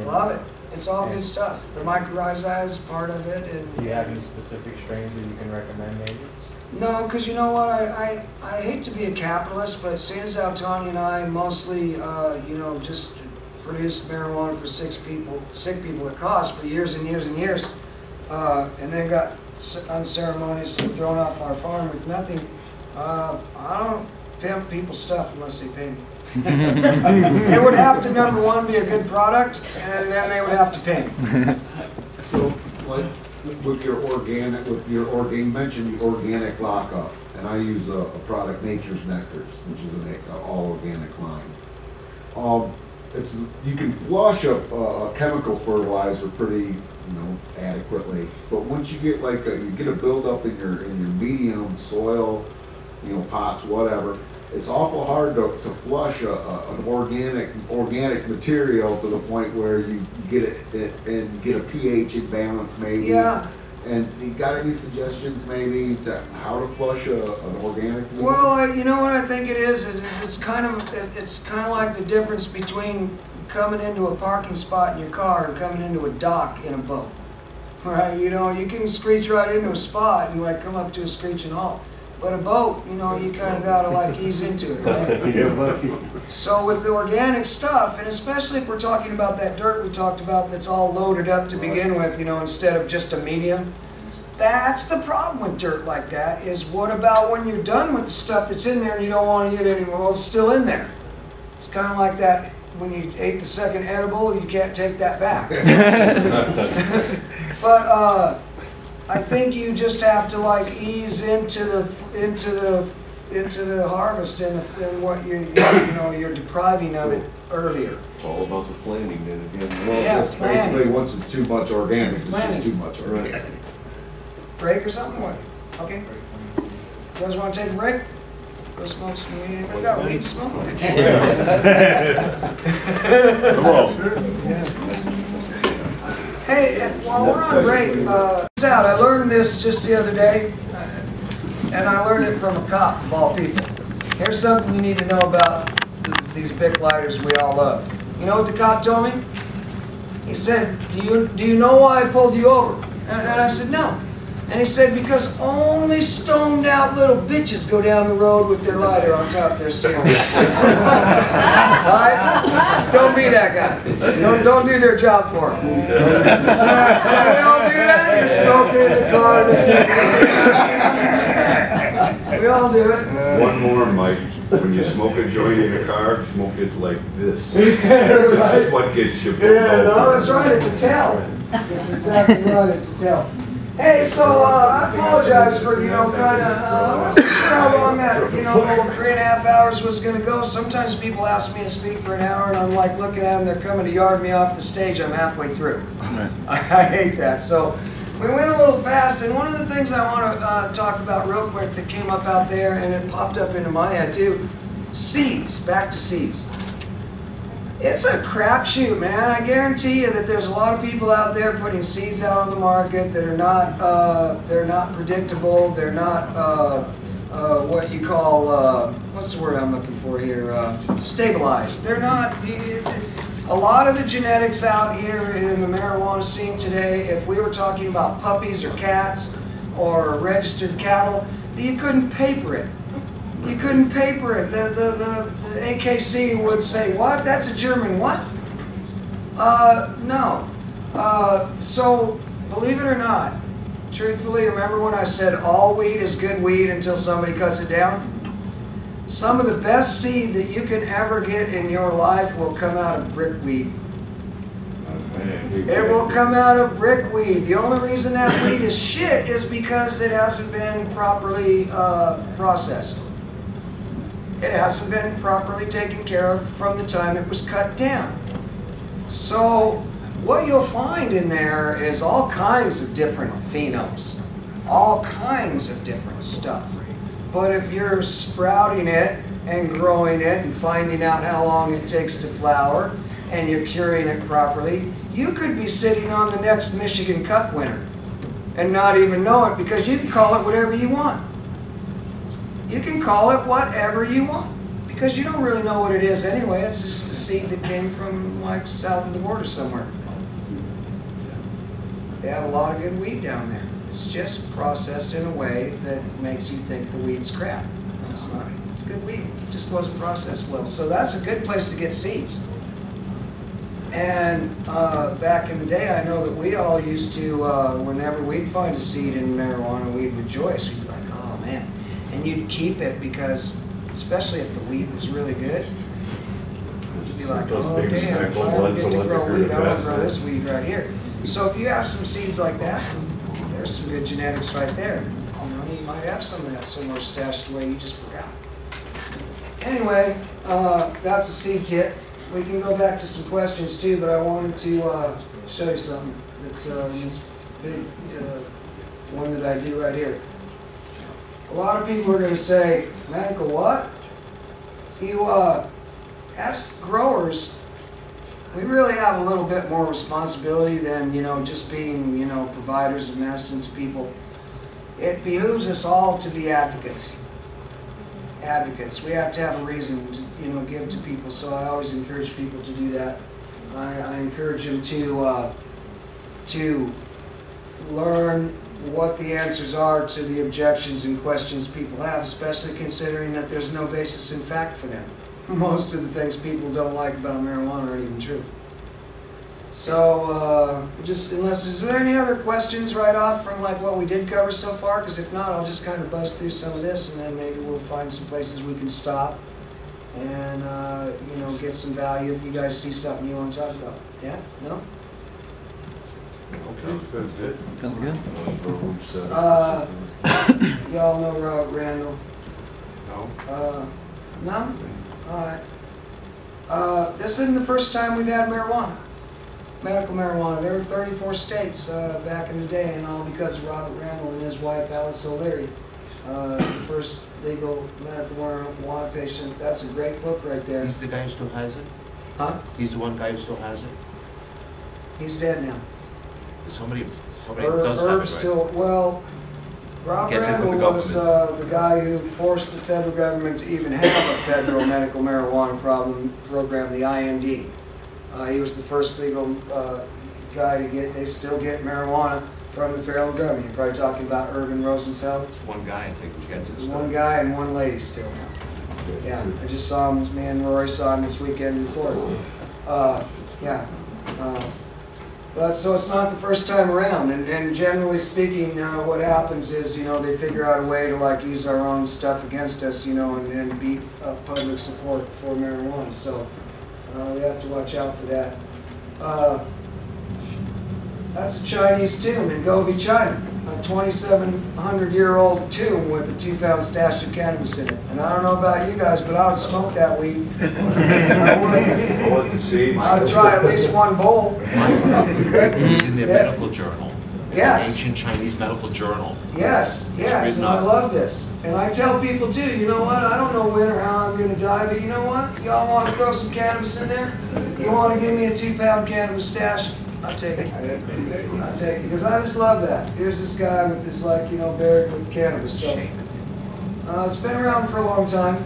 Love it. It's all good stuff. The mycorrhizae is part of it. And Do you have any specific strains that you can recommend maybe? no, because you know what, I hate to be a capitalist, but seeing as how Tony and I mostly, you know, just produced marijuana for sick people at cost for years and years and years, and then got unceremoniously thrown off our farm with nothing, I don't pimp people's stuff unless they pay me. It would have to, number one, be a good product, and then they would have to pay me. So, like, with your organic, you mentioned the organic lockup, and I use a product, Nature's Nectars, which is an all organic line. You can flush a chemical fertilizer pretty, you know, adequately, but once you get like you get a buildup in your medium soil, you know, pots, whatever. It's awful hard to flush an organic material to the point where you get it and get a pH imbalance maybe. Yeah. And you got any suggestions maybe to how to flush an organic medium? Well, you know what I think it is it's kind of like the difference between coming into a parking spot in your car and coming into a dock in a boat. Right? You know, you can screech right into a spot and like come up to a screeching halt. But a boat, you know, you kind of got to like ease into it, right? Yeah, buddy. So with the organic stuff, and especially if we're talking about that dirt we talked about that's all loaded up to begin with, you know, instead of just a medium, that's the problem with dirt like that, is what about when you're done with the stuff that's in there and you don't want to eat it anymore? Well, it's still in there. It's kind of like that when you ate the second edible, you can't take that back. But I think you just have to like ease into the harvest and what you're depriving of it earlier. It's all about the planning then again. Well, Yeah, it's basically once it's too much organics, it's Planning. just too much organics. Break or something? What? Okay. You guys want to take a break? Go smoke some weed. We got weed to smoke. Come on. Hey, while we're on break, I learned this just the other day, and I learned it from a cop of all people. Here's something you need to know about these Bic lighters we all love. You know what the cop told me? He said, do you know why I pulled you over? And I said, no. And he said, because only stoned out little bitches go down the road with their lighter on top of their steering wheel. Alright? Don't be that guy. Don't do their job for them. We all do that. You're smoking in the car. We all do it. One more, Mike. When you smoke a joint in a car, smoke it like this. This is what gets you pulled over. No, that's right. It's a tell. That's exactly right. It's a tell. Hey, so I apologize for, you know, kind of, I wasn't sure how long that, you know, 3.5 hours was going to go. Sometimes people ask me to speak for an hour, and I'm like looking at them, they're coming to yard me off the stage. I'm halfway through. I hate that. So we went a little fast, and one of the things I want to talk about real quick that came up out there, and it popped up into my head too, seeds, back to seeds. It's a crapshoot, man. I guarantee you that there's a lot of people out there putting seeds out on the market that are not predictable. They're not what you call what's the word I'm looking for here? Stabilized. They're not. A lot of the genetics out here in the marijuana scene today, if we were talking about puppies or cats or registered cattle, you couldn't paper it. You couldn't paper it. The AKC would say, what? That's a German what? No. So, believe it or not, truthfully, remember when I said all weed is good weed until somebody cuts it down? Some of the best seed that you can ever get in your life will come out of brickweed. It will come out of brickweed. The only reason that weed is shit is because it hasn't been properly processed. It hasn't been properly taken care of from the time it was cut down. So what you'll find in there is all kinds of different phenols, all kinds of different stuff. But if you're sprouting it and growing it and finding out how long it takes to flower and you're curing it properly, you could be sitting on the next Michigan Cup winner and not even know it, because you can call it whatever you want. You can call it whatever you want because you don't really know what it is anyway. It's just a seed that came from like south of the border somewhere. They have a lot of good weed down there. It's just processed in a way that makes you think the weed's crap. It's not. It's good weed. It just wasn't processed well. So that's a good place to get seeds. And back in the day, I know that we all used to, whenever we'd find a seed in marijuana, we'd rejoice. We'd be like, oh man. And you'd keep it because, especially if the weed was really good, you'd be like, oh damn, if I ever get to grow weed, I want to grow this weed right here. So if you have some seeds like that, there's some good genetics right there. You know, you might have some of that somewhere stashed away you just forgot. Anyway, that's a seed kit. We can go back to some questions too, but I wanted to show you something. That's this big one that I do right here. A lot of people are going to say, medical what? You as growers, we really have a little bit more responsibility than, you know, just being, you know, providers of medicine to people. It behooves us all to be advocates. Advocates. We have to have a reason to, you know, give to people. So I always encourage people to do that. I encourage them to learn what the answers are to the objections and questions people have, especially considering that there's no basis in fact for them. Most of the things people don't like about marijuana aren't even true. So, is there any other questions right off from like what we did cover so far? Because if not, I'll just kind of buzz through some of this and then maybe we'll find some places we can stop and, you know, get some value if you guys see something you want to talk about. Yeah? No? Okay, that's good. Sounds good. Y'all know Robert Randall? No? No? Alright. This isn't the first time we've had marijuana. Medical marijuana. There were 34 states back in the day, and all because of Robert Randall and his wife Alice O'Leary. It's the first legal medical marijuana patient. That's a great book right there. He's the guy who still has it? Huh? He's the one guy who still has it? He's dead now. Somebody does have it, right? Still, well, Rob Gets it from Randall the was the guy who forced the federal government to even have a federal medical marijuana program, the IND. He was the first legal guy to get, they still get marijuana from the federal government. You're probably talking about Irvin Rosenfeld. It's one guy, I think, who gets it. One guy and one lady still now. Yeah, I just saw him, me and Rory saw him this weekend in Florida. Yeah. But so it's not the first time around, and generally speaking, what happens is, you know, they figure out a way to like use our own stuff against us, you know, and beat up public support for marijuana. So we have to watch out for that. That's a Chinese tomb in Gobi, China. A 2,700-year-old tomb with a 2-pound stash of cannabis in it. And I don't know about you guys, but I would smoke that weed. I want to see. I would try at least one bowl. It's in the medical journal. Yes. Ancient Chinese medical journal. Yes, yes, written and I up. love this. And I tell people too, you know what, I don't know when or how I'm gonna die, but you know what? Y'all wanna throw some cannabis in there? You wanna give me a 2-pound cannabis stash? I'll take it. I'll take it, because I just love that. Here's this guy with his, like, you know, buried with cannabis. So, it's been around for a long time.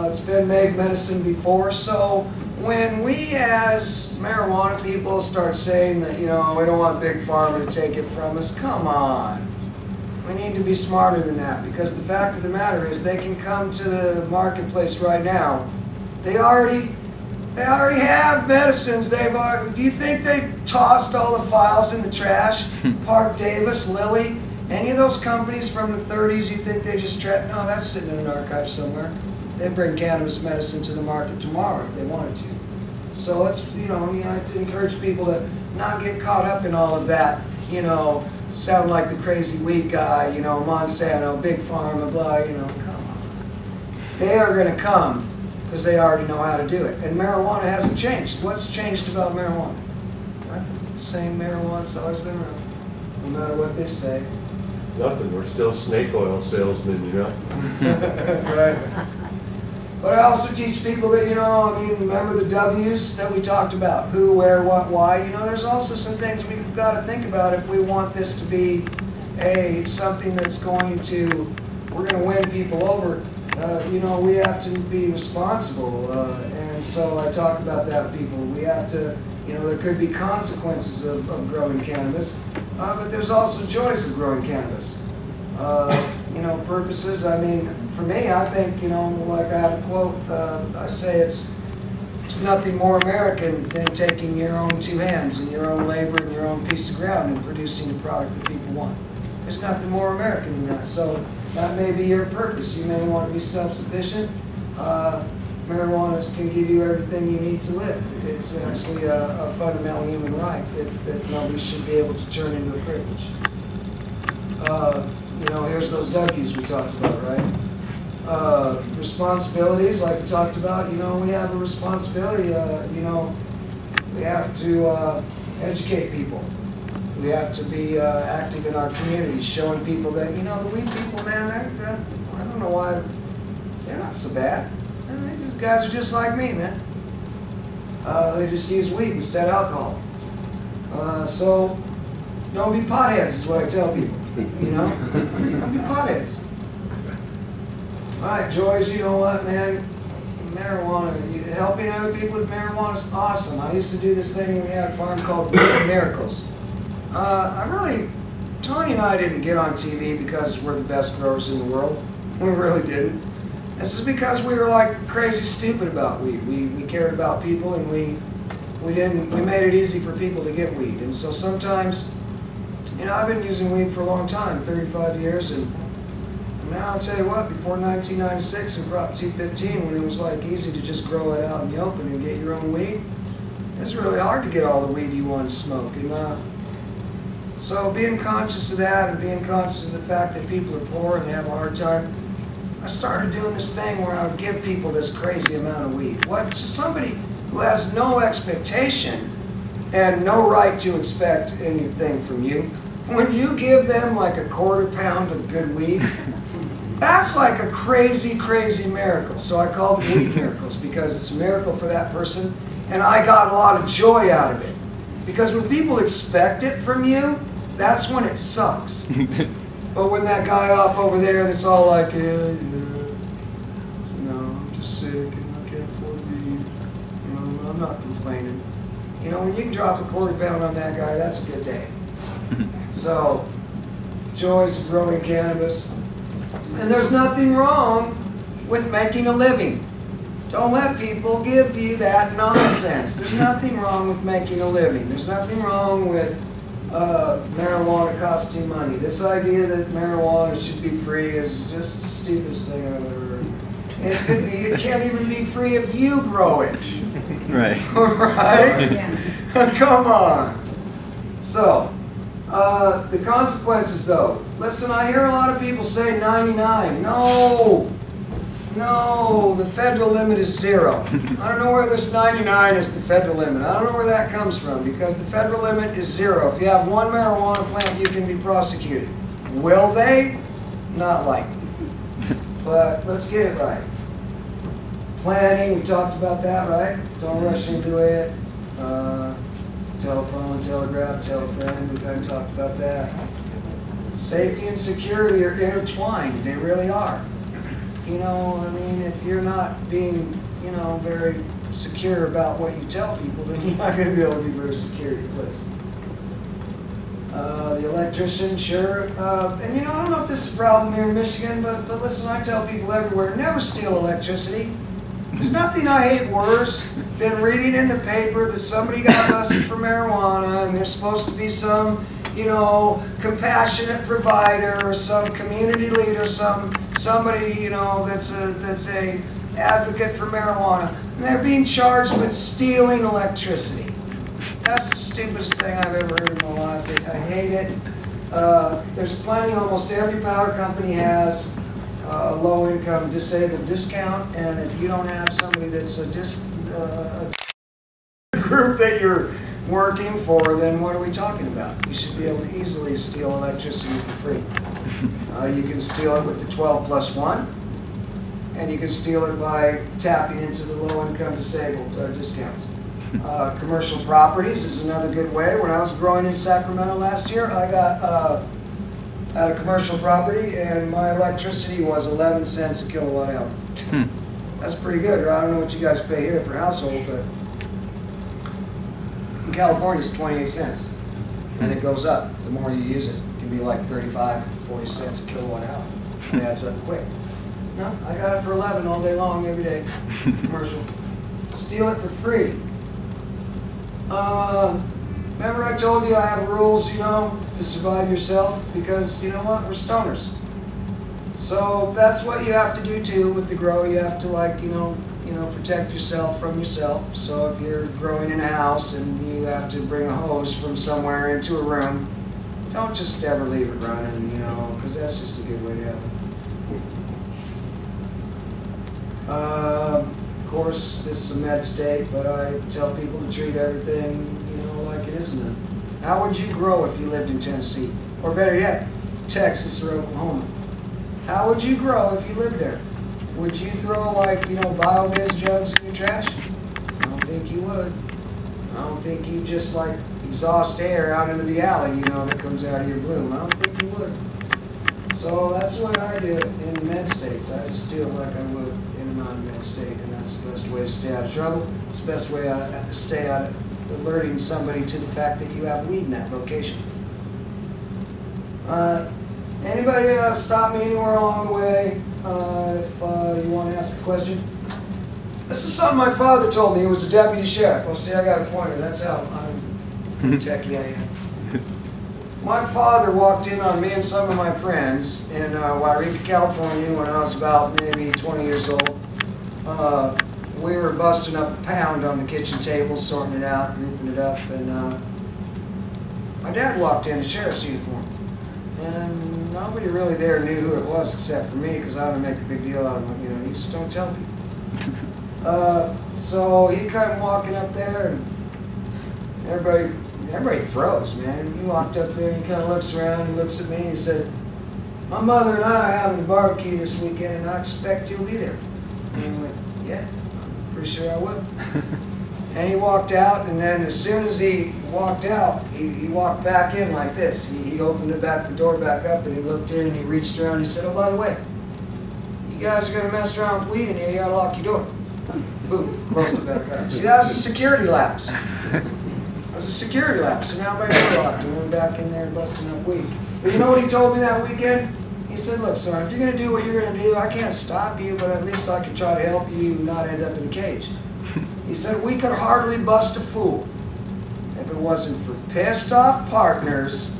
It's been made medicine before, so when we as marijuana people start saying that, you know, we don't want Big Pharma to take it from us, come on. We need to be smarter than that, because the fact of the matter is they can come to the marketplace right now. They already have medicines. Do you think they tossed all the files in the trash? Park Davis, Lilly, any of those companies from the 30s, you think they just no, that's sitting in an archive somewhere. They bring cannabis medicine to the market tomorrow if they wanted to. So it's, you know, I encourage people to not get caught up in all of that, you know, sound like the crazy weed guy, you know, Monsanto, Big Pharma, blah, you know, come on. They are going to come because they already know how to do it. And marijuana hasn't changed. What's changed about marijuana? Right? Same marijuana, it's always been around, no matter what they say. Nothing, we're still snake oil salesmen, you know? Right. But I also teach people that, you know, I mean, remember the W's that we talked about? Who, where, what, why? You know, there's also some things we've got to think about if we want this to be something that's going to, we're going to win people over. You know, we have to be responsible. And so I talk about that with people. We have to, you know, there could be consequences of growing cannabis, but there's also joys of growing cannabis. You know, purposes, I mean, for me, I think, you know, like I have a quote, I say there's nothing more American than taking your own 2 hands and your own labor and your own piece of ground and producing the product that people want. There's nothing more American than that. So that may be your purpose. You may want to be self-sufficient. Marijuana can give you everything you need to live. It's actually a fundamental human right that nobody should be able to turn into a privilege. You know, here's those W's we talked about, right? Responsibilities, like we talked about, you know, we have a responsibility, you know, we have to educate people. We have to be active in our communities, showing people that, you know, the weed people, man, I don't know why, they're not so bad. These guys are just like me, man. They just use weed instead of alcohol. So, don't be potheads is what I tell people, you know? Don't be potheads. All right, joys, you know what, man? Marijuana, helping other people with marijuana is awesome. I used to do this thing when we had a farm called Weed Miracles. Tony and I didn't get on TV because we're the best growers in the world. We really didn't. This is because we were like crazy stupid about weed. We cared about people, and we made it easy for people to get weed. And so sometimes, you know, I've been using weed for a long time, 35 years, and now I'll tell you what, before 1996 and Prop 215, when it was like easy to just grow it out in the open and get your own weed, it's really hard to get all the weed you want to smoke. And so being conscious of that and being conscious of the fact that people are poor and they have a hard time, I started doing this thing where I would give people this crazy amount of weed. To somebody who has no expectation and no right to expect anything from you, when you give them like a quarter pound of good weed, that's like a crazy, crazy miracle. So I called it Weed Miracles because it's a miracle for that person, and I got a lot of joy out of it. Because when people expect it from you, that's when it sucks. But when that guy off over there that's all like, yeah, I'm just sick and I can't afford weed, I'm not complaining. You know, when you can drop a quarter pound on that guy, that's a good day. So, joys of growing cannabis. And there's nothing wrong with making a living. Don't let people give you that nonsense. There's nothing wrong with making a living. There's nothing wrong with marijuana costing money. This idea that marijuana should be free is just the stupidest thing I've ever heard. It can't even be free if you grow it. Right. Right? Yeah. Come on. So, the consequences though. Listen, I hear a lot of people say 99. No! No, the federal limit is 0. I don't know where this 99 is the federal limit. I don't know where that comes from because the federal limit is 0. If you have one marijuana plant, you can be prosecuted. Will they? Not likely. But let's get it right. Planning, we talked about that, right? Don't rush into it. Telephone, telegraph, tell a friend, we kind of talked about that. Safety and security are intertwined. They really are. You know, I mean, if you're not being, you know, very secure about what you tell people, then you're not going to be able to be very secure at your place. The electrician, sure. And you know, I don't know if this is a problem here in Michigan, but listen, I tell people everywhere, never steal electricity. There's nothing I hate worse than reading in the paper that somebody got busted for marijuana and there's supposed to be some, you know, compassionate provider or some community leader, somebody, you know, that's a advocate for marijuana, and they're being charged with stealing electricity. That's the stupidest thing I've ever heard in my life. I hate it. There's plenty, almost every power company has a low-income disabled discount, and if you don't have somebody that's a group that you're working for, then what are we talking about? You should be able to easily steal electricity for free. You can steal it with the 12+1, and you can steal it by tapping into the low-income disabled discounts. Commercial properties is another good way. When I was growing in Sacramento last year, I got had a commercial property, and my electricity was 11 cents a kilowatt hour. That's pretty good. I don't know what you guys pay here for household, but in California it's 28 cents, and it goes up the more you use it. It can be like 35 to 40 cents a kilowatt hour. It adds up quick. No, I got it for 11 all day long, every day. Commercial. Steal it for free. Remember I told you I have rules, you know, to survive yourself, because you know what, we're stoners. So that's what you have to do too with the grow. You have to, like, you know, protect yourself from yourself. So if you're growing in a house and you have to bring a hose from somewhere into a room, don't just ever leave it running, you know, because that's just a good way to have it. Of course, this is a med state, but I tell people to treat everything, you know, like it isn't. How would you grow if you lived in Tennessee? Or better yet, Texas or Oklahoma? How would you grow if you lived there? Would you throw, like, you know, biogas jugs in your trash? I don't think you would. I don't think you just, like, exhaust air out into the alley, you know, that comes out of your bloom. I don't think you would. So that's what I do in med states. I just do it like I would in a non-med state, and that's the best way to stay out of trouble. It's the best way to stay out of alerting somebody to the fact that you have weed in that location. Anybody stop me anywhere along the way if you want to ask a question? This is something my father told me. He was a deputy sheriff. Well, see, I got a pointer. That's how techie I am. My father walked in on me and some of my friends in Wairika, California when I was about maybe 20 years old. We were busting up a pound on the kitchen table, sorting it out, grouping it up, and my dad walked in a sheriff's uniform. And nobody really there knew who it was except for me, because I don't make a big deal out of it. You know, you just don't tell people. So he came walking up there, and everybody froze, man. He walked up there, and he kind of looks around, he looks at me, and he said, "My mother and I are having a barbecue this weekend, and I expect you'll be there." And he went, "Yeah, I'm pretty sure I will." And he walked out, and then as soon as he walked out, he walked back in like this. He opened the door back up, and he looked in, and he reached around, and he said, "Oh, by the way, you guys are going to mess around with weed in here, you got to lock your door." Boom, closed it back up. See, that was a security lapse. That was a security lapse. So now my door locked, and we're back in there busting up weed. But you know what he told me that weekend? He said, "Look, son, if you're going to do what you're going to do, I can't stop you, but at least I can try to help you not end up in a cage." He said, "We could hardly bust a fool if it wasn't for pissed off partners,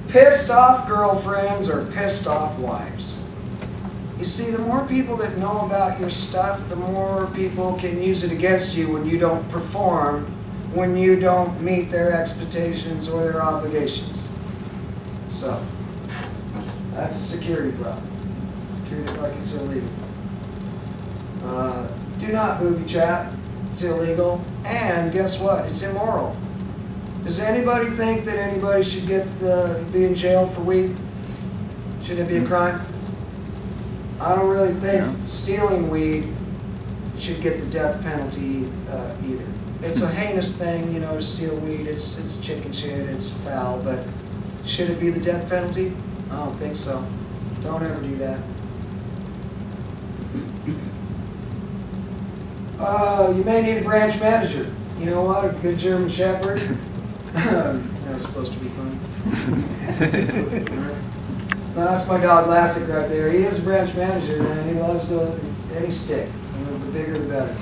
pissed off girlfriends, or pissed off wives." You see, the more people that know about your stuff, the more people can use it against you when you don't perform, when you don't meet their expectations or their obligations. So, that's a security problem. Treat it like it's illegal. Do not booby trap. It's illegal. And guess what? It's immoral. Does anybody think that anybody should be in jail for weed? Should it be a crime? I don't really think stealing weed should get the death penalty either. It's a heinous thing, you know, to steal weed. It's chicken shit. It's foul. But should it be the death penalty? I don't think so. Don't ever do that. You may need a branch manager. You know what? A good German Shepherd. That was supposed to be fun. No, that's my dog Lassick right there. He is a branch manager, man. He loves any stick. You know, the bigger the better.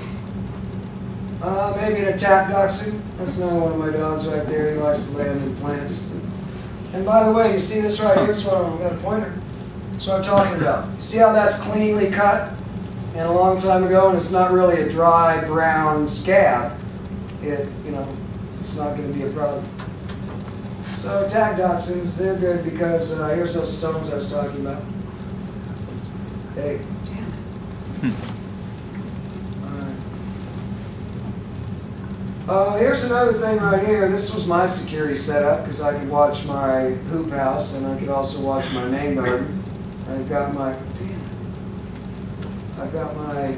Maybe an attack dachshund. That's another one of my dogs right there. He likes to land in plants. And by the way, you see this right here? I've got a pointer. That's what I'm talking about. You see how that's cleanly cut? And a long time ago, and it's not really a dry brown scab. It's not going to be a problem. So attack dachshunds, they're good because here's those stones I was talking about. Hey, damn it. All right. Here's another thing right here. This was my security setup because I could watch my hoop house and I could also watch my main garden. I've got my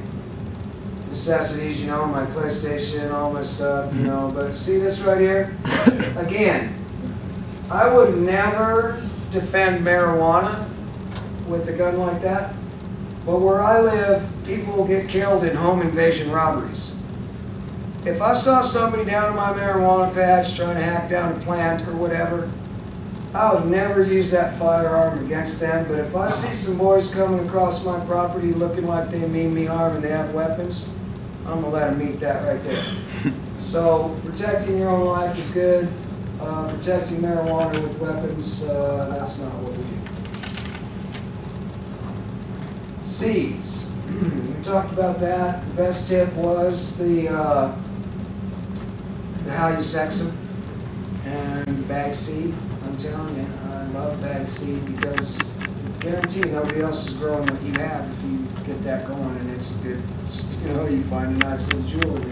necessities, you know, my PlayStation, all my stuff, you know. But see this right here? Again, I would never defend marijuana with a gun like that. But where I live, people get killed in home invasion robberies. If I saw somebody down in my marijuana patch trying to hack down a plant or whatever, I would never use that firearm against them. But if I see some boys coming across my property looking like they mean me harm and they have weapons, I'm going to let them eat that right there. So protecting your own life is good. Protecting marijuana with weapons, that's not what we do. Seeds. We talked about that. The best tip was the how you sex them and bag seed. I'm telling you, I love bag seed because I guarantee nobody else is growing what you have if you get that going, and it's a good, you know, you find a nice little jewel in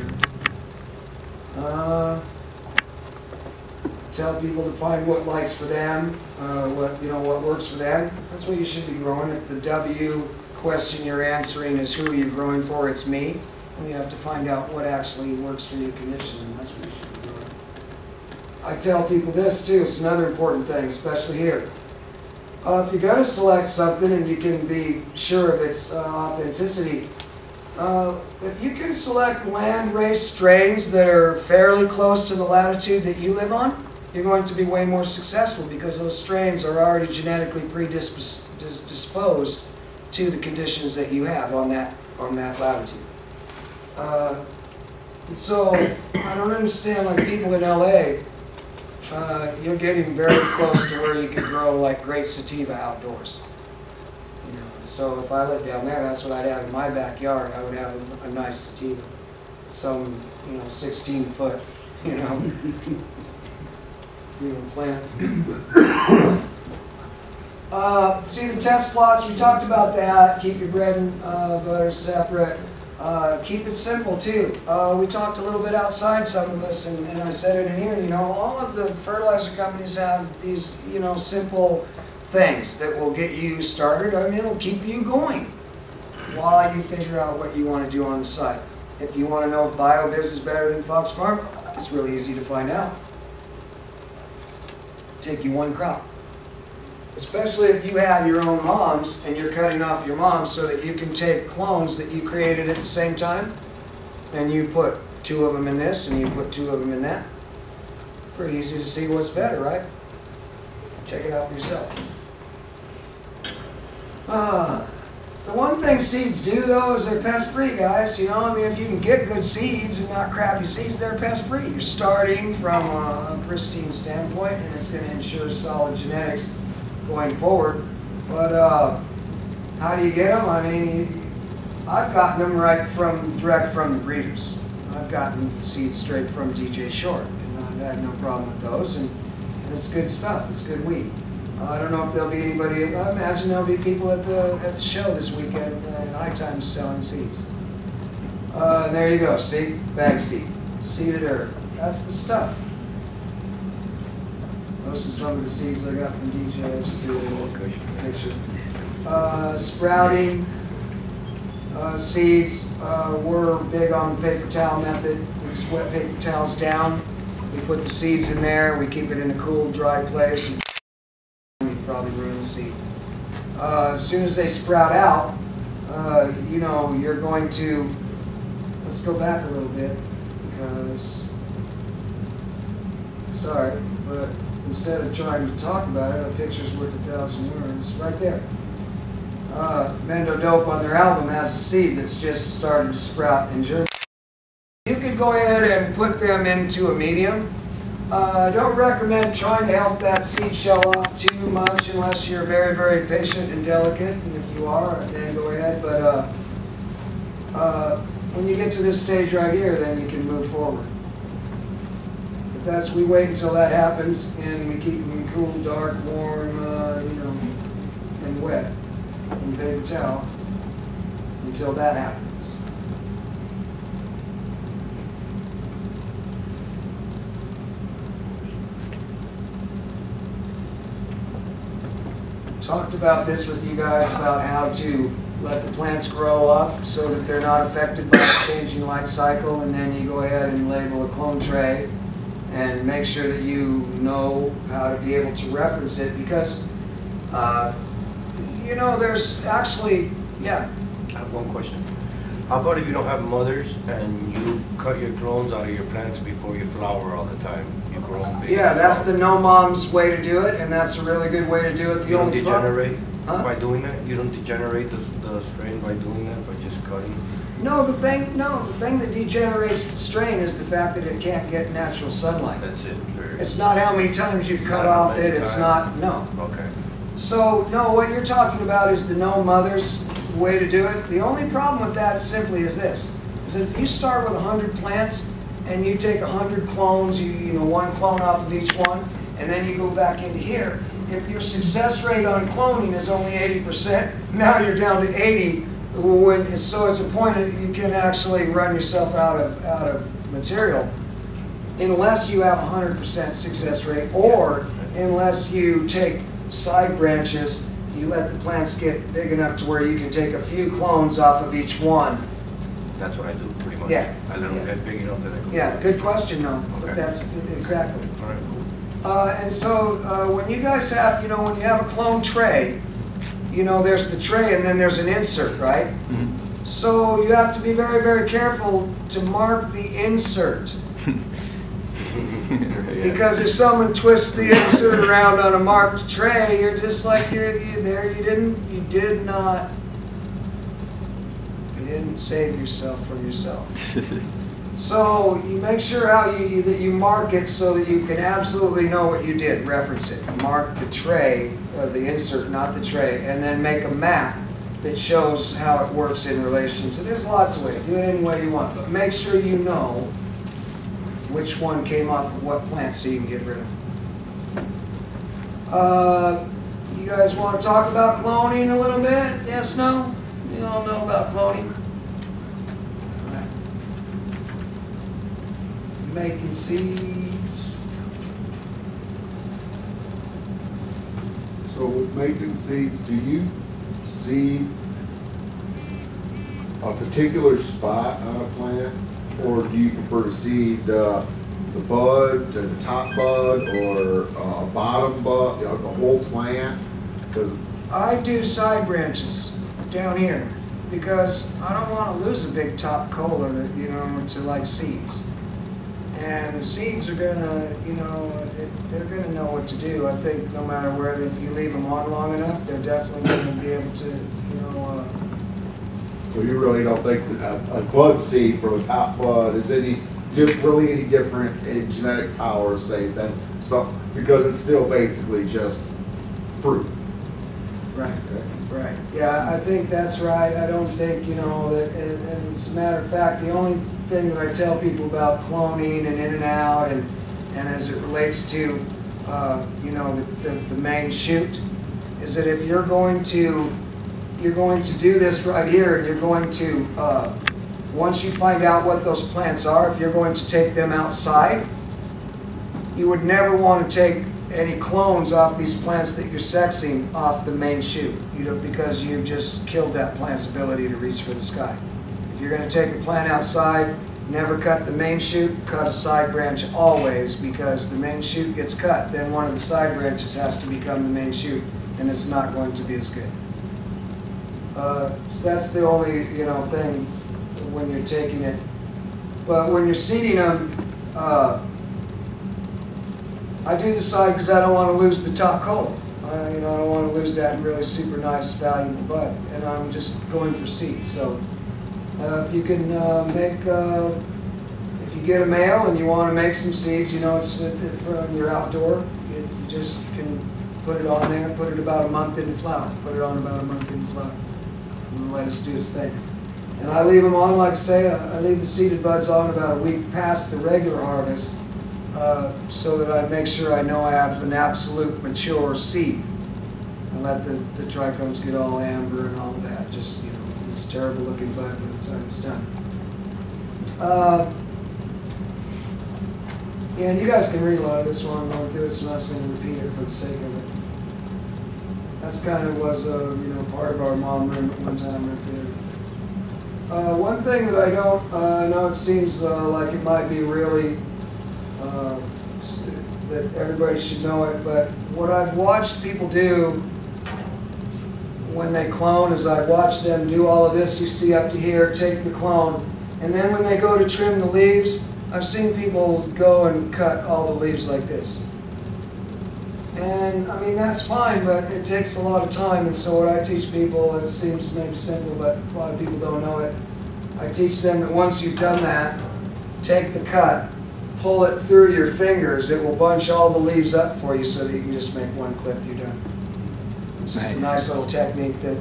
there. Tell people to find what likes for them, what works for them. That's what you should be growing. If the W question you're answering is who are you growing for, it's me. And you have to find out what actually works for your condition, and that's what you should be growing. I tell people this too, it's another important thing, especially here. If you're going to select something and you can be sure of its authenticity, if you can select land-raised strains that are fairly close to the latitude that you live on, you're going to be way more successful because those strains are already genetically predisposed to the conditions that you have on that latitude. So I don't understand, like people in LA, you're getting very close to where you could grow like great sativa outdoors. You know, so if I lived down there, that's what I'd have in my backyard. I would have a nice sativa, some 16-foot, plant. See the test plots, we talked about that. Keep your bread and butter separate. Keep it simple too. We talked a little bit outside, some of us, and I said it in here, all of the fertilizer companies have these, simple things that will get you started. I mean, it'll keep you going while you figure out what you want to do on the site. If you want to know if BioBiz is better than Fox Farm, it's really easy to find out. Take you one crop. Especially if you have your own moms and you're cutting off your moms so that you can take clones that you created at the same time and you put 2 of them in this and you put 2 of them in that. Pretty easy to see what's better, right? Check it out for yourself. The one thing seeds do though is they're pest-free, guys. I mean, if you can get good seeds and not crappy seeds, they're pest-free. You're starting from a pristine standpoint and it's going to ensure solid genetics going forward. But how do you get them? I mean, I've gotten them direct from the breeders. I've gotten seeds straight from DJ Short, and I've had no problem with those, and it's good stuff. It's good wheat. I don't know if there'll be anybody. I imagine there'll be people at the show this weekend at High Times selling seeds. And there you go, see, bag seed, seeded herb. That's the stuff. Those are some of the seeds I got from DJ. Just do a little picture. Sprouting seeds. We're big on the paper towel method. We just wet paper towels down. We put the seeds in there. We keep it in a cool, dry place. You probably ruin the seed. As soon as they sprout out, you know, you're going to, let's go back a little bit because, sorry, but instead of trying to talk about it, a picture's worth 1,000 words. Right there. Mendo Dope on their album has a seed that's just started to sprout in Germany. You could go ahead and put them into a medium. I don't recommend trying to help that seed shell off too much unless you're very, very patient and delicate. And if you are, then go ahead. But when you get to this stage right here, then you can move forward. But that's, we wait until that happens and we keep them cool, dark, warm, you know, and wet in paper towel until that happens. Talked about this with you guys about how to let the plants grow up so that they're not affected by the changing light cycle, and then you go ahead and label a clone tray and make sure that you know how to be able to reference it because you know there's actually, yeah. I have one question. How about if you don't have mothers and you cut your clones out of your plants before you flower all the time? You grow them big. Yeah, that's the no mom's way to do it, and that's a really good way to do it. You don't degenerate by doing that? You don't degenerate the strain by doing that, by just cutting? No, the thing that degenerates the strain is the fact that it can't get natural sunlight. That's it. It's not how many times you've cut off it, it's not, no. Okay. So, no, what you're talking about is the no mothers way to do it. The only problem with that simply is this, is that if you start with 100 plants and you take 100 clones, you know, one clone off of each one, and then you go back into here, if your success rate on cloning is only 80%, now you're down to 80, so it's a point that you can actually run yourself out of material unless you have 100% success rate, or unless you take side branches, you let the plants get big enough to where you can take a few clones off of each one. That's what I do, pretty much. Yeah. I let them get big enough that I can. Yeah, good question though, but Okay. that's exactly. All right, cool. And so when you guys have, you know, when you have a clone tray, you know, there's the tray and then there's an insert, right? Mm-hmm. So you have to be very, very careful to mark the insert. Because if someone twists the insert around on a marked tray, you're just like you didn't save yourself from yourself. So you make sure that you mark it so that you can absolutely know what you did. Reference it. Mark the tray, the insert, not the tray, and then make a map that shows how it works in relation to. There's lots of ways. Do it any way you want, but make sure you know which one came off of what plant so you can get rid of. You guys want to talk about cloning a little bit? Yes, no? You all know about cloning? Right. Making seeds. So with making seeds, do you seed a particular spot on a plant? Or do you prefer to seed the bud, the top bud, or a bottom bud, you know, the whole plant? Because I do side branches down here because I don't want to lose a big top cola that, you know, to like seeds. And the seeds are gonna, you know, they're gonna know what to do. I think no matter where, if you leave them on long enough, they're definitely gonna be able to, you know. so you really don't think that a bud seed from a top bud is really any different in genetic power, say, than some, because it's still basically just fruit. Right. Okay. Right. Yeah, I think that's right. I don't think, you know, that, and as a matter of fact, the only thing that I tell people about cloning and in and out, and as it relates to, you know, the main shoot, is that if you're going to do this right here, and you're going to once you find out what those plants are, if you're going to take them outside, you would never want to take any clones off these plants that you're sexing off the main shoot, because you've just killed that plant's ability to reach for the sky. If you're going to take a plant outside, never cut the main shoot, cut a side branch always, because the main shoot gets cut, then one of the side branches has to become the main shoot, and it's not going to be as good. So that's the only thing when you're taking it. But when you're seeding them, I do the side because I don't want to lose the top coat. I don't want to lose that really super nice, valuable bud, and I'm just going for seeds. So if you can if you get a male and you want to make some seeds, it's from your outdoor, you just can put it on there, put it about a month into flower, put it on about a month into flower, and let it do its thing. And I leave them on, like I say, I leave the seeded buds on about a week past the regular harvest, so that I make sure I know I have an absolute mature seed. And let the trichomes get all amber and all of that. Just, this terrible looking bud by the time it's done. Yeah, and you guys can read a lot of this while I'm going through it, so I'm not going to repeat it for the sake of it. That's kind of was, part of our mom room at one time right there. One thing that I don't know, it seems like it might be really that everybody should know it, but what I've watched people do when they clone is I've watched them do all of this you see up to here, take the clone, and then when they go to trim the leaves, I've seen people go and cut all the leaves like this. And I mean, that's fine, but it takes a lot of time, and so what I teach people, it seems maybe simple, but a lot of people don't know it. I teach them that once you've done that, take the cut, pull it through your fingers, it will bunch all the leaves up for you so that you can just make one clip, you're done. It's just a nice little technique that,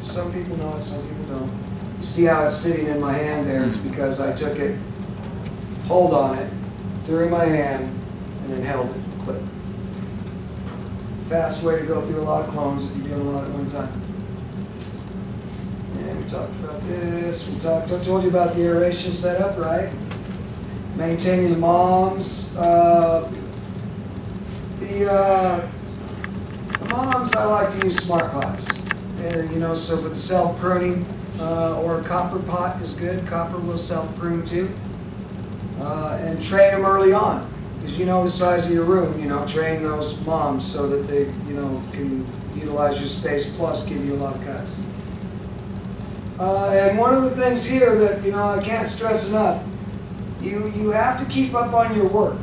some people know it, some people don't. You see how it's sitting in my hand there? It's because I took it, pulled on it, through my hand, and then held it, clip. Fast way to go through a lot of clones if you're doing a lot at one time. And we talked about this. I told you about the aeration setup, right? Maintaining the moms. The moms, I like to use smart pots. So for the self-pruning, or a copper pot is good. Copper will self-prune too. And train them early on. Because you know the size of your room, train those moms so that they, can utilize your space plus give you a lot of cuts. And one of the things here that, I can't stress enough, you have to keep up on your work.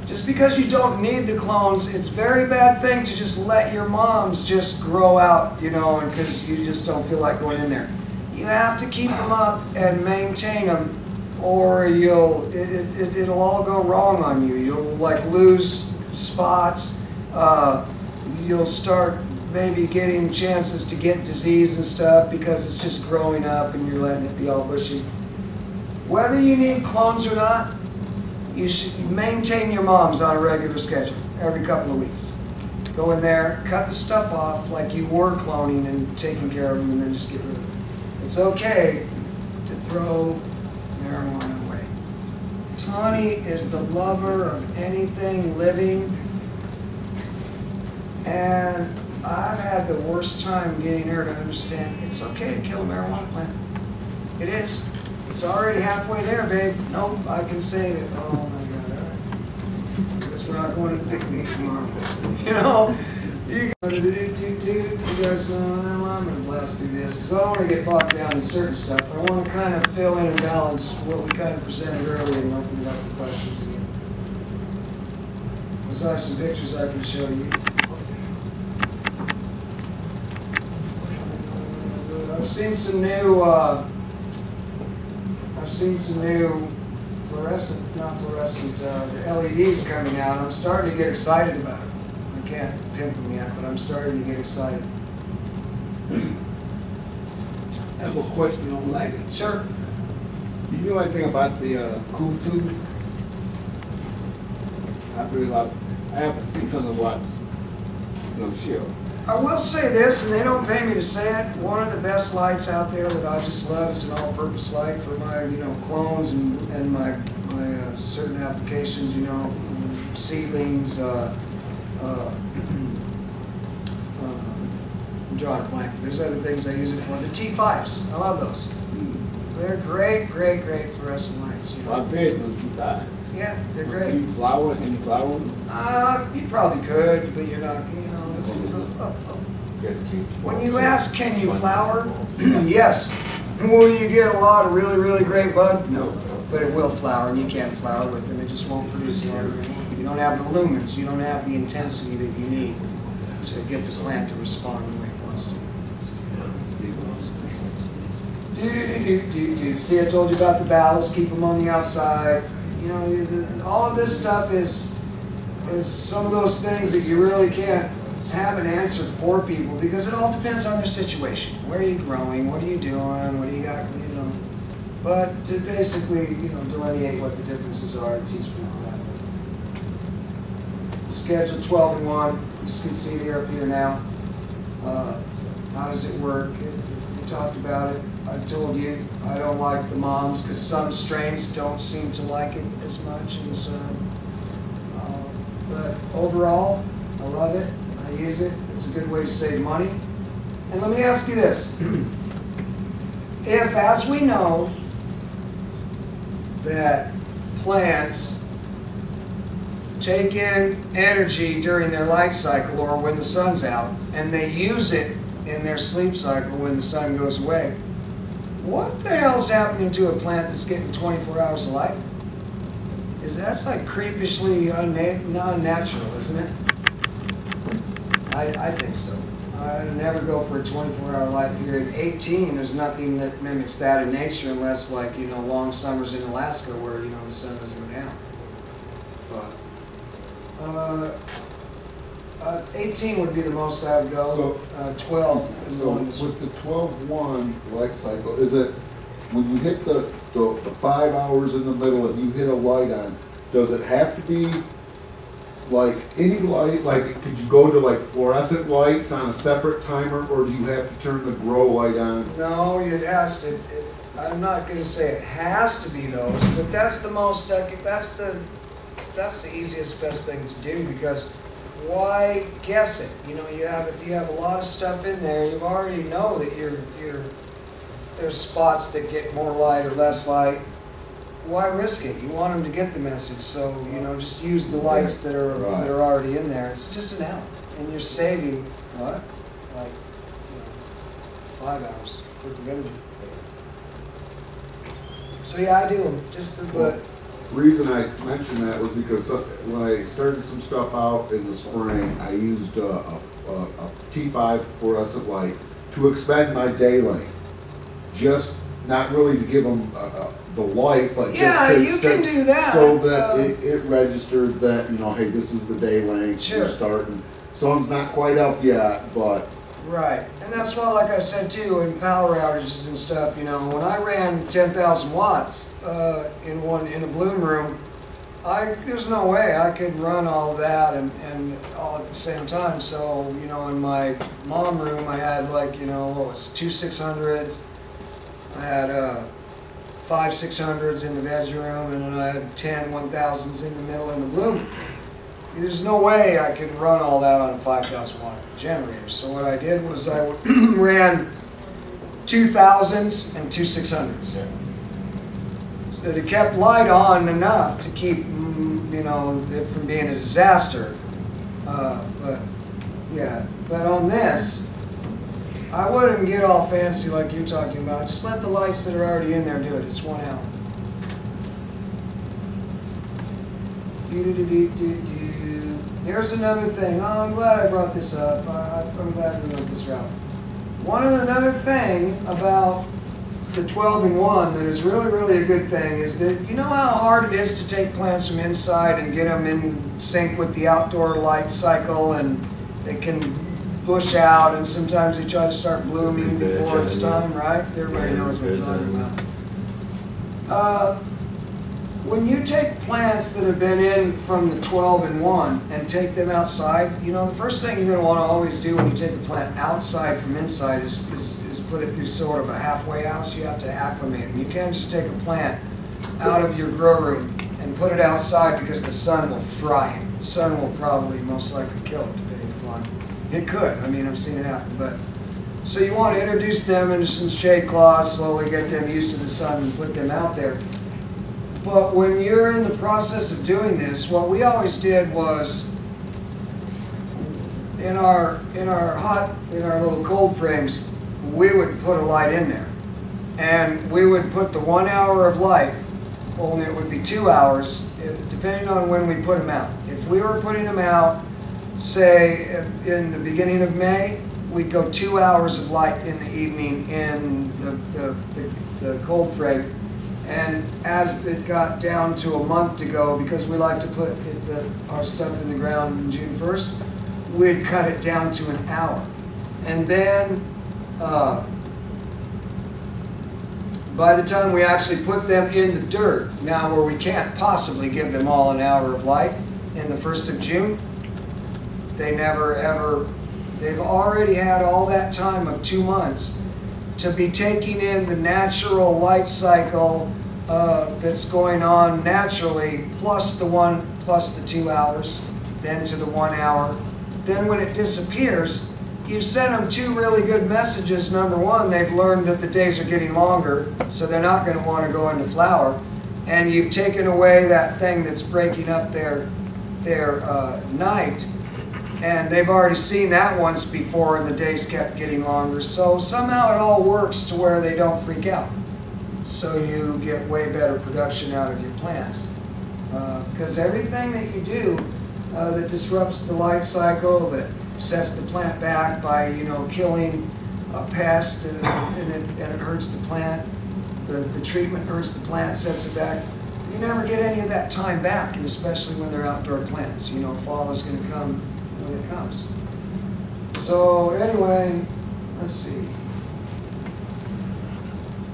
Just because you don't need the clones, it's a very bad thing to just let your moms just grow out, and because you just don't feel like going in there. You have to keep them up and maintain them, or it'll all go wrong on you. You'll lose spots. You'll start maybe getting chances to get disease and stuff because it's just growing up and you're letting it be all bushy. Whether you need clones or not, you should maintain your moms on a regular schedule, every couple of weeks. Go in there, cut the stuff off like you were cloning and taking care of them, and then just get rid of it. It's okay to throw marijuana away. Tawny is the lover of anything living, and I've had the worst time getting her to understand it's okay to kill a marijuana plant. It is. It's already halfway there, babe. Nope, I can save it. Oh my God, all right. Guess we're not going to the picnic tomorrow. You guys know, I'm going to blast through this because I don't want to get bogged down in certain stuff. I want to kind of fill in and balance what we kind of presented earlier and open it up to questions again. Because I have some pictures I can show you. I've seen some new fluorescent, not fluorescent, the LEDs coming out. I'm starting to get excited about it. I can't pimp them yet, but I'm starting to get excited. I have a question on lighting. Sure. Do you know anything about the cool tube? I have a 600 watt shell. I will say this, and they don't pay me to say it, one of the best lights out there that I just love is an all-purpose light for my, clones and my certain applications, seedlings, I'm drawing a blank. There's other things I use it for. The T5s, I love those. They're great fluorescent lights. What base those T5s? Yeah, they're great. Can you flower them? You probably could, but you're not, When you ask, can you flower? Yes. Will you get a lot of really great bud? No. But it will flower, and you can't flower with them. It just won't produce a lot of rain. You don't have the lumens. You don't have the intensity that you need to get the plant to respond the way it wants to. See, I told you about the ballast. Keep them on the outside. All of this stuff is some of those things that you really can't have an answer for people because it all depends on their situation. Where are you growing? What are you doing? What do you got? But to basically, delineate what the differences are and teach people that. Schedule 12 and 1. You can see it up here now. How does it work? We talked about it. I told you I don't like the moms because some strains don't seem to like it as much, and so. But overall, I love it. I use it. It's a good way to save money. And let me ask you this: if, as we know, that plants take in energy during their light cycle or when the sun's out, and they use it in their sleep cycle when the sun goes away, what the hell's happening to a plant that's getting 24 hours of light? That's like creepishly unnatural, isn't it? I think so. I never go for a 24-hour light period. 18, there's nothing that mimics that in nature unless, like, long summers in Alaska where, the sun doesn't go down. But 18 would be the most I would go. 12 is the one. With the 12-1 light cycle, is it when you hit the 5 hours in the middle and you hit a light on, does it have to be like any light? Like, could you go to like fluorescent lights on a separate timer, or do you have to turn the grow light on? No, it has to. I'm not going to say it has to be those, but that's the most. That's the easiest, best thing to do because why guess it? If you have a lot of stuff in there, you already know that there's spots that get more light or less light. Why risk it? You want them to get the message, so just use the lights that are already in there. It's just an hour, and you're saving what, like 5 hours worth of energy. So yeah, I do them. The reason I mentioned that was because when I started some stuff out in the spring, I used a T5 fluorescent light to expand my day lane. Just not really to give them the light, but you can do that. So that it registered that, hey, this is the day length, sure. We're starting. Sun's not quite up yet, but. Right, and that's why, like I said too, in power outages and stuff, when I ran 10,000 watts in a bloom room, there's no way I could run all of that and all at the same time. So, in my mom room, I had like, two 600s, I had 5 600s in the bedroom, and then I had 10 1000s in the middle in the bloom. There's no way I could run all that on a 5,000 watt generator. So what I did was I ran 2000s and 2 600s. Yeah. So it kept light on enough to keep, it from being a disaster. But on this, I wouldn't get all fancy like you're talking about. Just let the lights that are already in there do it. It's 1 hour. Here's another thing. Oh, I'm glad I brought this up. I'm glad we went this route. Another thing about the 12-in-1 that is really a good thing is that you know how hard it is to take plants from inside and get them in sync with the outdoor light cycle, and they can bush out, and sometimes they try to start blooming before it's time, right? Everybody knows what I'm talking about. when you take plants that have been in from the 12 and 1 and take them outside, you know, the first thing you're going to want to always do when you take a plant outside from inside is put it through sort of a halfway house. You have to acclimate it. You can't just take a plant out of your grow room and put it outside because the sun will fry it. The sun will probably most likely kill it, depending upon. It could. I mean, I've seen it happen. But so you want to introduce them into some shade cloths, slowly get them used to the sun and put them out there. But when you're in the process of doing this, what we always did was in our little cold frames, we would put a light in there. And we would put the 1 hour of light, only it would be 2 hours, depending on when we put them out. If we were putting them out, say, in the beginning of May, we'd go 2 hours of light in the evening in the cold frame. And as it got down to a month to go, because we like to put our stuff in the ground on June 1st, we'd cut it down to an hour. And then by the time we actually put them in the dirt, now where we can't possibly give them all an hour of light in the 1st of June, they never ever, they've already had all that time of 2 months to be taking in the natural light cycle that's going on naturally, plus the 2 hours, then to the 1 hour. Then when it disappears, you've sent them 2 really good messages. Number one, they've learned that the days are getting longer, so they're not going to want to go into flower. And you've taken away that thing that's breaking up their night. And they've already seen that once before, and the days kept getting longer. So somehow it all works to where they don't freak out. So you get way better production out of your plants. Because everything that you do that disrupts the light cycle, that sets the plant back by, you know, killing a pest and it hurts the plant, the treatment hurts the plant, sets it back. You never get any of that time back, and especially when they're outdoor plants. You know, fall is going to come when it comes. So anyway, let's see.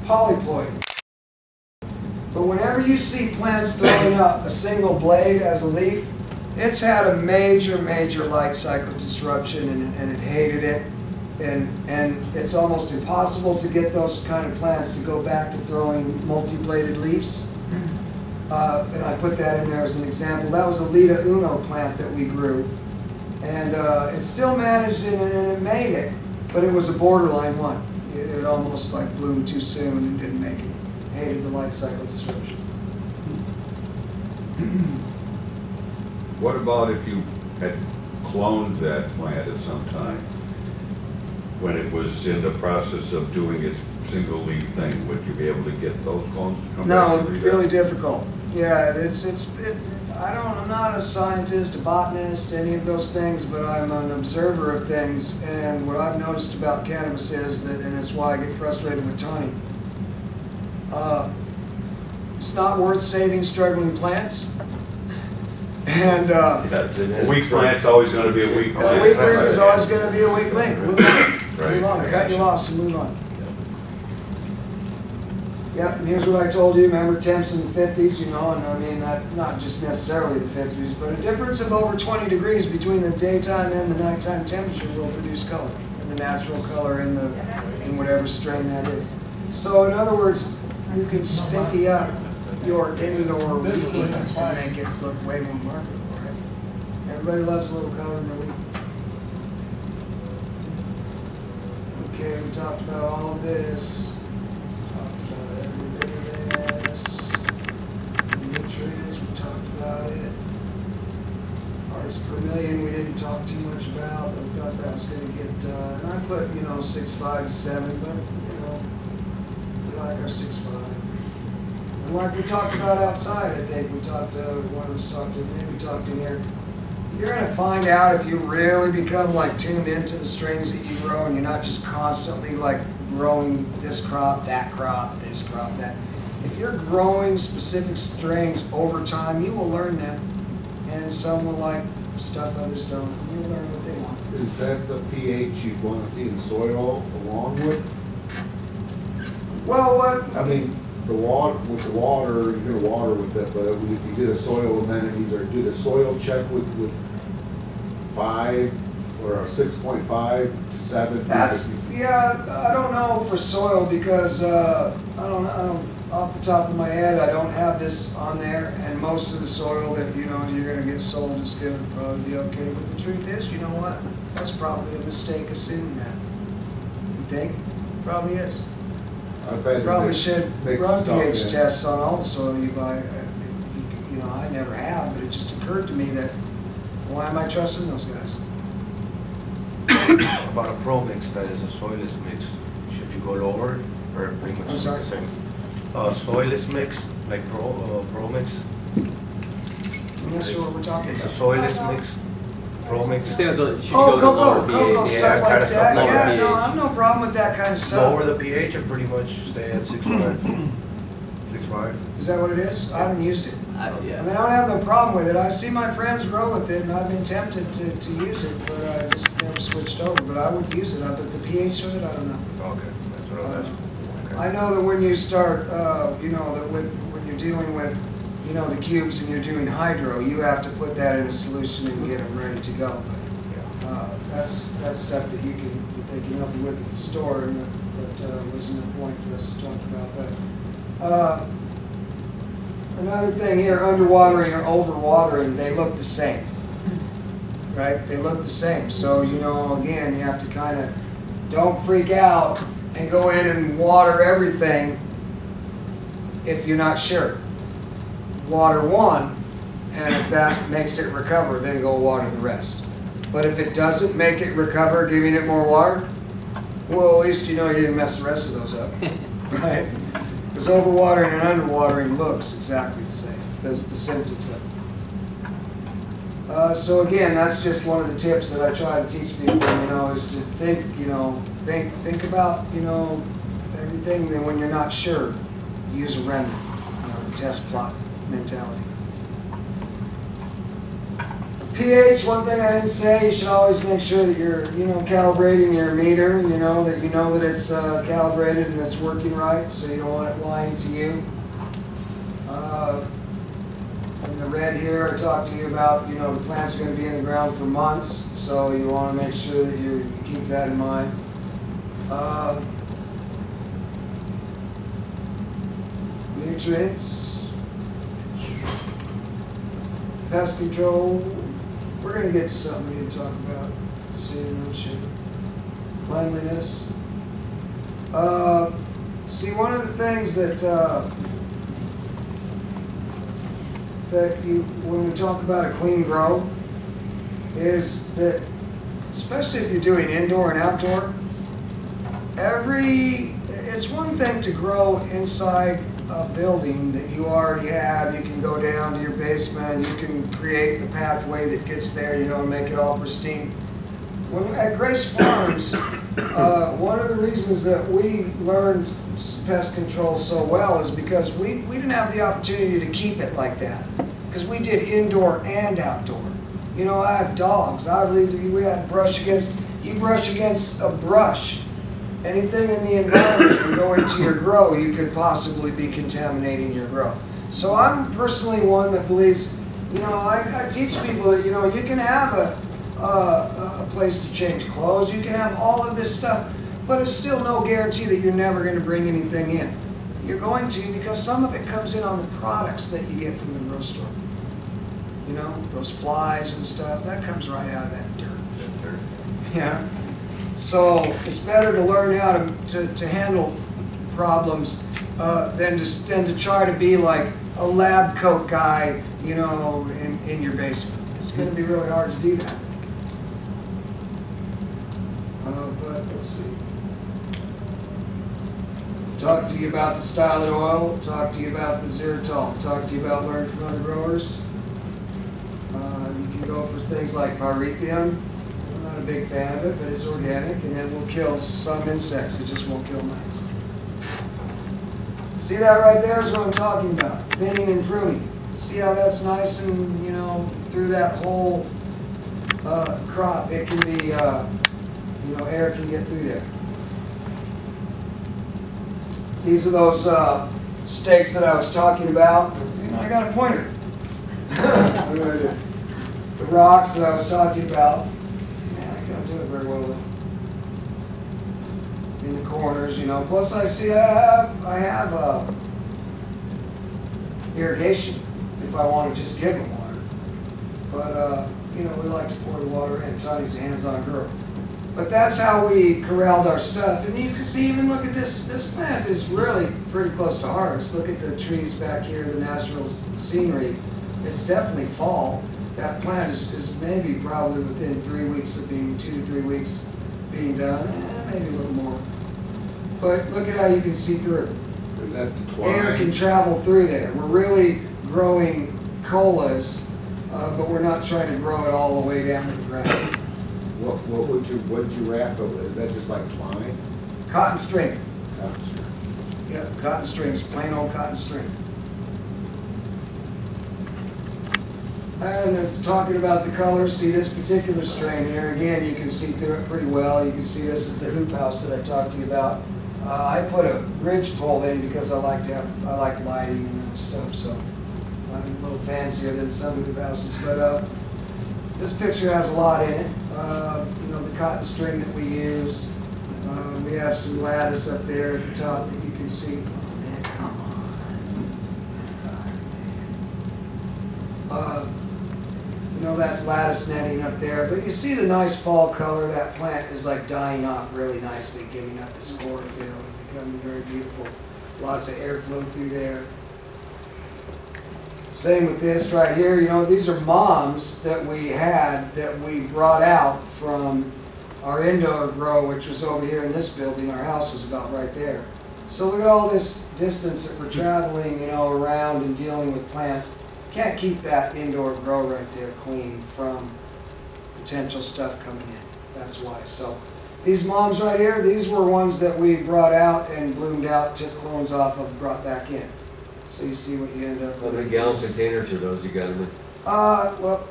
Polyploid. But whenever you see plants throwing up a single blade as a leaf, it's had a major light cycle disruption, and it hated it. And it's almost impossible to get those kind of plants to go back to throwing multi-bladed leaves. And I put that in there as an example. That was a Lita Uno plant that we grew. And it still managed it, and it made it, but it was a borderline one. It almost like bloomed too soon and didn't make it. Hated the light cycle disruption. What about if you had cloned that plant at some time when it was in the process of doing its single leaf thing? Would you be able to get those clones to come back? No, it's really difficult. Yeah, I'm not a scientist, a botanist, any of those things, but I'm an observer of things. And what I've noticed about cannabis is that, and it's why I get frustrated with Tony, it's not worth saving struggling plants. And a weak plant's always going to be a weak plant. A weak link is always going to be a weak link. Move on. Move on. Cut your loss and move on. Yep, and here's what I told you. Remember temps in the 50s, you know, and I mean, not just necessarily the 50s, but a difference of over 20 degrees between the daytime and the nighttime temperature will produce color, and the natural color in whatever strain that is. So in other words, you can spiffy up your indoor weed and make it look way more marketable, right? Everybody loves a little color in their weed. Okay, we talked about all of this. Talked about every bit of this. Nutrients, we talked about it. Parts per million, we didn't talk too much about, but we thought that was going to get, and I put, 6.5 to 7, but, we like our 6.5. And like we talked about outside, I think, we talked, one of us talked to, maybe we talked in here, you're going to find out if you really become like tuned into the strains that you grow, and you're not just constantly like growing this crop, that crop, this crop, that. If you're growing specific strains over time, you will learn them. And some will like stuff others don't. You'll learn what they want. Is that the pH you want to see in soil along with? Well, what? I mean, the water, with the water, you're gonna water with it, but if you did a soil amenities or did a soil check with 5 or a 6.5 to 7. That's, yeah, I don't know for soil because, I don't, off the top of my head, I don't have this on there, and most of the soil that, you know, you're gonna get sold is gonna probably be okay, but the truth is, you know what? That's probably a mistake assuming that. You think? Probably is. I've had to Probably mix should run stuff pH in. tests on all the soil you buy. You know, I never have, but it just occurred to me that, why am I trusting those guys? About a pro mix that is a soilless mix, should you go lower or pretty much I'm sorry? the same? A soilless mix, like pro mix, I'm not sure what we're talking it's a about. soilless mix, pro mix. Should you go Oh, to lower cocoa, pH? stuff Yeah, like kinda stuff that. like Yeah, that. no, I have no problem with that kind of stuff. Lower the pH or pretty much stay at 6.5. 6.5. Is that what it is? I haven't used it. I Yeah. mean, I don't have no problem with it. I see my friends grow with it, and I've been tempted to use it, but I just never switched over. But I would use it. But the pH of it, I don't know. Okay, that's what I was asking. Okay. I know that when you start, you know, that when you're dealing with, you know, the cubes and you're doing hydro, you have to put that in a solution and get them ready to go. But, that's stuff that you can, that they can help you with at the store, and that wasn't the point for us to talk about. But another thing here, underwatering or overwatering, they look the same, right? They look the same. So, you know, again, you have to kind of, don't freak out and go in and water everything if you're not sure. Water one, and if that makes it recover, then go water the rest. But if it doesn't make it recover, giving it more water, well, at least you know you didn't mess the rest of those up, right? Because overwatering and underwatering looks exactly the same. That's the symptoms of it. So again, that's just one of the tips that I try to teach people, you know, is to think, you know, think about, you know, everything. Then when you're not sure, use a remnant, you know, the test plot mentality. pH, one thing I didn't say, you should always make sure that you're, you know, calibrating your meter, you know that it's calibrated and it's working right, so you don't want it lying to you. In the red here, I talked to you about, you know, the plants are going to be in the ground for months, so you want to make sure that you keep that in mind. Nutrients, pest control. We're going to get to something we need to talk about. Cleanliness. See, one of the things that when we talk about a clean grow, is that, especially if you're doing indoor and outdoor, it's one thing to grow inside a building that you already have. You can go down to your basement, you can create the pathway that gets there, you know, and make it all pristine. At Grace Farms, one of the reasons that we learned pest control so well is because we didn't have the opportunity to keep it like that, because we did indoor and outdoor. You know, I have dogs. I believe we had you brush against a brush. Anything in the environment can go into your grow, you could possibly be contaminating your grow. So I'm personally one that believes, you know, I teach people that, you know, you can have a place to change clothes, you can have all of this stuff, but it's still no guarantee that you're never going to bring anything in. You're going to, because some of it comes in on the products that you get from the grocery store. You know, those flies and stuff, that comes right out of that dirt. Yeah. So it's better to learn how to handle problems than to try to be like a lab coat guy, you know, in your basement. It's going to be really hard to do that. But let's see. Talk to you about the stylet oil. Talk to you about the xeritol. Talk to you about learning from other growers. You can go for things like pyrethium. I'm not a big fan of it, but it's organic and it will kill some insects. It just won't kill mice. See that right there is what I'm talking about. Thinning and pruning. See how that's nice and, you know, through that whole crop, it can be, you know, air can get through there. These are those stakes that I was talking about. You know, I got a pointer. The rocks that I was talking about. Yeah, I can't do it very well in the corners, you know. Plus, I have irrigation if I want to just give them water. But you know, we like to pour the water in. Tony's a hands-on girl. But that's how we corralled our stuff. And you can see, even look at this. This plant is really pretty close to harvest. Look at the trees back here, the natural scenery. It's definitely fall. That plant is maybe probably within 3 weeks of being, 2 to 3 weeks being done, maybe a little more. But look at how you can see through. Is that the twine? Air can travel through there. We're really growing colas, but we're not trying to grow it all the way down to the ground. What would you wrap it with? Is that just like twine? Cotton string. Cotton string. Yep, cotton strings, plain old cotton string. And it's talking about the colors. See this particular strain here, again, you can see through it pretty well. You can see this is the hoop house that I talked to you about. I put a ridge pole in because I like lighting and stuff, so I'm a little fancier than some hoop houses. But this picture has a lot in it. You know, the cotton string that we use. We have some lattice up there at the top that you can see. Oh, man, come on. You know, that's lattice netting up there. But you see the nice fall color. That plant is like dying off really nicely, giving up its chlorophyll and becoming very beautiful. Lots of airflow through there. Same with this right here. You know, these are moms that we had that we brought out from our indoor grow, which was over here in this building. Our house was about right there. So look at all this distance that we're traveling, you know, around and dealing with plants. Can't keep that indoor grow right there clean from potential stuff coming in. That's why. So these moms right here, these were ones that we brought out and bloomed out, took clones off of, brought back in. So you see what you end up with. How many gallon containers are those you got them in? Well,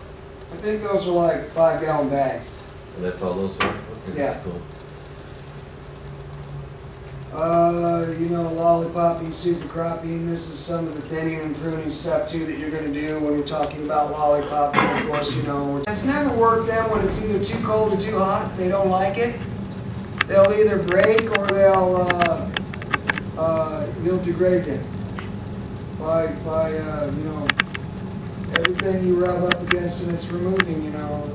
I think those are like 5-gallon bags. And that's all those are? Okay, Yeah. that's cool. You know, lollipopping, super cropping. This is some of the thinning and pruning stuff too that you're going to do when we're talking about lollipopping. Of course, you know, it's never worked them when it's either too cold or too hot. If they don't like it, they'll either break or you'll degrade them by you know, everything you rub up against them, it's removing. You know,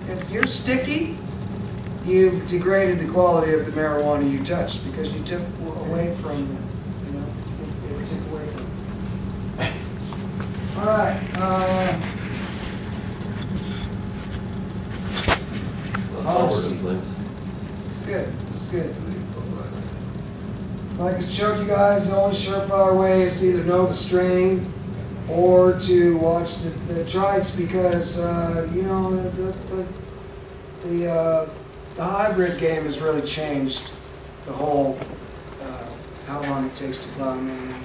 if you're sticky, you've degraded the quality of the marijuana you touched because you took away from, you know, it took away from it. All right. It's good. It's good. Like I showed you guys, the only surefire way is to either know the strain or to watch the trikes because, you know, the hybrid game has really changed the whole, how long it takes to flower marijuana.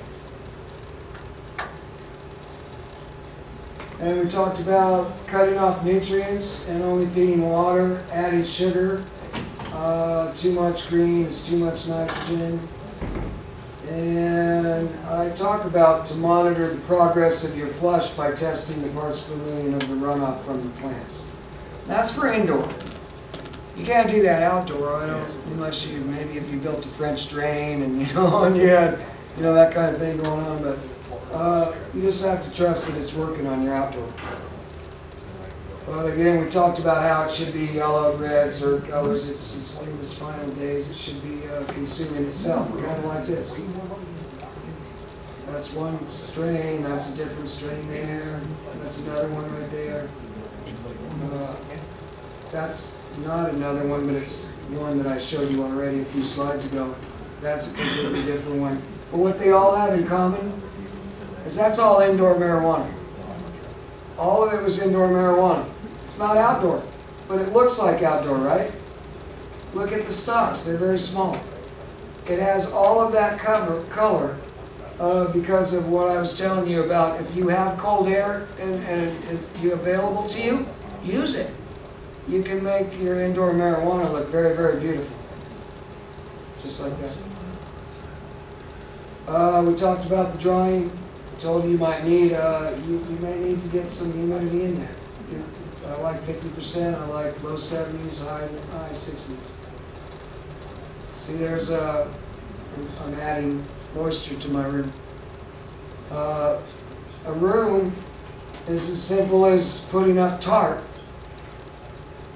And we talked about cutting off nutrients and only feeding water, adding sugar. Too much green is too much nitrogen. And I talk about to monitor the progress of your flush by testing the parts per million of the runoff from the plants. That's for indoor. You can't do that outdoor, I don't, unless you, maybe if you built a French drain and you know, and you had, you know, that kind of thing going on, but you just have to trust that it's working on your outdoor. But again, we talked about how it should be yellow, red, certain colors. It's in its final days. It should be consuming itself, kind of like this. That's one strain. That's a different strain there. That's another one right there. That's not another one, but it's one that I showed you already a few slides ago. That's a completely different one. But what they all have in common is that's all indoor marijuana. All of it was indoor marijuana. It's not outdoor, but it looks like outdoor, right? Look at the stalks, they're very small. It has all of that color because of what I was telling you about. If you have cold air and it's available to you, use it. You can make your indoor marijuana look very, very beautiful. Just like that. We talked about the drying. I told you you might need, you may need to get some humidity in there. I like 50%, I like low 70s, high 60s. See, I'm adding moisture to my room. A room is as simple as putting up tarp,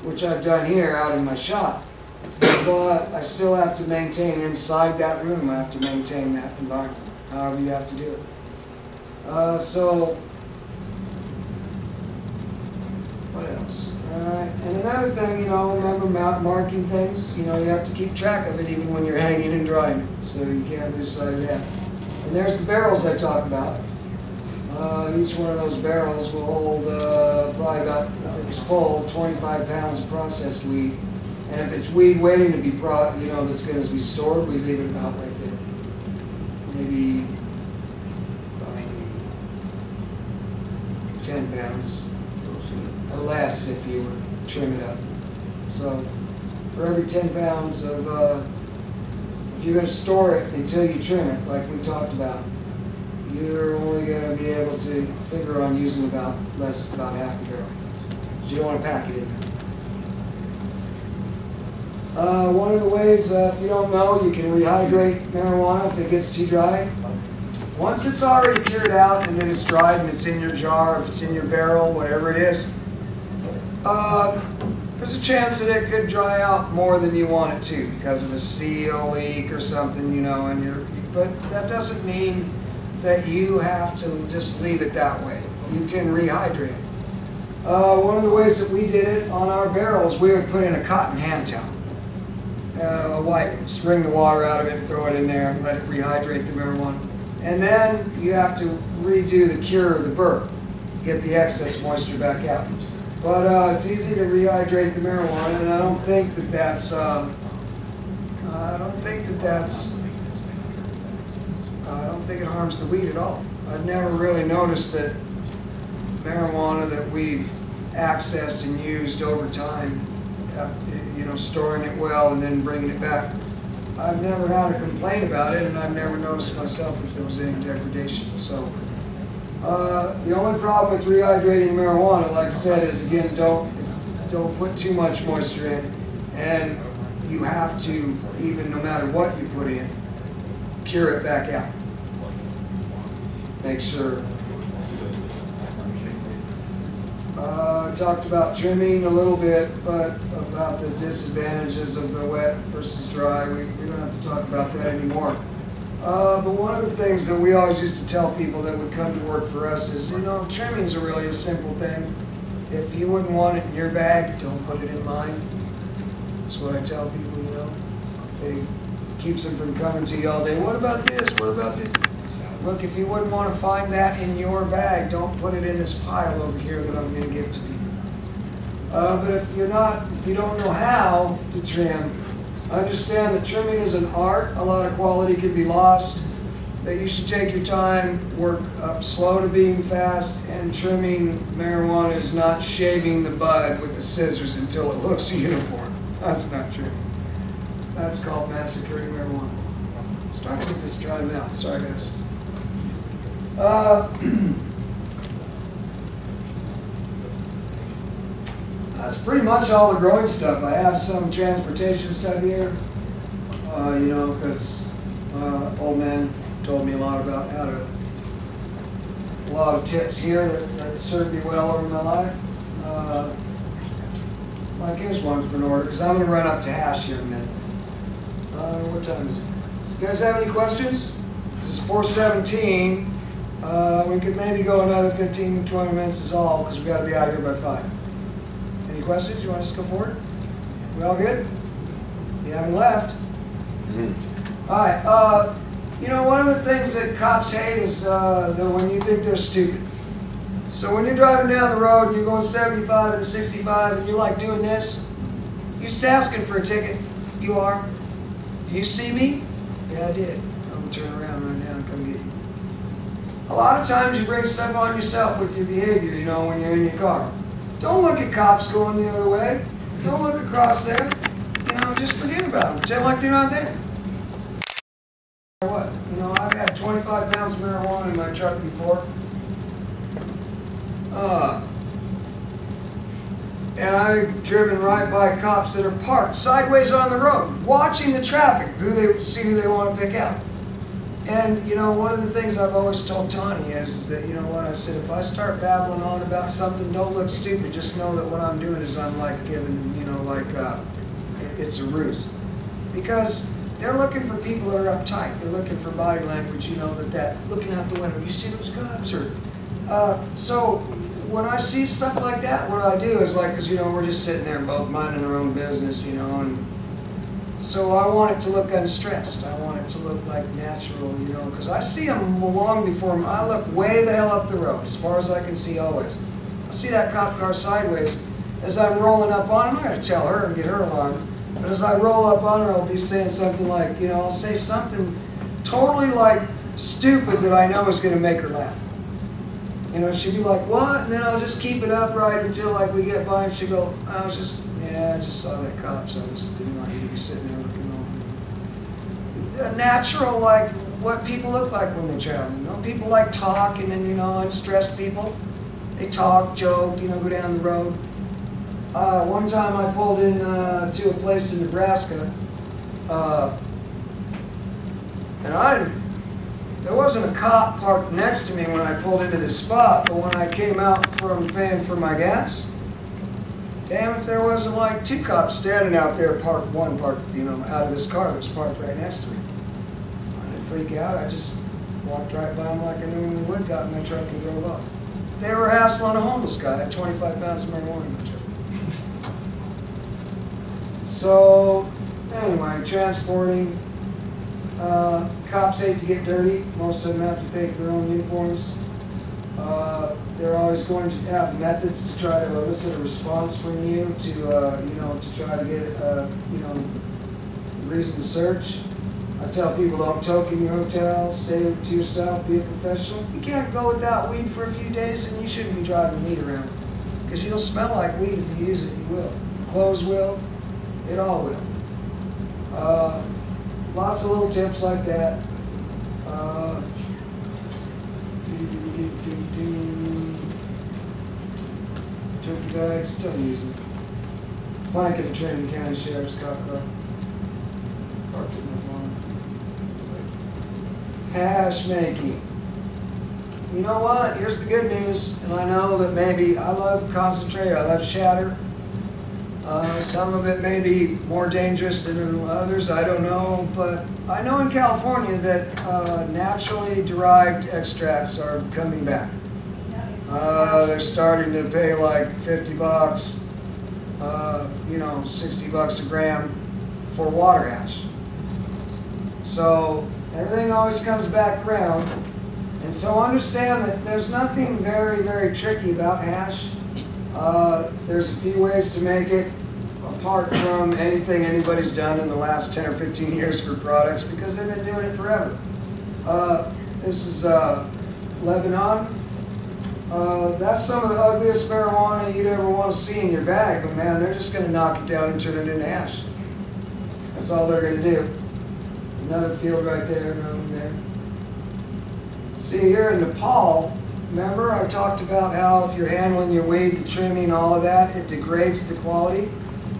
which I've done here out in my shop. But I still have to maintain inside that room, I have to maintain that environment, however you have to do it. So, what else? And another thing, you know, remember marking things, you know, you have to keep track of it even when you're hanging and drying it, so you can't lose sight of that. And there's the barrels I talked about. Each one of those barrels will hold probably about, if it's full, 25 pounds of processed weed. And if it's weed waiting to be that's going to be stored, we leave it about right there. Maybe 10 pounds or less if you trim it up. So for every 10 pounds of, if you're going to store it until you trim it, like we talked about, you're only going to be able to figure on using about half the barrel. So you don't want to pack it in. One of the ways, if you don't know, you can rehydrate marijuana if it gets too dry. Once it's already cured out and then it's dried and it's in your jar, if it's in your barrel, whatever it is, there's a chance that it could dry out more than you want it to because of a seal leak or something, you know, but that doesn't mean that you have to just leave it that way. You can rehydrate it. One of the ways that we did it on our barrels, we would put in a cotton hand towel. A white one. Just wring the water out of it and throw it in there and let it rehydrate the marijuana. And then you have to redo the cure of the burp, get the excess moisture back out. But it's easy to rehydrate the marijuana, and I don't think that that's, I don't think it harms the weed at all. I've never really noticed that marijuana that we've accessed and used over time, you know, storing it well and then bringing it back, I've never had a complaint about it, and I've never noticed myself that there was any degradation. So the only problem with rehydrating marijuana, like I said, is again, don't put too much moisture in, and you have to, even no matter what you put in, cure it back out. Make sure. I talked about trimming a little bit, but about the disadvantages of the wet versus dry. We don't have to talk about that anymore. But one of the things that we always used to tell people that would come to work for us is, you know, trimming is really a simple thing. If you wouldn't want it in your bag, don't put it in mine. That's what I tell people, you know. It keeps them from coming to you all day. What about this? What about this? Look, if you wouldn't want to find that in your bag, don't put it in this pile over here that I'm going to give to people. But if you don't know how to trim, understand that trimming is an art. A lot of quality can be lost. That you should take your time, work up slow to being fast, and trimming marijuana is not shaving the bud with the scissors until it looks uniform. That's not trimming. That's called massacring marijuana. Starting with this dry mouth. Sorry, guys. That's pretty much all the growing stuff. I have some transportation stuff here, you know, because old man told me a lot about a lot of tips here that served me well over my life. Like here's one for an order, because I'm going to run up to hash here in a minute. What time is it? You guys have any questions? This is 4:17. We could maybe go another 15, 20 minutes is all, because we've got to be out of here by 5. Any questions? You want us to go forward? We all good? You haven't left? Mm-hmm. All right. You know, one of the things that cops hate is when you think they're stupid. So when you're driving down the road and you're going 75 and 65 and you're like doing this, you're just asking for a ticket. You are. Do you see me? Yeah, I did. I'm going to turn around right now and come get you. A lot of times you bring stuff on yourself with your behavior, you know, when you're in your car. Don't look at cops going the other way. Don't look across there. You know, just forget about them. Pretend like they're not there. what. You know, I've had 25 pounds of marijuana in my truck before. And I've driven right by cops that are parked sideways on the road, watching the traffic, see who they want to pick out. And, you know, one of the things I've always told Tawny is that, you know what, I said, if I start babbling on about something, don't look stupid. Just know that what I'm doing is I'm like giving, you know, like, it's a ruse. Because they're looking for people that are uptight. They're looking for body language, you know, that looking out the window, you see those cops? Or, so when I see stuff like that, what I do is like, because, you know, we're just sitting there both minding our own business, you know, and so I want it to look unstressed. I want it to look like natural, you know, because I see them long before them. I look way the hell up the road, as far as I can see always. I see that cop car sideways. As I'm rolling up on him, I'm going to tell her and get her alarmed. But as I roll up on her, I'll be saying something like, you know, I'll say something totally like stupid that I know is going to make her laugh. You know, she'd be like, what? And then I'll just keep it upright until like we get by and she'll go, I just saw that cop, so I just didn't want you to be sitting there looking over. Natural, like what people look like when they travel. You know, people like talk, and then, you know, unstressed people, they talk, joke, you know, go down the road. One time I pulled in to a place in Nebraska, and there wasn't a cop parked next to me when I pulled into this spot, but when I came out from paying for my gas, damn if there wasn't like 2 cops standing out there parked, you know, out of this car that was parked right next to me. I didn't freak out, I just walked right by them like I normally would, got in my truck and drove off. They were hassling a homeless guy, I had 25 pounds of marijuana in my truck. So, anyway, transporting, cops hate to get dirty. Most of them have to pay for their own uniforms. They're always going to have methods to try to elicit a response from you to, you know, to try to get, you know, reason to search. I tell people don't toke in your hotel, stay to yourself, be a professional. You can't go without weed for a few days, and you shouldn't be driving weed around. Because you'll smell like weed if you use it, you will. Clothes will. It all will. Lots of little tips like that. Turkey bags, still using. Blanket of Trinity County Sheriff's cop car. Parked in the lawn. Hash making. You know what? Here's the good news, and I know that maybe I love concentrate, I love shatter. Some of it may be more dangerous than others, I don't know, but I know in California that naturally derived extracts are coming back. They're starting to pay like 50 bucks, you know, 60 bucks a gram for water hash. So everything always comes back around, and so understand that there's nothing very, very tricky about hash. There's a few ways to make it, apart from anything anybody's done in the last 10 or 15 years for products, because they've been doing it forever. This is Lebanon. That's some of the ugliest marijuana you'd ever want to see in your bag, but man, they're just going to knock it down and turn it into hash. That's all they're going to do. Another field right there, another one there. See, here in Nepal, remember I talked about how if you're handling your weed, the trimming, all of that, it degrades the quality?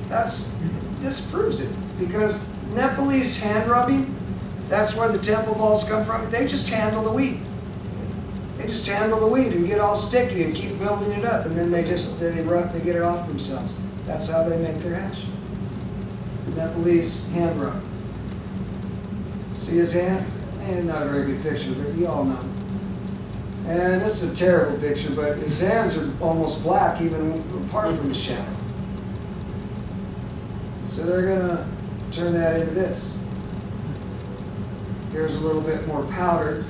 This proves it, because Nepalese hand rubbing, that's where the temple balls come from. They just handle the weed. They just handle the weed and get all sticky and keep building it up, and then they get it off themselves. That's how they make their hash. Nepalese hand rub. See his hand? And not a very good picture, but you all know. And this is a terrible picture, but his hands are almost black, even apart from the shadow. So they're going to turn that into this. Here's a little bit more powdered.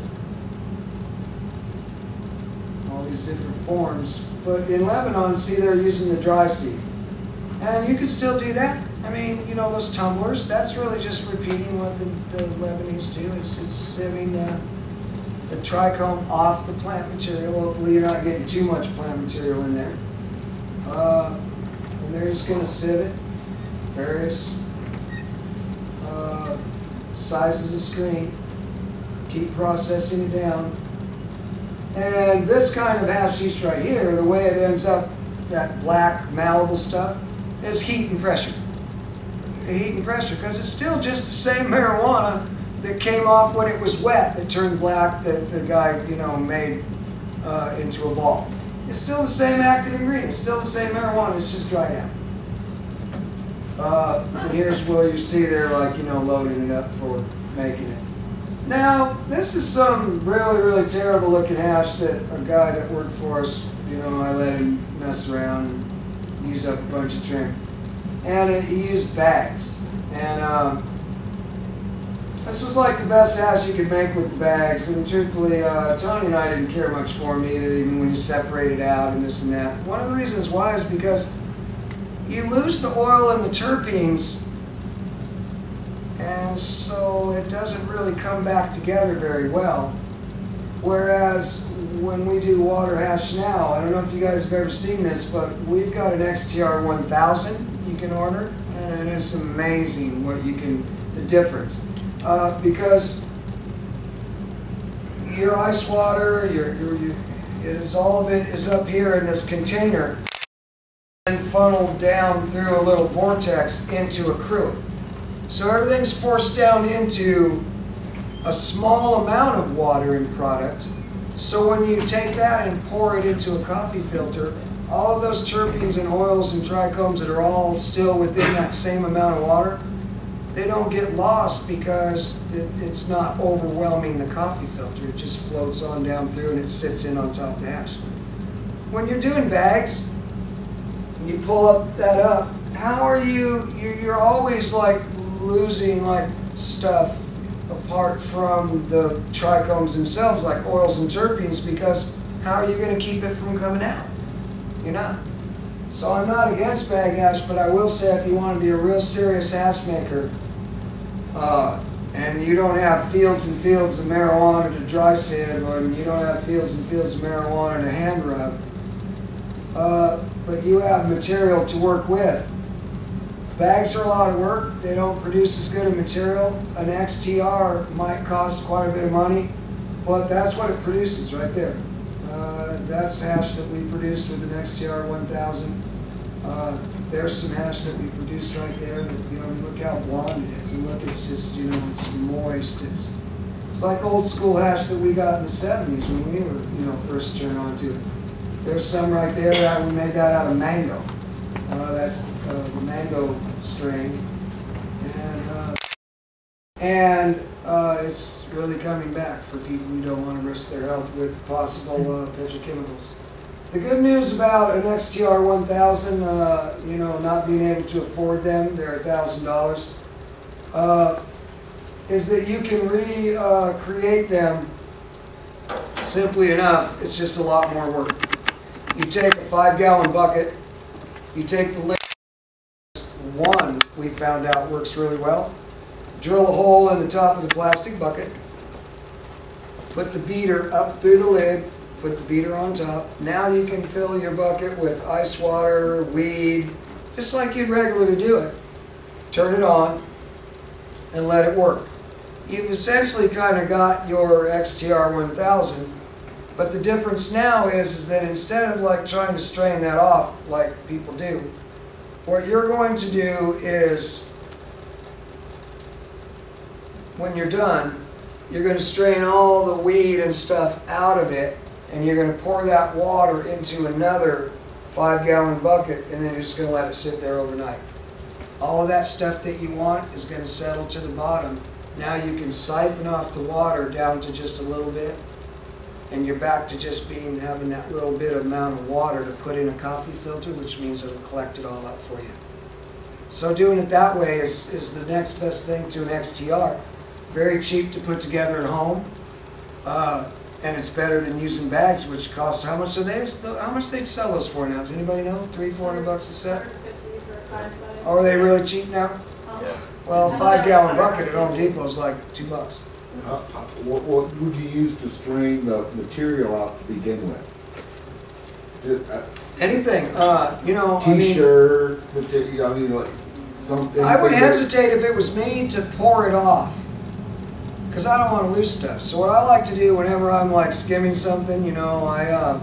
All these different forms. But in Lebanon, see, they're using the dry seed. And you can still do that. I mean, you know, those tumblers, that's really just repeating what the Lebanese do. It's sieving the trichome off the plant material. Hopefully you're not getting too much plant material in there. And they're just going to sieve it. Various sizes of screen. keep processing it down. And this kind of hash yeast right here, the way it ends up, that black malleable stuff, is heat and pressure. Heat and pressure, because it's still just the same marijuana that came off when it was wet, that turned black, that the guy, you know, made into a ball. It's still the same active ingredient, it's still the same marijuana, it's just dried out. And here's where you see they're like, you know, loading it up for making it. Now, this is some really, really terrible looking hash that a guy that worked for us, you know, I let him mess around and use up a bunch of trim. And he used bags. And this was like the best hash you could make with the bags. And truthfully, Tony and I didn't care much for him either, even when you separate it out and this and that. One of the reasons why is because you lose the oil and the terpenes, and so it doesn't really come back together very well. Whereas when we do water hash now, I don't know if you guys have ever seen this, but we've got an XTR 1000 you can order, and it's amazing what you can, the difference. Because your ice water, all of it is up here in this container and funneled down through a little vortex into a cruet. So everything's forced down into a small amount of water in product. So when you take that and pour it into a coffee filter, all of those terpenes and oils and trichomes that are all still within that same amount of water, they don't get lost because it's not overwhelming the coffee filter. It just floats on down through and it sits in on top of the hash. When you're doing bags, you pull that up, how are you're always like losing like stuff apart from the trichomes themselves, like oils and terpenes, because how are you going to keep it from coming out? You're not. So I'm not against bag hash, but I will say if you want to be a real serious hash maker, and you don't have fields and fields of marijuana to dry sieve, or you don't have fields and fields of marijuana to hand rub, but you have material to work with. Bags are a lot of work. They don't produce as good a material. An XTR might cost quite a bit of money, but that's what it produces right there. That's hash that we produced with an XTR 1000. There's some hash that we produced right there. That, you know, look how blonde it is, and look, it's just, you know, it's moist. It's like old school hash that we got in the 70s when we were, you know, first turned on to it. There's some right there that we made that out of mango. That's the mango strain, and it's really coming back for people who don't want to risk their health with possible petrochemicals. The good news about an XTR 1000, you know, not being able to afford them, they're $1,000, is that you can recreate them simply enough. It's just a lot more work. You take a 5-gallon bucket, you take the lid, one we found out works really well, drill a hole in the top of the plastic bucket, put the beater up through the lid, put the beater on top. Now you can fill your bucket with ice water, weed, just like you'd regularly do it. Turn it on and let it work. You've essentially kind of got your XTR 1000, but the difference now is that instead of like trying to strain that off like people do, what you're going to do is, when you're done, you're going to strain all the weed and stuff out of it, and you're going to pour that water into another 5-gallon bucket, and then you're just going to let it sit there overnight. All of that stuff that you want is going to settle to the bottom. Now you can siphon off the water down to just a little bit, and you're back to just having that little bit amount of water to put in a coffee filter, which means it'll collect it all up for you. So doing it that way is the next best thing to an XTR. Very cheap to put together at home, and it's better than using bags, which cost, how much are they? How much they'd sell those for now? Does anybody know? $300-400 a set? Are they really cheap now? Yeah. Well, a 5-gallon bucket at Home Depot is like $2. What would you use to strain the material out to begin with? Anything, you know, T-shirt, material, I mean, like something. I would hesitate if it was me to pour it off. because I don't want to lose stuff. So what I like to do whenever I'm like skimming something, you know,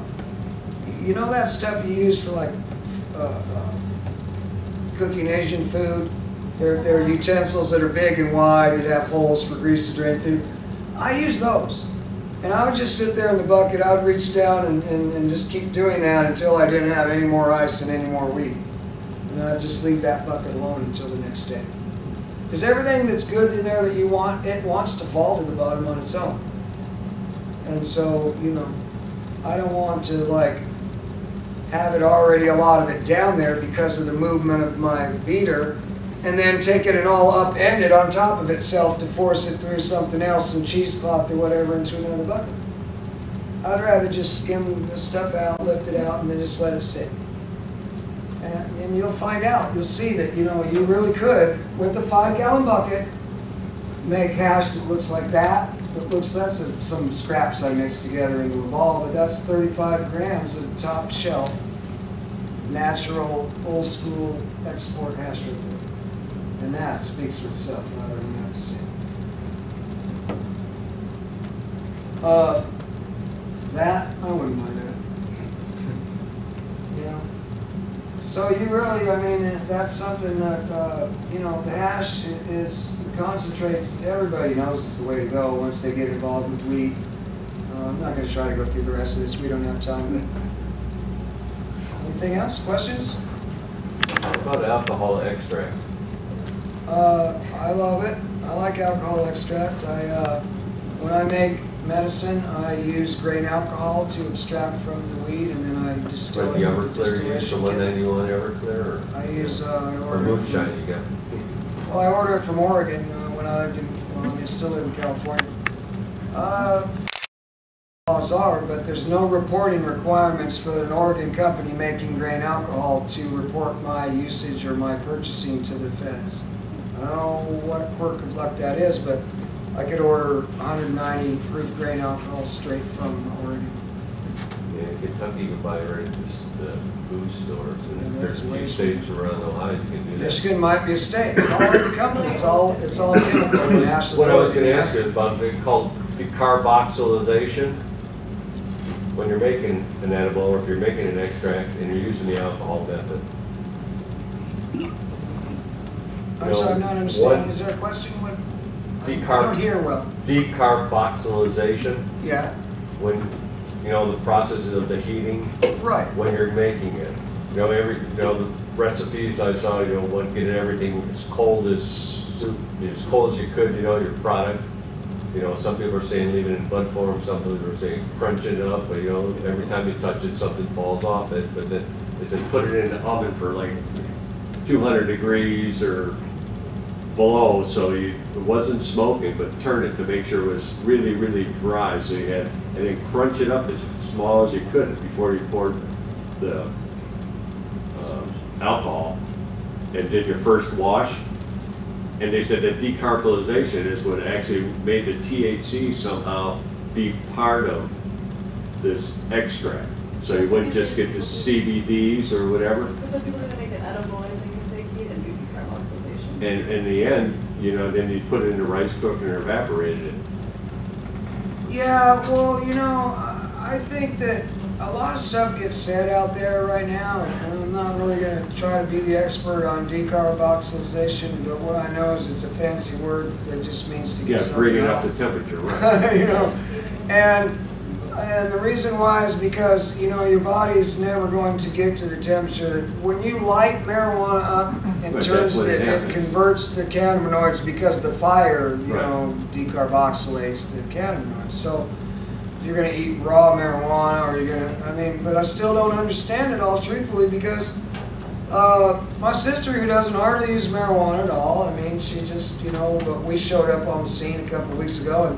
you know that stuff you use for like cooking Asian food? They're utensils that are big and wide that have holes for grease to drain through. I use those. And I would just sit there in the bucket, I would reach down and just keep doing that until I didn't have any more ice and any more wheat. And I'd just leave that bucket alone until the next day. Because everything that's good in there that you want, it wants to fall to the bottom on its own. And so, you know, I don't want to like have it already, a lot of it down there because of the movement of my beater, and then take it and all upended on top of itself to force it through something else, some cheesecloth or whatever, into another bucket. I'd rather just skim the stuff out, lift it out, and then just let it sit. And you'll find out, you'll see that, you know, you really could, with the 5-gallon bucket, make hash that looks like that. That's some scraps I mixed together into a ball, but that's 35 grams of top shelf, natural, old school export hash right there. And that speaks for itself, I don't even have to say it. That, I wouldn't mind that. You know? So you really, I mean, that's something that, you know, the hash is, concentrates, everybody knows it's the way to go once they get involved with wheat. I'm not going to try to go through the rest of this, we don't have time. But anything else? Questions? What about alcohol extract? I love it. I like alcohol extract. When I make medicine, I use grain alcohol to extract from the weed, and then I distill Like it. the Everclear, you use the 191 Everclear? Or? I use, or moonshine you got? Well, I order it from Oregon when I lived in, well, I still live in California. Laws are, but there's no reporting requirements for an Oregon company making grain alcohol to report my usage or my purchasing to the feds. I don't know what quirk of luck that is, but I could order 190 proof grain alcohol straight from Oregon. Yeah, in Kentucky you can buy right at the booze stores, and there's a few way states around Ohio you can do that. Michigan might be a state. All like the company, it's all chemical in Ashland. What I was going to ask you is about the called decarboxylation. When you're making an edible, or if you're making an extract and you're using the alcohol method. I'm sorry, I'm not understanding. Is there a question? What? I don't hear well. Decarboxylation. Yeah. When, you know, the process of the heating. Right. When you're making it. You know, the recipes I saw, you know, getting everything as cold as you could, you know, your product. You know, some people are saying leave it in bud form, some people are saying crunch it up, but you know, every time you touch it, something falls off it. But then they said put it in the oven for like 200 degrees or below, so it wasn't smoking, but turn it to make sure it was really, really dry. So you had, and then crunch it up as small as you could before you poured the alcohol, and did your first wash. And they said that decarbonization is what actually made the THC somehow be part of this extract. So you wouldn't just get the CBDs or whatever. Because some people are going to make an edible, I think, is they heat and do decarboxylation. And in the end, you know, then you put it in the rice cooker and evaporated it. Yeah, well, you know, I think that a lot of stuff gets said out there right now, and I'm not really going to try to be the expert on decarboxylation, but what I know is it's a fancy word that just means to get something bringing out. up the temperature, right? You know, and the reason why is because, you know, your body's never going to get to the temperature that when you light marijuana up, it turns it converts the cannabinoids because the fire, you know, decarboxylates the cannabinoids. So if you're going to eat raw marijuana, or you're going to, I mean, but I still don't understand it all truthfully, because my sister, who doesn't hardly use marijuana at all, I mean, she just, you know, but we showed up on the scene a couple of weeks ago,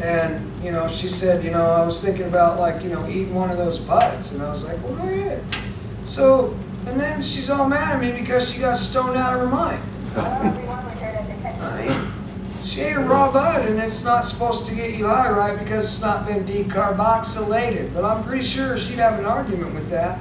and you know, she said, you know, I was thinking about, like, you know, eating one of those buds, and I was like, well, go ahead. So, and then she's all mad at me because she got stoned out of her mind. I mean, she ate a raw bud, and it's not supposed to get you high, right, because it's not been decarboxylated. But I'm pretty sure she'd have an argument with that.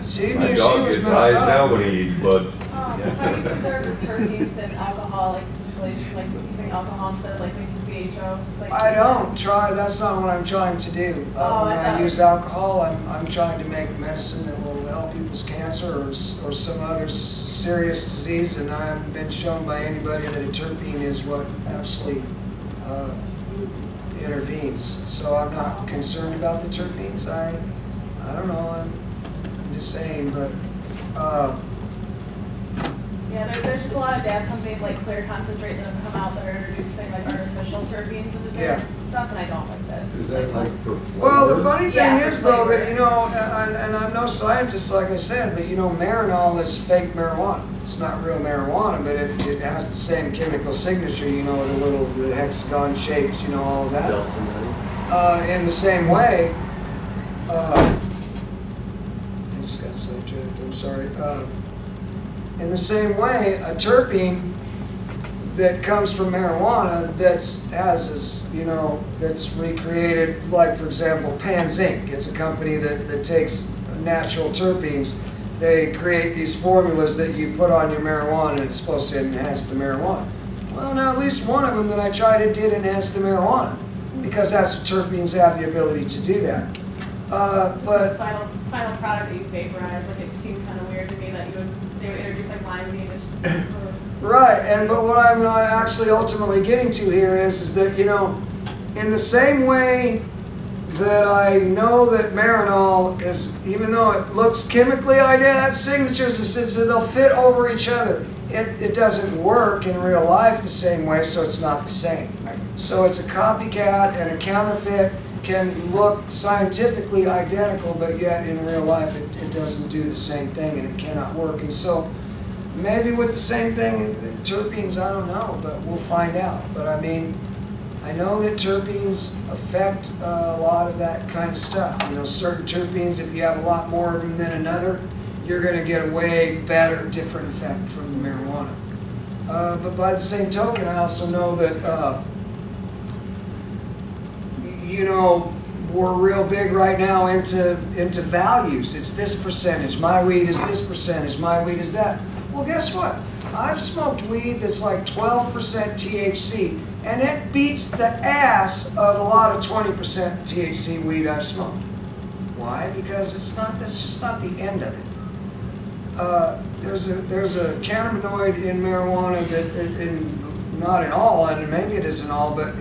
She knew she was messed up. Now when he eats buds. How do you preserve the terpenes and alcohol, like distillation, like using alcohol instead of like making WHO? Like, I don't try, that's not what I'm trying to do. Oh, When I I thought- use alcohol, I'm trying to make medicine that will help people's cancer or some other serious disease, and I haven't been shown by anybody that a terpene is what actually intervenes. So I'm not concerned about the terpenes. I don't know, I'm just saying, but yeah, there's just a lot of dab companies like Clear Concentrate that have come out that are introducing like artificial terpenes into their stuff, and I don't like that. Is that like for well, the flavor? funny thing Yeah, is for though that, flavor. you know, and I'm no scientist like I said, but you know, marinol is fake marijuana. It's not real marijuana, but if it has the same chemical signature, you know, the hexagon shapes, you know, all of that. In the same way, I just got sidetracked, I'm sorry. In the same way, a terpene that comes from marijuana that's recreated, like for example, Pan's Inc. It's a company that takes natural terpenes. They create these formulas that you put on your marijuana and it's supposed to enhance the marijuana. Well, now at least one of them that I tried it did enhance the marijuana, because that's what terpenes have the ability to do that. But final product that you vaporize, like it just seemed kind of weird to me that they would introduce like lime weed. It's just right, but what I'm actually ultimately getting to here is that, you know, in the same way that I know that marinol is, even though it looks chemically identical, that signatures, they'll fit over each other. It doesn't work in real life the same way, so it's not the same. So it's a copycat, and a counterfeit can look scientifically identical, but yet in real life it doesn't do the same thing, and it cannot work. And so maybe with the same thing, terpenes, I don't know, but we'll find out. But I mean, I know that terpenes affect a lot of that kind of stuff. You know, certain terpenes, if you have a lot more of them than another, you're going to get a way better, different effect from the marijuana. But by the same token, I also know that, you know, we're real big right now into values. It's this percentage. My weed is this percentage. My weed is that. Well, guess what? I've smoked weed that's like 12% THC, and it beats the ass of a lot of 20% THC weed I've smoked. Why? Because that's just not the end of it. There's a cannabinoid in marijuana that, not in all, and maybe it isn't all, but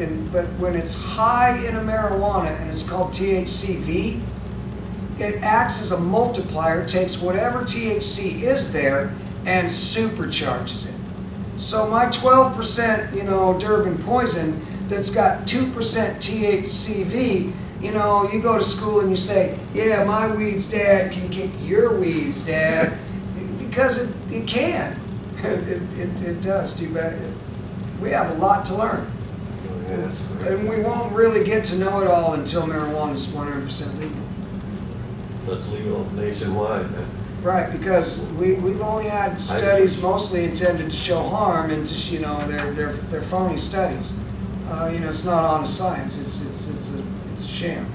when it's high in a marijuana and it's called THCV, it acts as a multiplier, takes whatever THC is there and supercharges it. So my 12%, you know, Durban poison that's got 2% THCV, you know, you go to school and you say, yeah, my weeds, Dad, can kick your weeds, Dad, because it can. It does, too bad. We have a lot to learn. And we won't really get to know it all until marijuana is 100% legal. So it's legal nationwide, then. Right, because we've only had studies mostly intended to show harm, and to, you know, they're phony studies. You know, it's not honest science. It's a sham.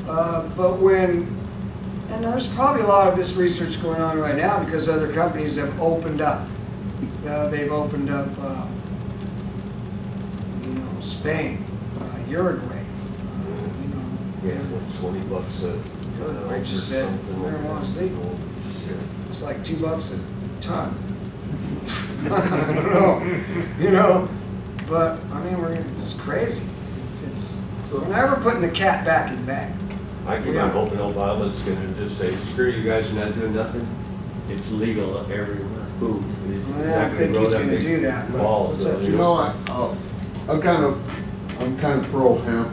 But and there's probably a lot of this research going on right now because other companies have opened up. They've opened up, you know, Spain, Uruguay. You know, Yeah, what, $20 a I just said marijuana's legal. It's like $2 a ton. I don't know, you know, but I mean, it's crazy. We're never putting the cat back in the bag. I keep on hoping Obama's gonna just say, screw you guys, you're not doing nothing. It's legal everywhere. Boom. I don't think he's going to do that. But what's up, You know, I'm kind of pro hemp.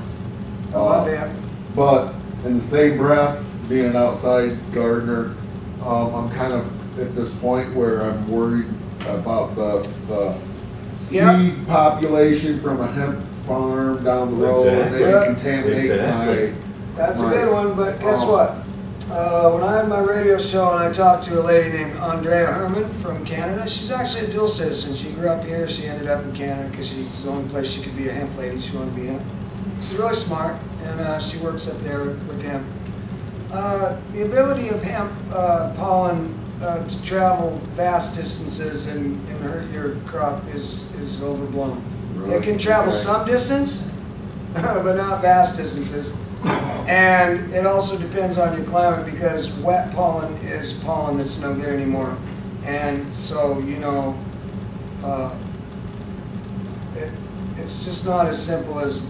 I love hemp. But in the same breath, being an outside gardener, I'm kind of at this point where I'm worried about the seed population from a hemp farm down the road. Exactly. They contaminate my. That's a good one, but guess what? When I had my radio show and I talked to a lady named Andrea Herman from Canada, she's actually a dual citizen. She grew up here, she ended up in Canada because she was the only place she could be a hemp lady. She wanted to be hemp. She's really smart, and she works up there with hemp. The ability of hemp pollen to travel vast distances and hurt your crop is overblown. It can travel some distance, but not vast distances. And it also depends on your climate, because wet pollen is pollen that's no good anymore. And so, you know, it's just not as simple as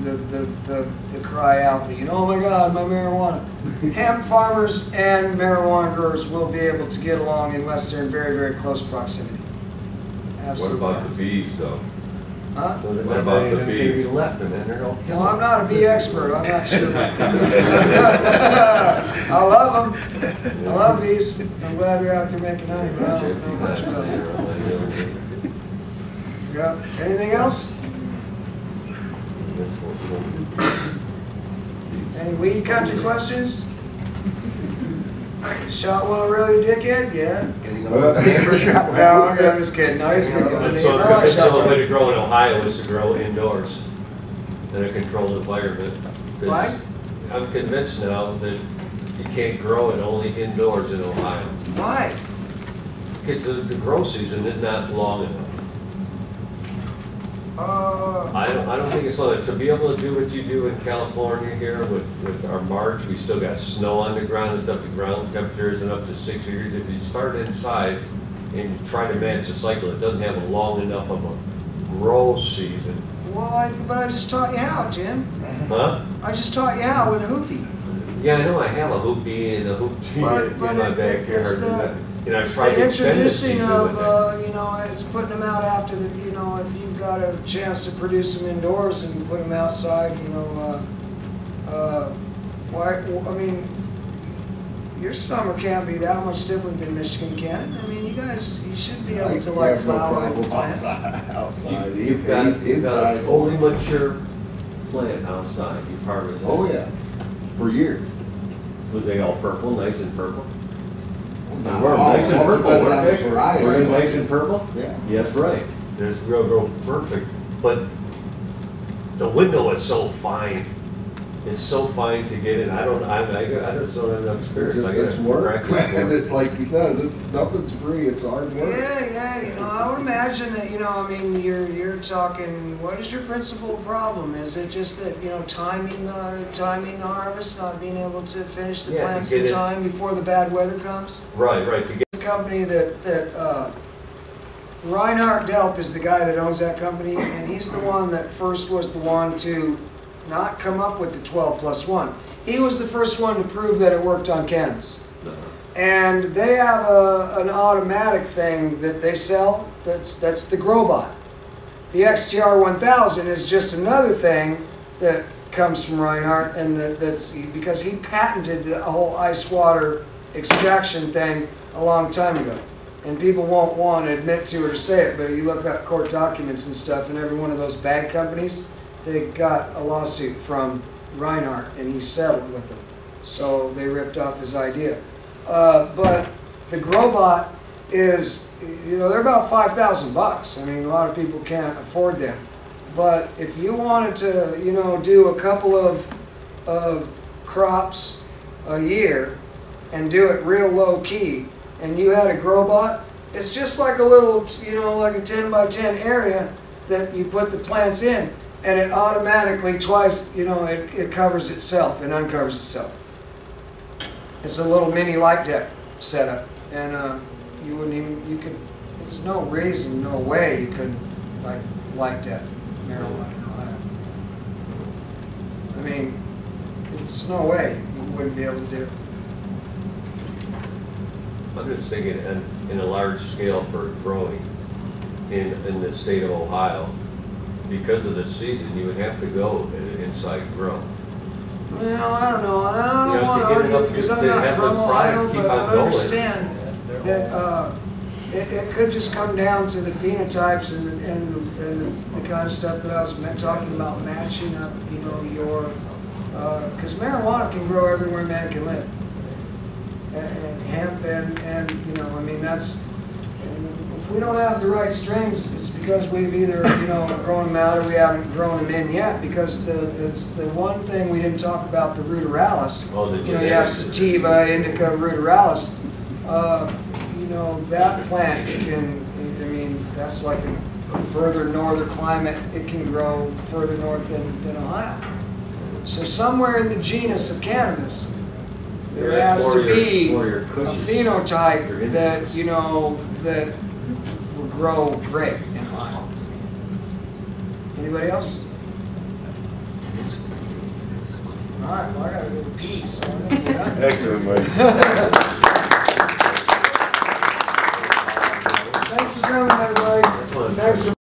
the cry out that, you know, oh my God, my marijuana. Hemp farmers and marijuana growers will be able to get along unless they're in very, very close proximity. Absolutely. What about the bees, though? Huh? What about the bees? left and then they're all Well, I'm not a bee expert. I'm not sure. I love them. I love bees. I'm glad they're out there making honey, but I don't know much about them. Yeah. Anything else? Any weed country questions? Shotwell really a dickhead? Yeah. No, I'm just kidding. No, he's good. So the conventional way to grow in Ohio is to grow indoors in a controlled environment. Why? I'm convinced now that you can't grow it only indoors in Ohio. Why? Because the grow season is not long enough. I don't think it's long enough. To be able to do what you do in California here with our March, we still got snow on the ground and stuff. The ground temperature isn't up to 6 degrees. If you start inside and you try to manage the cycle, it doesn't have a long enough of a grow season. Well, but I just taught you how, Jim. Huh? I just taught you how with a hoopie. Yeah, I know I have a hoopie and a hoop tee in my backyard. It's the introducing of, you know, it's putting them out after the, you know, if you've got a chance to produce them indoors and put them outside, you know, why, I mean, your summer can't be that much different than Michigan, can it? I mean, you guys, you should be able to like flower plants. Outside. You've got a fully mature plant outside, you've harvested. Oh, yeah, for years. Were they all purple, nice and purple? They We're nice and purple, weren't they? Variety. Were they nice and purple? Yeah. Yes, right. There's real perfect. But the window is so fine. It's so fine to get in. I just don't have enough experience. It's work. And it, like he says, nothing's free. It's hard work. Yeah, you know, I would imagine that, you know, I mean, you're talking, what is your principal problem? Is it just that, you know, timing the harvest, not being able to finish the plants in time before the bad weather comes? Right. The company that Reinhard Delp is the guy that owns that company, and he's the one that first was the one to not come up with the 12+1. He was the first one to prove that it worked on cannabis. And they have an automatic thing that they sell that's the Growbot. The XTR 1000 is just another thing that comes from Reinhardt, and that's because he patented the whole ice water extraction thing a long time ago. And people won't want to admit to it or say it, but you look up court documents and stuff, and every one of those bag companies, they got a lawsuit from Reinhardt, and he settled with them. So they ripped off his idea. But the Growbot is, you know, they're about $5,000. I mean, a lot of people can't afford them. But if you wanted to, you know, do a couple of crops a year and do it real low key, and you had a Growbot, it's just like a little, you know, like a 10 by 10 area that you put the plants in, and it automatically twice, you know, it covers itself and uncovers itself. It's a little mini light deck setup, and you wouldn't even, there's no reason, no way you could like light deck marijuana in Ohio. I mean, there's no way you wouldn't be able to do it. I'm just thinking in a large scale for growing in the state of Ohio, because of the season, you would have to go inside grow. Well, I don't know. I don't want to argue because I'm not from Ohio, but I understand that it could just come down to the phenotypes and the kind of stuff that I was talking about, matching up, you know, your, because marijuana can grow everywhere man can live. And hemp and you know, I mean, that's, if we don't have the right strains, it's because we've either, you know, grown them out or we haven't grown them in yet, because the one thing we didn't talk about, the ruderalis, you know, you have sativa, indica, ruderalis, you know, that plant can, I mean, that's like further northern climate, it can grow further north than Ohio. So somewhere in the genus of cannabis, there has to be a phenotype that, you know, that will grow great in Ohio. Anybody else? All right, well, I gotta go to pee, so I'm gonna get out of here. Excellent, Mike. Thanks for coming, everybody. Thanks for